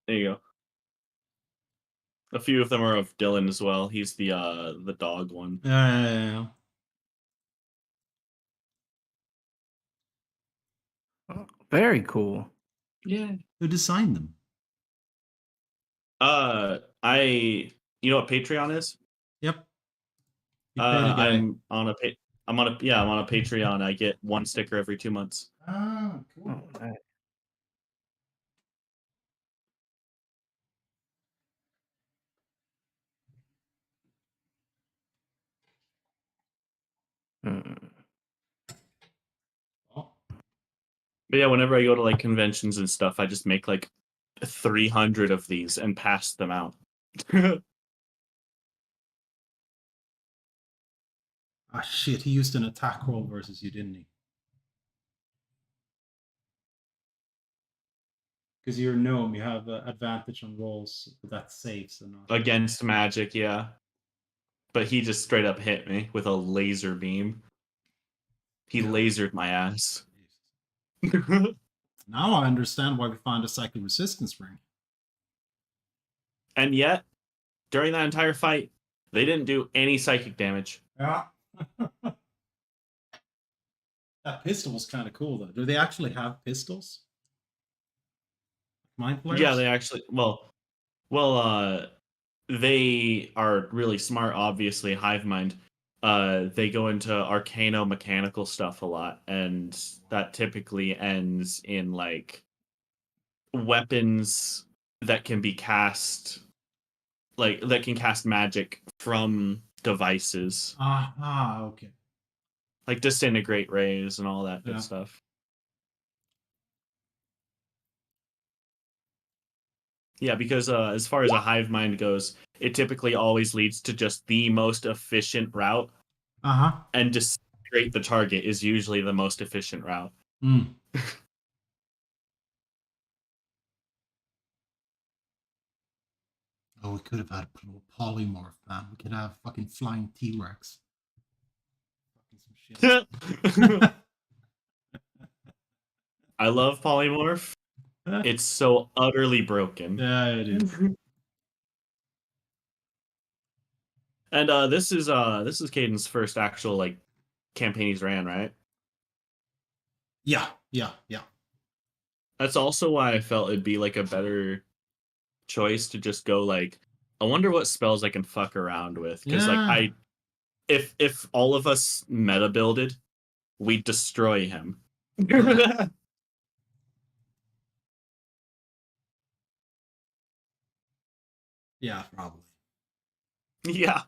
you go. A few of them are of Dylan as well. He's the dog one. Yeah. Very cool. Yeah. Who designed them? You know what Patreon is? Yep. You paid a guy. I'm on a Patreon. I get one sticker every 2 months. Ah, cool. Oh, nice. Mm. Oh. But yeah, whenever I go to like conventions and stuff, I just make like 300 of these and pass them out. Ah, shit, he used an attack roll versus you, didn't he? Because you're a gnome, you have advantage on rolls, but that's saves and not. Against magic, yeah. But he just straight up hit me with a laser beam. He lasered my ass. Now I understand why we found a psychic resistance ring. And yet, during that entire fight, they didn't do any psychic damage. Yeah. That pistol was kind of cool, though. Do they actually have pistols? Mind flares? Yeah, they actually they are really smart, obviously, hive mind. They go into arcano mechanical stuff a lot, and that typically ends in like weapons that can be cast, like that can cast magic from devices, Aha, okay. like disintegrate rays and all that good Yeah. stuff. Yeah, because as far as a hive mind goes, it typically always leads to just the most efficient route, Uh-huh. and disintegrate the target is usually the most efficient route. Mm. Oh, we could have had a polymorph, man. We could have fucking flying T-Rex. Fucking some shit. I love polymorph. It's so utterly broken. Yeah, it is. And this is Caden's first actual like campaign he's ran, right? Yeah. That's also why I felt it'd be like a better choice to just go like, I wonder what spells I can fuck around with. Because like if all of us meta builded, we'd destroy him. Yeah, probably. Yeah,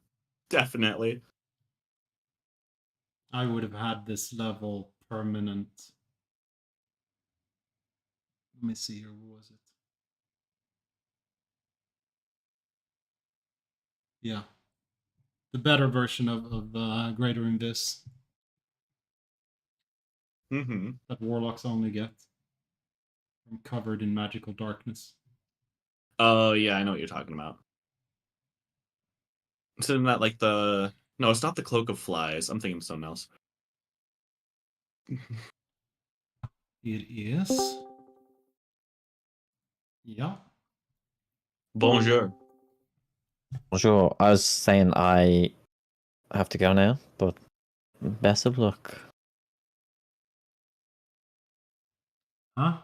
definitely. I would have had this level permanent. Let me see here. What was it? Yeah. The better version of Greater Invis Mm-hmm. that warlocks only get from covered in magical darkness. Oh yeah, I know what you're talking about. Isn't that like the... No, it's not the Cloak of Flies. I'm thinking of something else. It is. Yeah. Bonjour. Sure, I was saying I have to go now, but best of luck. Huh?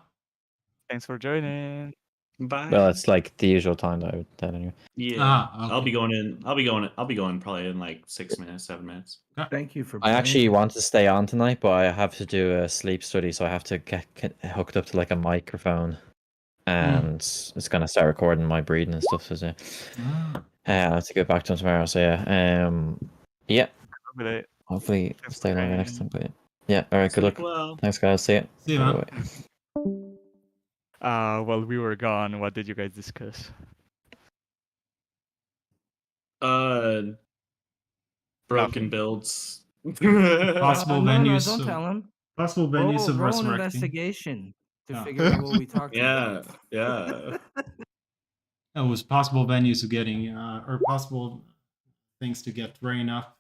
Thanks for joining. Bye. Well, it's like the usual time that I would tell anyway. Yeah. Ah, okay. I'll be going probably in like 6 minutes, 7 minutes. Thank you for I playing. actually want to stay on tonight, but I have to do a sleep study, so I have to get hooked up to like a microphone, and it's gonna start recording my breathing and stuff. So Ah. I have to get back to him tomorrow. So yeah, With it. hopefully Thanks stay for longer next joining. time. But yeah, all right, good luck. Well, Thanks, guys. See ya. See you, man. Bye-bye. While we were gone, what did you guys discuss? broken Nothing. builds. Possible no, venues. don't of, tell him. Possible venues of Roll an resurrecting. investigation to Yeah. figure out what we talked Yeah, about. yeah. It was possible venues of getting, or possible things to get rain up.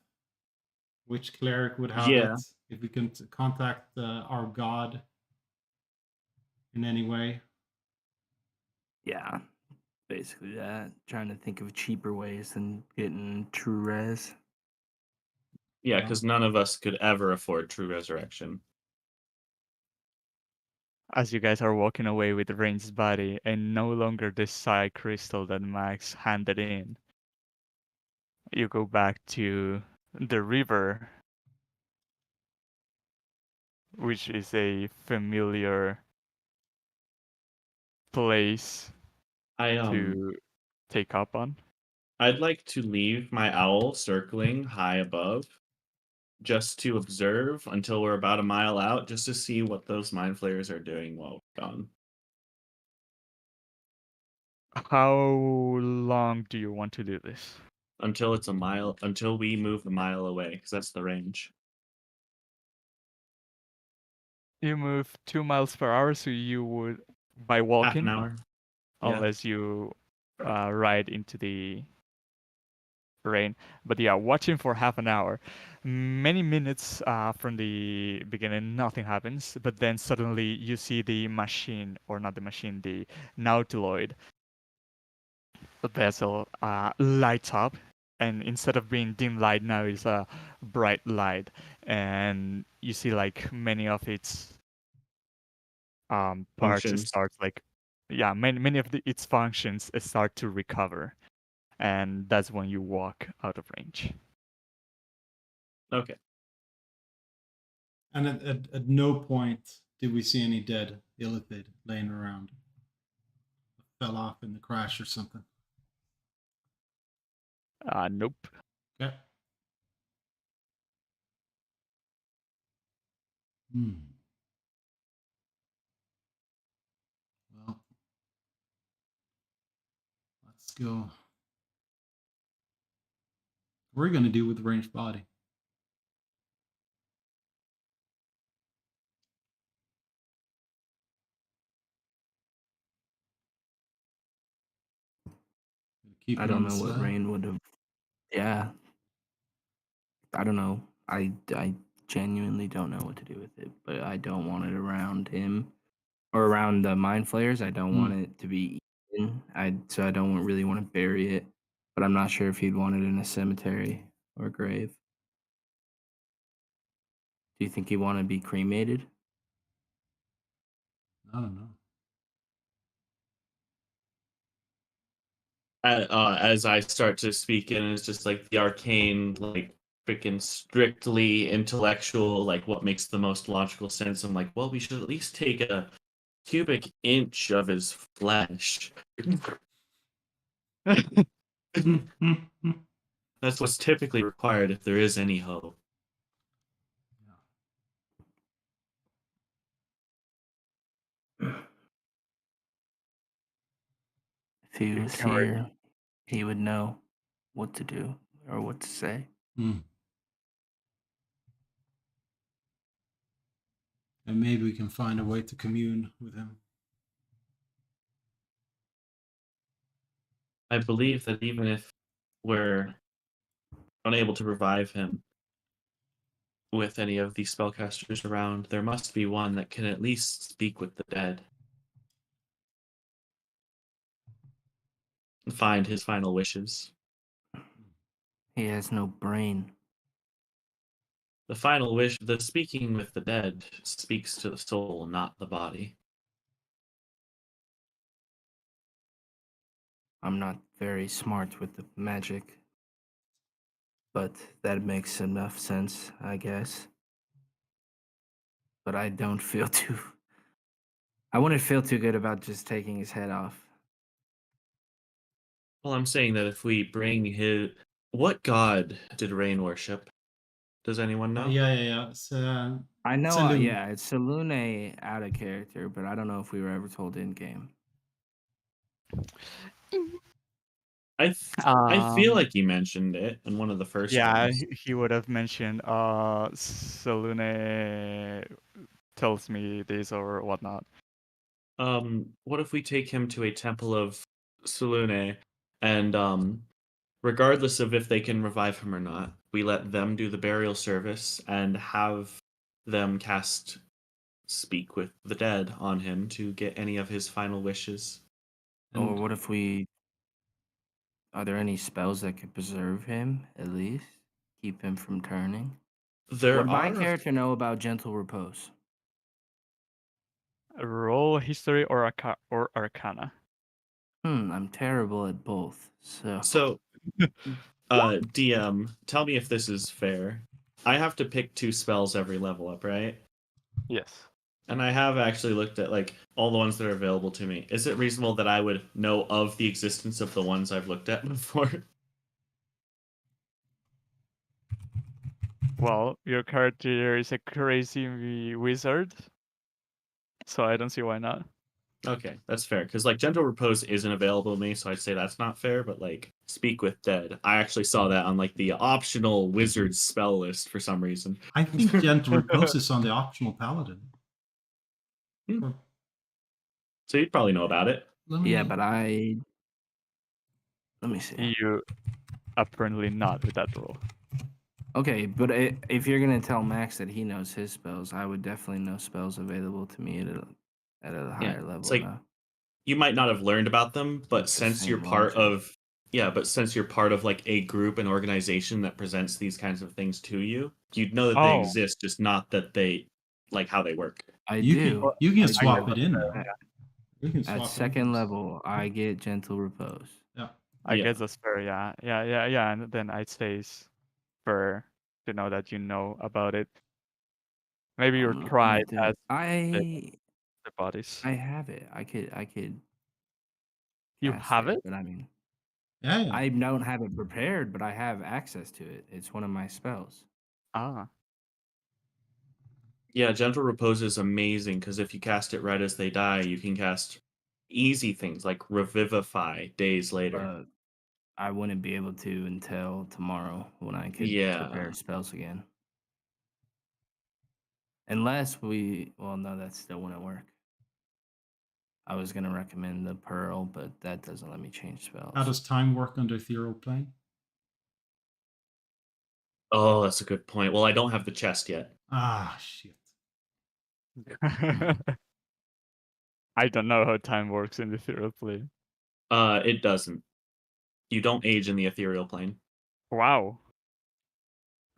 Which cleric would have Yeah. it? If we can contact our god in any way. Yeah, basically that. Trying to think of cheaper ways than getting true res. Yeah, because none of us could ever afford true resurrection. As you guys are walking away with Rain's body and no longer the psi crystal that Max handed in, you go back to the river, which is a familiar place I to take up on. I'd like to leave my owl circling high above, just to observe until we're about a mile out, just to see what those mind flayers are doing while we're gone. How long do you want to do this? until it's a mile, until we move a mile away, because that's the range. You move 2 miles per hour, so you would by Half an walking, hour. Yeah. unless you ride into the rain. But yeah, watching for half an hour. Many minutes from the beginning, nothing happens. But then suddenly you see the machine, or not the machine, the nautiloid vessel lights up. And instead of being dim light, now it's a bright light. And you see like many of its parts Functions. start like, yeah, many of its functions start to recover. And that's when you walk out of range. Okay. And at no point did we see any dead illithid laying around. Fell off in the crash or something. Nope. Okay. Well, let's go. What are we going to do with the ranged body? Keep I it on don't the know what sled? Rain would have. Yeah, I don't know. I genuinely don't know what to do with it, but I don't want it around him or around the mind flayers. I don't want it to be eaten. So I don't really want to bury it, but I'm not sure if he'd want it in a cemetery or grave. Do you think he'd want to be cremated? I don't know. As I start to speak, and it's just like the arcane, like freaking strictly intellectual, like what makes the most logical sense. I'm like, well, we should at least take a cubic inch of his flesh. That's what's typically required if there is any hope. If he was Can we- here, he would know what to do or what to say. And maybe we can find a way to commune with him. I believe that even if we're unable to revive him with any of these spellcasters around, there must be one that can at least speak with the dead and find his final wishes. He has no brain. The final wish, the speaking with the dead, speaks to the soul, not the body. I'm not very smart with the magic, but that makes enough sense, I guess. But I don't feel too. I wouldn't feel too good about just taking his head off. Well, I'm saying that if we bring his... What god did Rain worship? Does anyone know? Yeah. I know, Saloon. yeah, it's Salune out of character, but I don't know if we were ever told in game. I feel like he mentioned it in one of the first Yeah, ones. he would have mentioned Salune tells me this or whatnot. What if we take him to a temple of Salune and regardless of if they can revive him or not, we let them do the burial service and have them cast speak with the dead on him to get any of his final wishes. Or what if we... Are there any spells that could preserve him, at least? Keep him from turning? There Would my are character know about Gentle Repose? Roll history or arcana. I'm terrible at both, so... so DM, tell me if this is fair. I have to pick 2 spells every level up, right? Yes. And I have actually looked at like all the ones that are available to me. Is it reasonable that I would know of the existence of the ones I've looked at before? Well, your character is a crazy wizard, so I don't see why not. Okay, that's fair. Because like Gentle Repose isn't available to me, so I'd say that's not fair. But like Speak with Dead. I actually saw that on like the optional wizard spell list for some reason. I think Gentle Repose is on the optional paladin. Hmm. Or- So you'd probably know about it. let me- Yeah, but let me see. You apparently not with that role. Okay, but if you're gonna tell Max that he knows his spells, I would definitely know spells available to me at a higher level. It's like now. you might not have learned about them, but It's the since you're same part logic. of since you're part of like a group, an organization that presents these kinds of things to you, you'd know that they Oh. exist, just not that they like how they work. I you do. can you can I swap do. it in now. Yeah. You can swap At it in. second level, I get Gentle Repose. Yeah. I Yeah. guess that's fair. Yeah. And then I'd say it's fair to know that you know about it. Maybe your I'm looking tribe at the- has I the bodies. I have it. I could. You cast have it? but I mean, Yeah. I don't have it prepared, but I have access to it. It's one of my spells. Ah, Yeah, Gentle Repose is amazing because if you cast it right as they die, you can cast easy things like Revivify days later. But I wouldn't be able to until tomorrow when I could Yeah. prepare spells again. Unless no, that still wouldn't work. I was gonna recommend the Pearl, but that doesn't let me change spells. How does time work under Ethereal Plane? Oh, that's a good point. Well, I don't have the chest yet. Ah, shit. I don't know how time works in the ethereal plane. It doesn't. You don't age in the ethereal plane. Wow.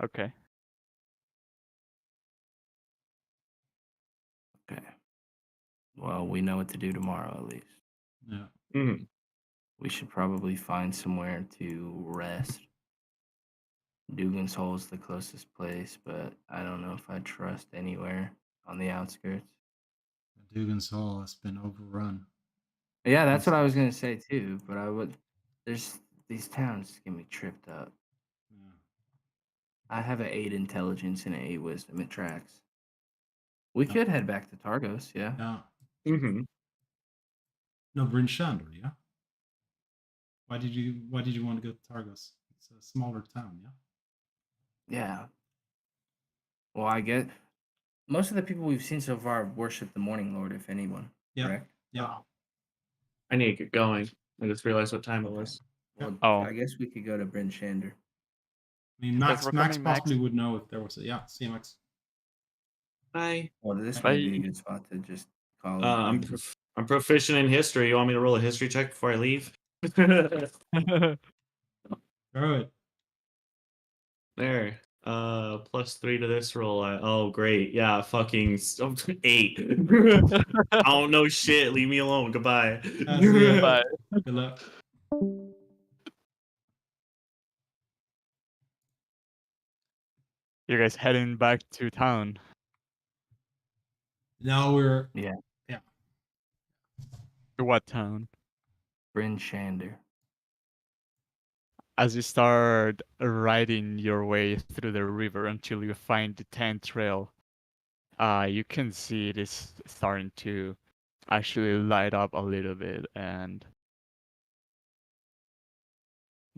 Okay. Okay. Well, we know what to do tomorrow at least. Yeah. Mhm. We should probably find somewhere to rest. Dugan's Hole is the closest place, but I don't know if I trust anywhere on the outskirts. Dugan's Hall has been overrun. Yeah, that's what I was gonna say too. But there's these towns get me tripped up. Yeah. I have an 8 intelligence and an 8 wisdom. It tracks. We Yeah. could head back to Targos. Yeah. Yeah. Mm-hmm. No, Bryn Shander, yeah. Why did you want to go to Targos? It's a smaller town, yeah. Yeah. Well, I get most of the people we've seen so far worship the Morning Lord, if anyone. Yeah. Correct. Yeah. I need to get going. I just realized what time it was. Well, Oh. I guess we could go to Bryn Shander. I mean, Thanks Max for coming, Max. possibly would know if there was a CMX. Hi. Well, this Bye. might be a good spot to just call it. I'm proficient in history. You want me to roll a history check before I leave? All right. There. +3 to this roll. Oh, great. Yeah, fucking 8. I don't know shit. Leave me alone. Goodbye. Bye. Good luck. You guys heading back to town? Now we're To what town? Bryn Shander. As you start riding your way through the river until you find the tent trail, you can see it is starting to actually light up a little bit, and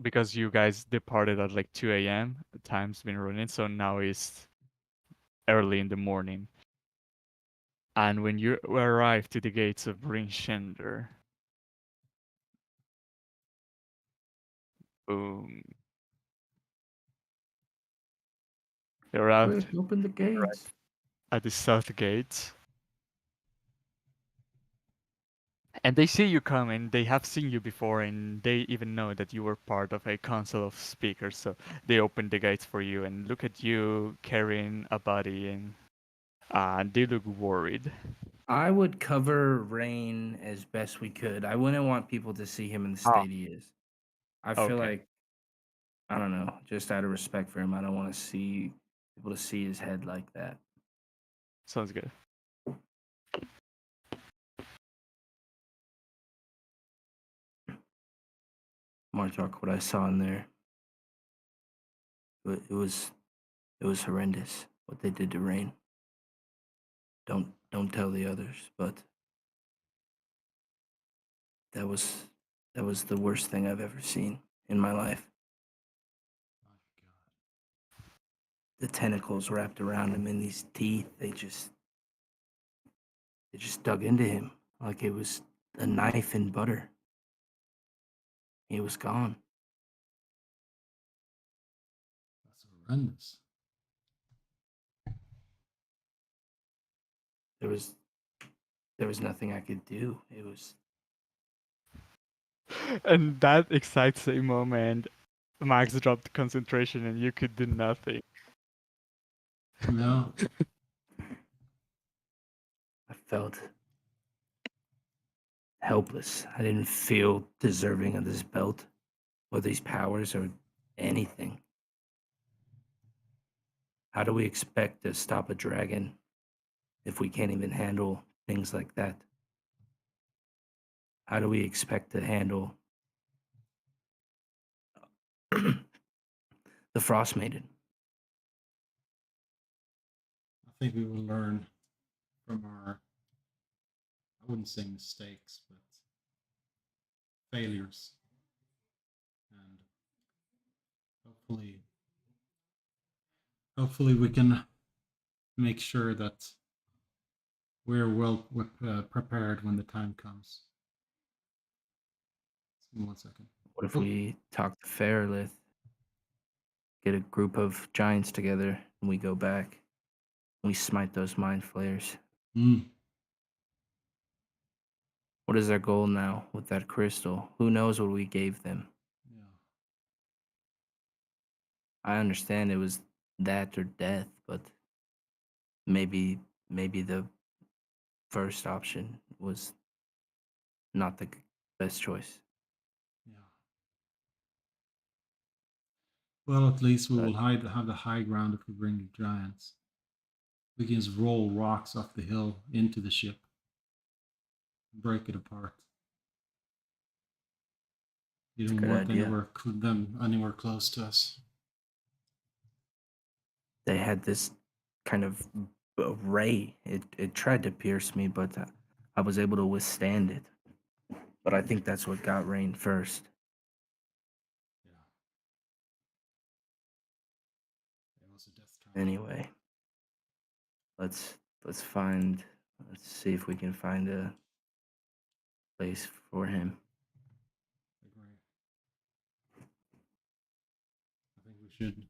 because you guys departed at like 2 a.m., the time's been running, so now it's early in the morning. And when you arrive to the gates of Brinshender, boom. You're out Quick, open the gates. at the south gate. And they see you coming, they have seen you before, and they even know that you were part of a council of speakers, so they open the gates for you and look at you carrying a body, and they look worried. I would cover Rain as best we could. I wouldn't want people to see him in the state he is. I feel Okay. like, I don't know, just out of respect for him, I don't want to see people to see his head like that. Sounds good. Martok, what I saw in there, it was horrendous what they did to Rain. Don't tell the others, but that was the worst thing I've ever seen in my life. My God. The tentacles wrapped around him and these teeth, they just dug into him like it was a knife in butter. He was gone. That's horrendous. There was nothing I could do. It was And that exact same moment, Max dropped concentration and you could do nothing. No. I felt helpless. I didn't feel deserving of this belt or these powers or anything. How do we expect to stop a dragon if we can't even handle things like that? How do we expect to handle the Frost Maiden? I think we will learn from our, I wouldn't say mistakes, but failures. And hopefully we can make sure that we're well prepared when the time comes. Give me 1 second. What if we talk to Fairlith, get a group of giants together, and we go back? We smite those mind flayers. Mm. What is our goal now with that crystal? Who knows what we gave them? Yeah. I understand it was that or death, but maybe the first option was not the best choice. Yeah. Well, at least we But will have the high ground if we bring the giants. We can just roll rocks off the hill into the ship, break it apart. You It's a don't good want idea. them anywhere close to us. They had this kind of ray. It tried to pierce me, but I was able to withstand it. But I think that's what got Rain first. Yeah. It was a death trap. Anyway, let's see if we can find a place for him. Agree. I think we should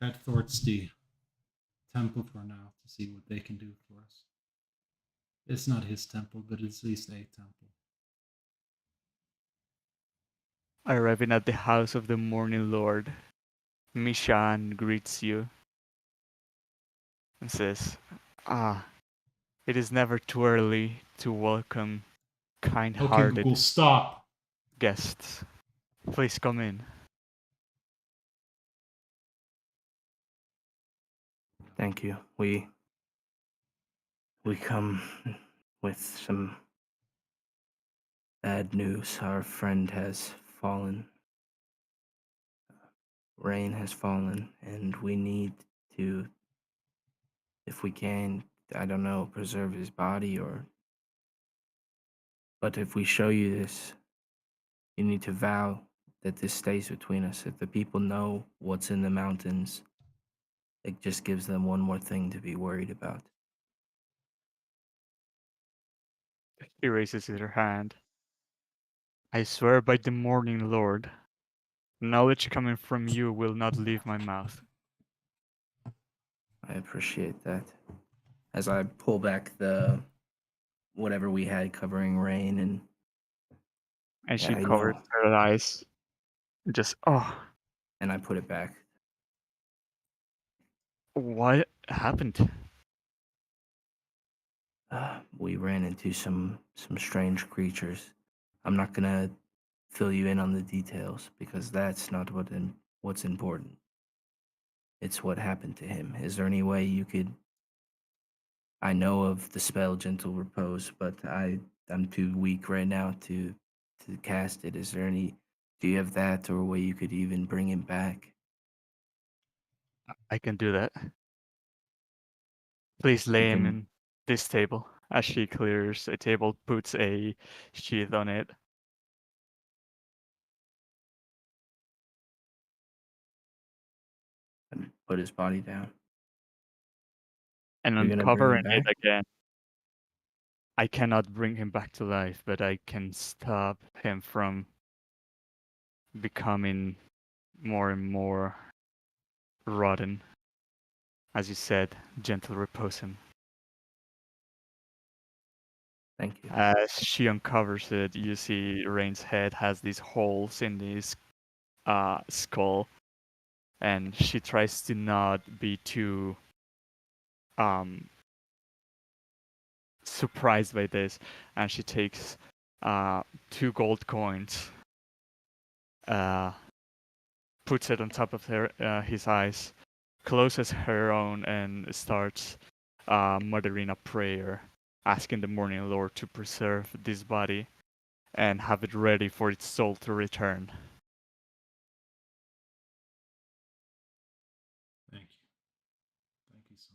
head towards the temple for now to see what they can do for us. It's not his temple, but it's at least a temple. Arriving at the house of the Morning Lord, Mishan greets you and says, "Ah, it is never too early to welcome Okay, kind-hearted Google, stop. guests. Please come in." Thank you. We come with some bad news. Our friend has fallen. Rain has fallen, and we need to, if we can, I don't know, preserve his body or. But if we show you this, you need to vow that this stays between us. If the people know what's in the mountains, it just gives them one more thing to be worried about. He raises her hand. "I swear by the Morning Lord, knowledge coming from you will not leave my mouth." I appreciate that. As I pull back the whatever we had covering Rain, and And yeah, she I covers know, her eyes. Just, oh, and I put it back. what happened? We ran into some strange creatures. I'm not gonna fill you in on the details because that's not what's important. It's what happened to him. Is there any way you could? I know of the spell Gentle Repose, but I'm too weak right now to cast it. Is there any? Do you have that or a way you could even bring him back? I can do that. Please lay You him can. in this table. As she clears a table, puts a sheath on it. put his body down. And You're gonna bring him uncovering it back? again. I cannot bring him back to life, but I can stop him from becoming more and more rotten. As you said, gentle repose him. Thank you. As she uncovers it, you see Rain's head has these holes in his skull, and she tries to not be too surprised by this, and she takes 2 gold coins, puts it on top of his eyes, closes her own, and starts muttering a prayer, asking the Morning Lord to preserve this body and have it ready for its soul to return. Thank you. Thank you so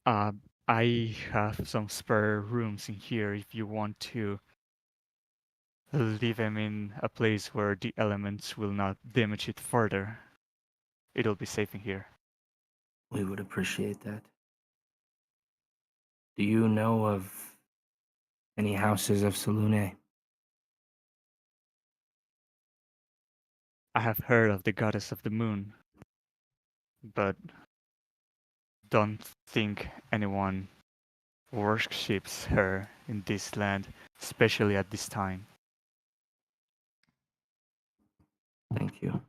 much. I have some spare rooms in here if you want to leave him in a place where the elements will not damage it further. It'll be safe in here. We would appreciate that. Do you know of any houses of Salune? I have heard of the goddess of the moon, but don't think anyone worships her in this land, especially at this time. Thank you.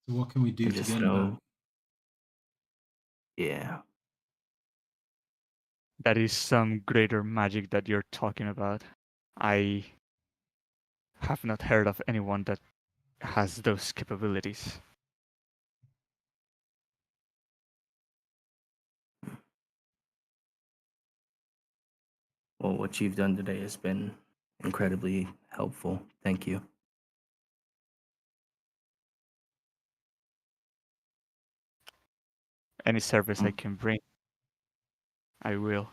So what can we do I to just get him know. back? Yeah. That is some greater magic that you're talking about. I have not heard of anyone that has those capabilities. Well, what you've done today has been incredibly helpful. Thank you. Any service I can bring, I will.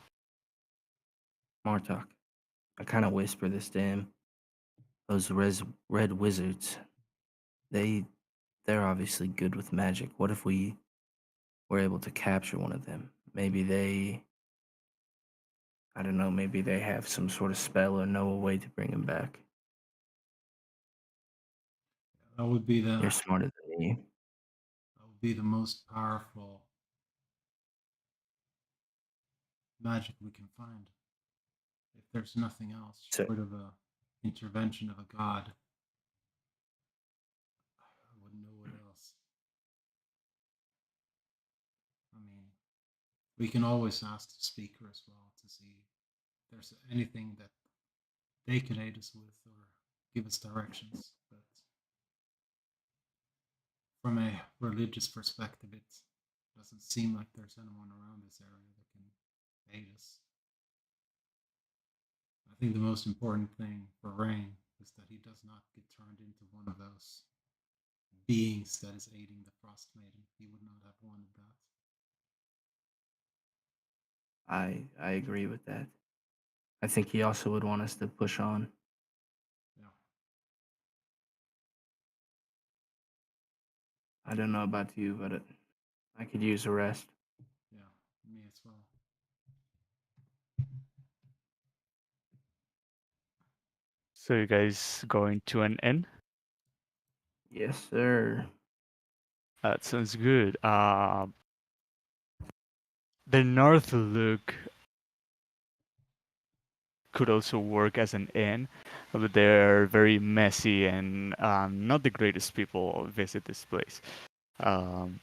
Martok, I kind of whisper this to him. Those red wizards, they're obviously good with magic. What if we were able to capture one of them? Maybe I don't know, maybe they have some sort of spell or know a way to bring him back. That would be You're smarter than me. the most powerful magic we can find. If there's nothing else So, short of a intervention of a god, I wouldn't know what else. I mean, we can always ask the speaker as well to see if there's anything that they can aid us with or give us directions. But from a religious perspective, it doesn't seem like there's anyone around this area that can aid us. I think the most important thing for Rain is that he does not get turned into one of those beings that is aiding the Frost Maiden. He would not have wanted that. I agree with that. I think he also would want us to push on. Yeah. I don't know about you, but I could use a rest. Yeah, me as well. So you guys going to an inn? Yes, sir. That sounds good. The North Look could also work as an inn, but they're very messy and not the greatest people visit this place. Um,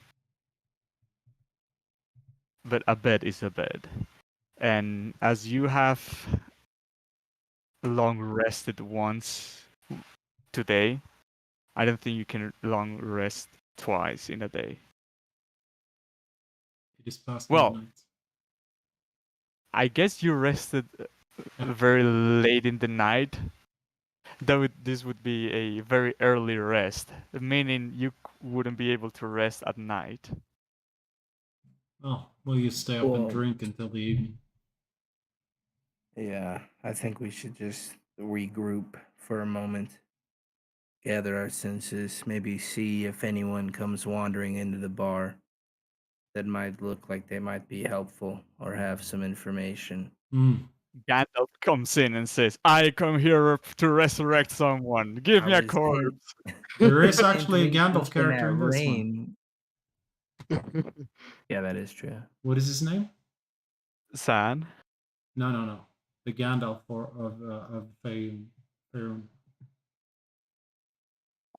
but a bed is a bed. And as you have long rested once today, I don't think you can long rest twice in a day. It is past Well, midnight. I guess you rested very late in the night. Though this would be a very early rest, meaning you wouldn't be able to rest at night. Oh, well, you stay up and Well, drink until the evening. yeah, I think we should just regroup for a moment. gather our senses, maybe see if anyone comes wandering into the bar that might look like they might be helpful or have some information. Hmm. Gandalf comes in and says, "I come here to resurrect someone. Give I me a was corpse." There is actually a hinting Gandalf character at in this one. rain. Yeah, that is true. What is his name? San. No. The Gandalf of Faerun.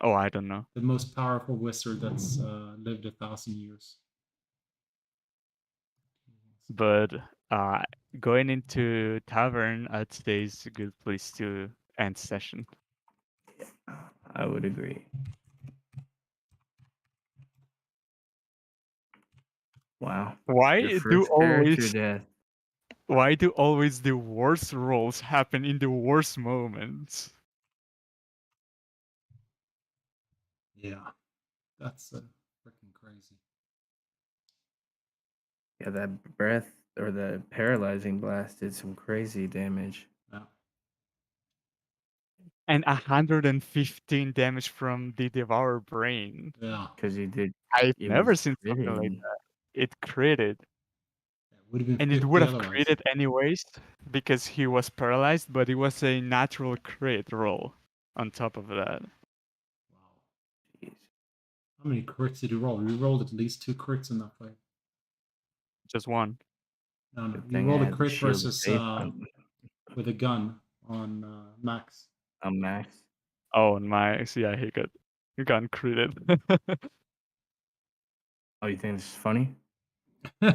Oh, I don't know. The most powerful wizard that's lived 1,000 years. But going into tavern, I'd say is a good place to end session. I would agree. Wow. Your Why do first character always death. the worst rolls happen in the worst moments? Yeah, that's freaking crazy. Yeah, that breath or the paralyzing blast did some crazy damage. Yeah. And 115 damage from the Devour Brain. Yeah. Because you did. I've It never was seen something like critting. that. It critted. It would have been And it 50 would have otherwise. critted anyways because he was paralyzed, but it was a natural crit roll on top of that. Wow. Jeez. How many crits did you roll? You rolled at least 2 crits in that fight. Just one. No. Good You thing I rolled a had the crit shield of versus faith on with a gun on Max. Max. Oh, and yeah, he got critted. Oh, you think this is funny? I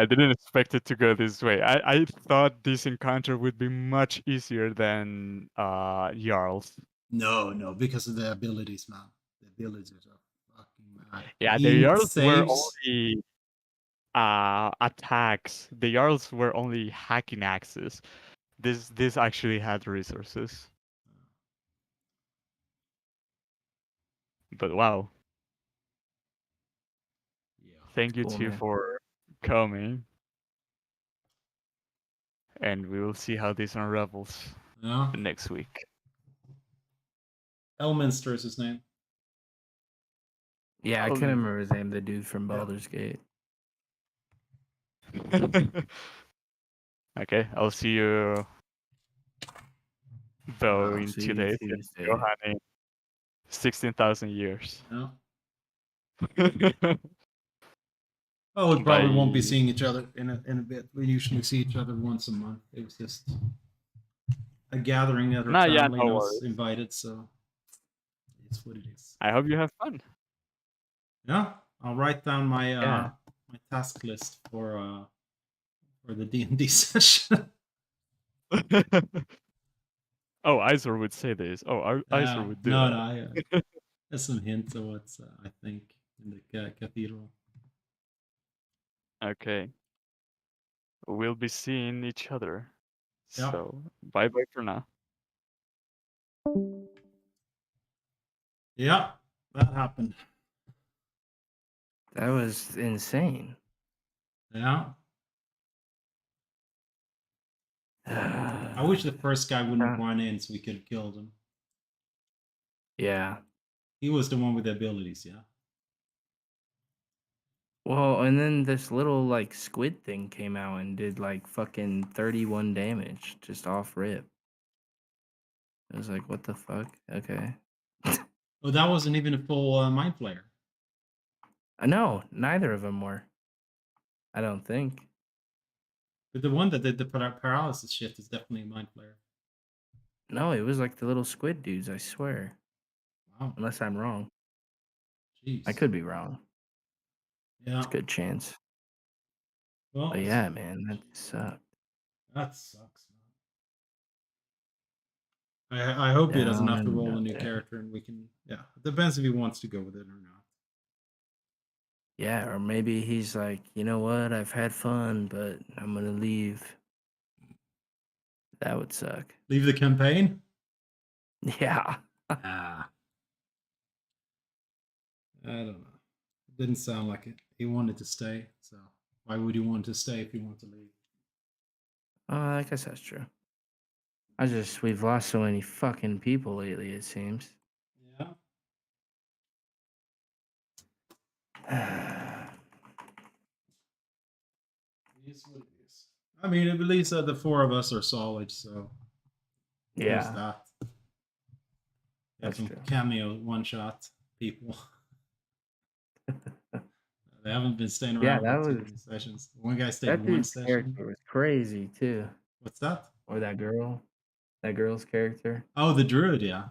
didn't expect it to go this way. I thought this encounter would be much easier than Jarl's. No, because of the abilities, man. The abilities are fucking mad. Yeah, the He Jarls were saves. only attacks. The Jarls were only hacking axes. This actually had resources. But wow. Yeah. Thank you Cool, two man. for coming. And we will see how this unravels Yeah. next week. Elminster is his name. Yeah, I Oh, couldn't remember his name. The dude from Yeah. Baldur's Gate. Okay, I'll see you though I'll in see 2 you days. Tuesday. Johan in 16,000 years. Yeah. Oh, we probably won't be Bye. seeing each other in a bit. We usually see each other once a month. It was just a gathering that our Nah, yeah, family no knows worries. invited, so it's what it is. I hope you have fun. Yeah, I'll write down my Yeah. my task list for the D&D session. Oh, Isor would say this. Oh, Isor would do no, that. there's some hints of what's I think in the cathedral. Okay. We'll be seeing each other. Yeah. So, bye-bye for now. Yeah, that happened. That was insane. Yeah. I wish the first guy wouldn't run in so we could have killed him. Yeah. He was the one with the abilities, yeah. Well, and then this little like squid thing came out and did like fucking 31 damage just off rip. I was like, what the fuck? Okay. Oh, that wasn't even a full mind flayer. No, neither of them were. I don't think. But the one that did the paralysis shit is definitely a mind flayer. No, it was like the little squid dudes, I swear. Wow. Unless I'm wrong. Jeez. I could be wrong. Yeah. It's a good chance. Well, But yeah, man, that sucked. that sucks, man. I hope he doesn't Down have to and roll a new under. character and we can, yeah. It depends if he wants to go with it or not. Yeah, or maybe he's like, you know what? I've had fun, but I'm gonna leave. That would suck. Leave the campaign? Yeah. Ah. I don't know. It didn't sound like it. He wanted to stay, so why would he want to stay if he wanted to leave? I guess that's true. We've lost so many fucking people lately, it seems. Yeah. It is what it is. I mean, at least the four of us are solid, so there's Yeah, that. We have that's some true. cameo one-shot people. They haven't been staying Yeah, around that but too was many sessions. One guy stayed that one dude's session. character was crazy too. What's that? Or that girl's character Oh, the druid, yeah.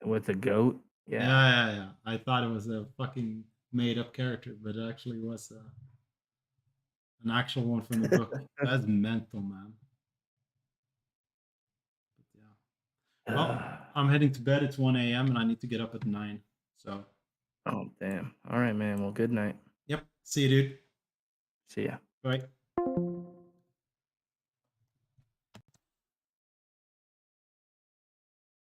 with the goat. Yeah, Yeah. yeah, yeah. I thought it was a fucking made-up character, but it actually was an actual one from the book. That's mental, man. But yeah. Well, I'm heading to bed. It's 1 a.m. and I need to get up at 9. So, Oh damn. All right, man. Well, good night. yep. See you, dude. See ya. Bye.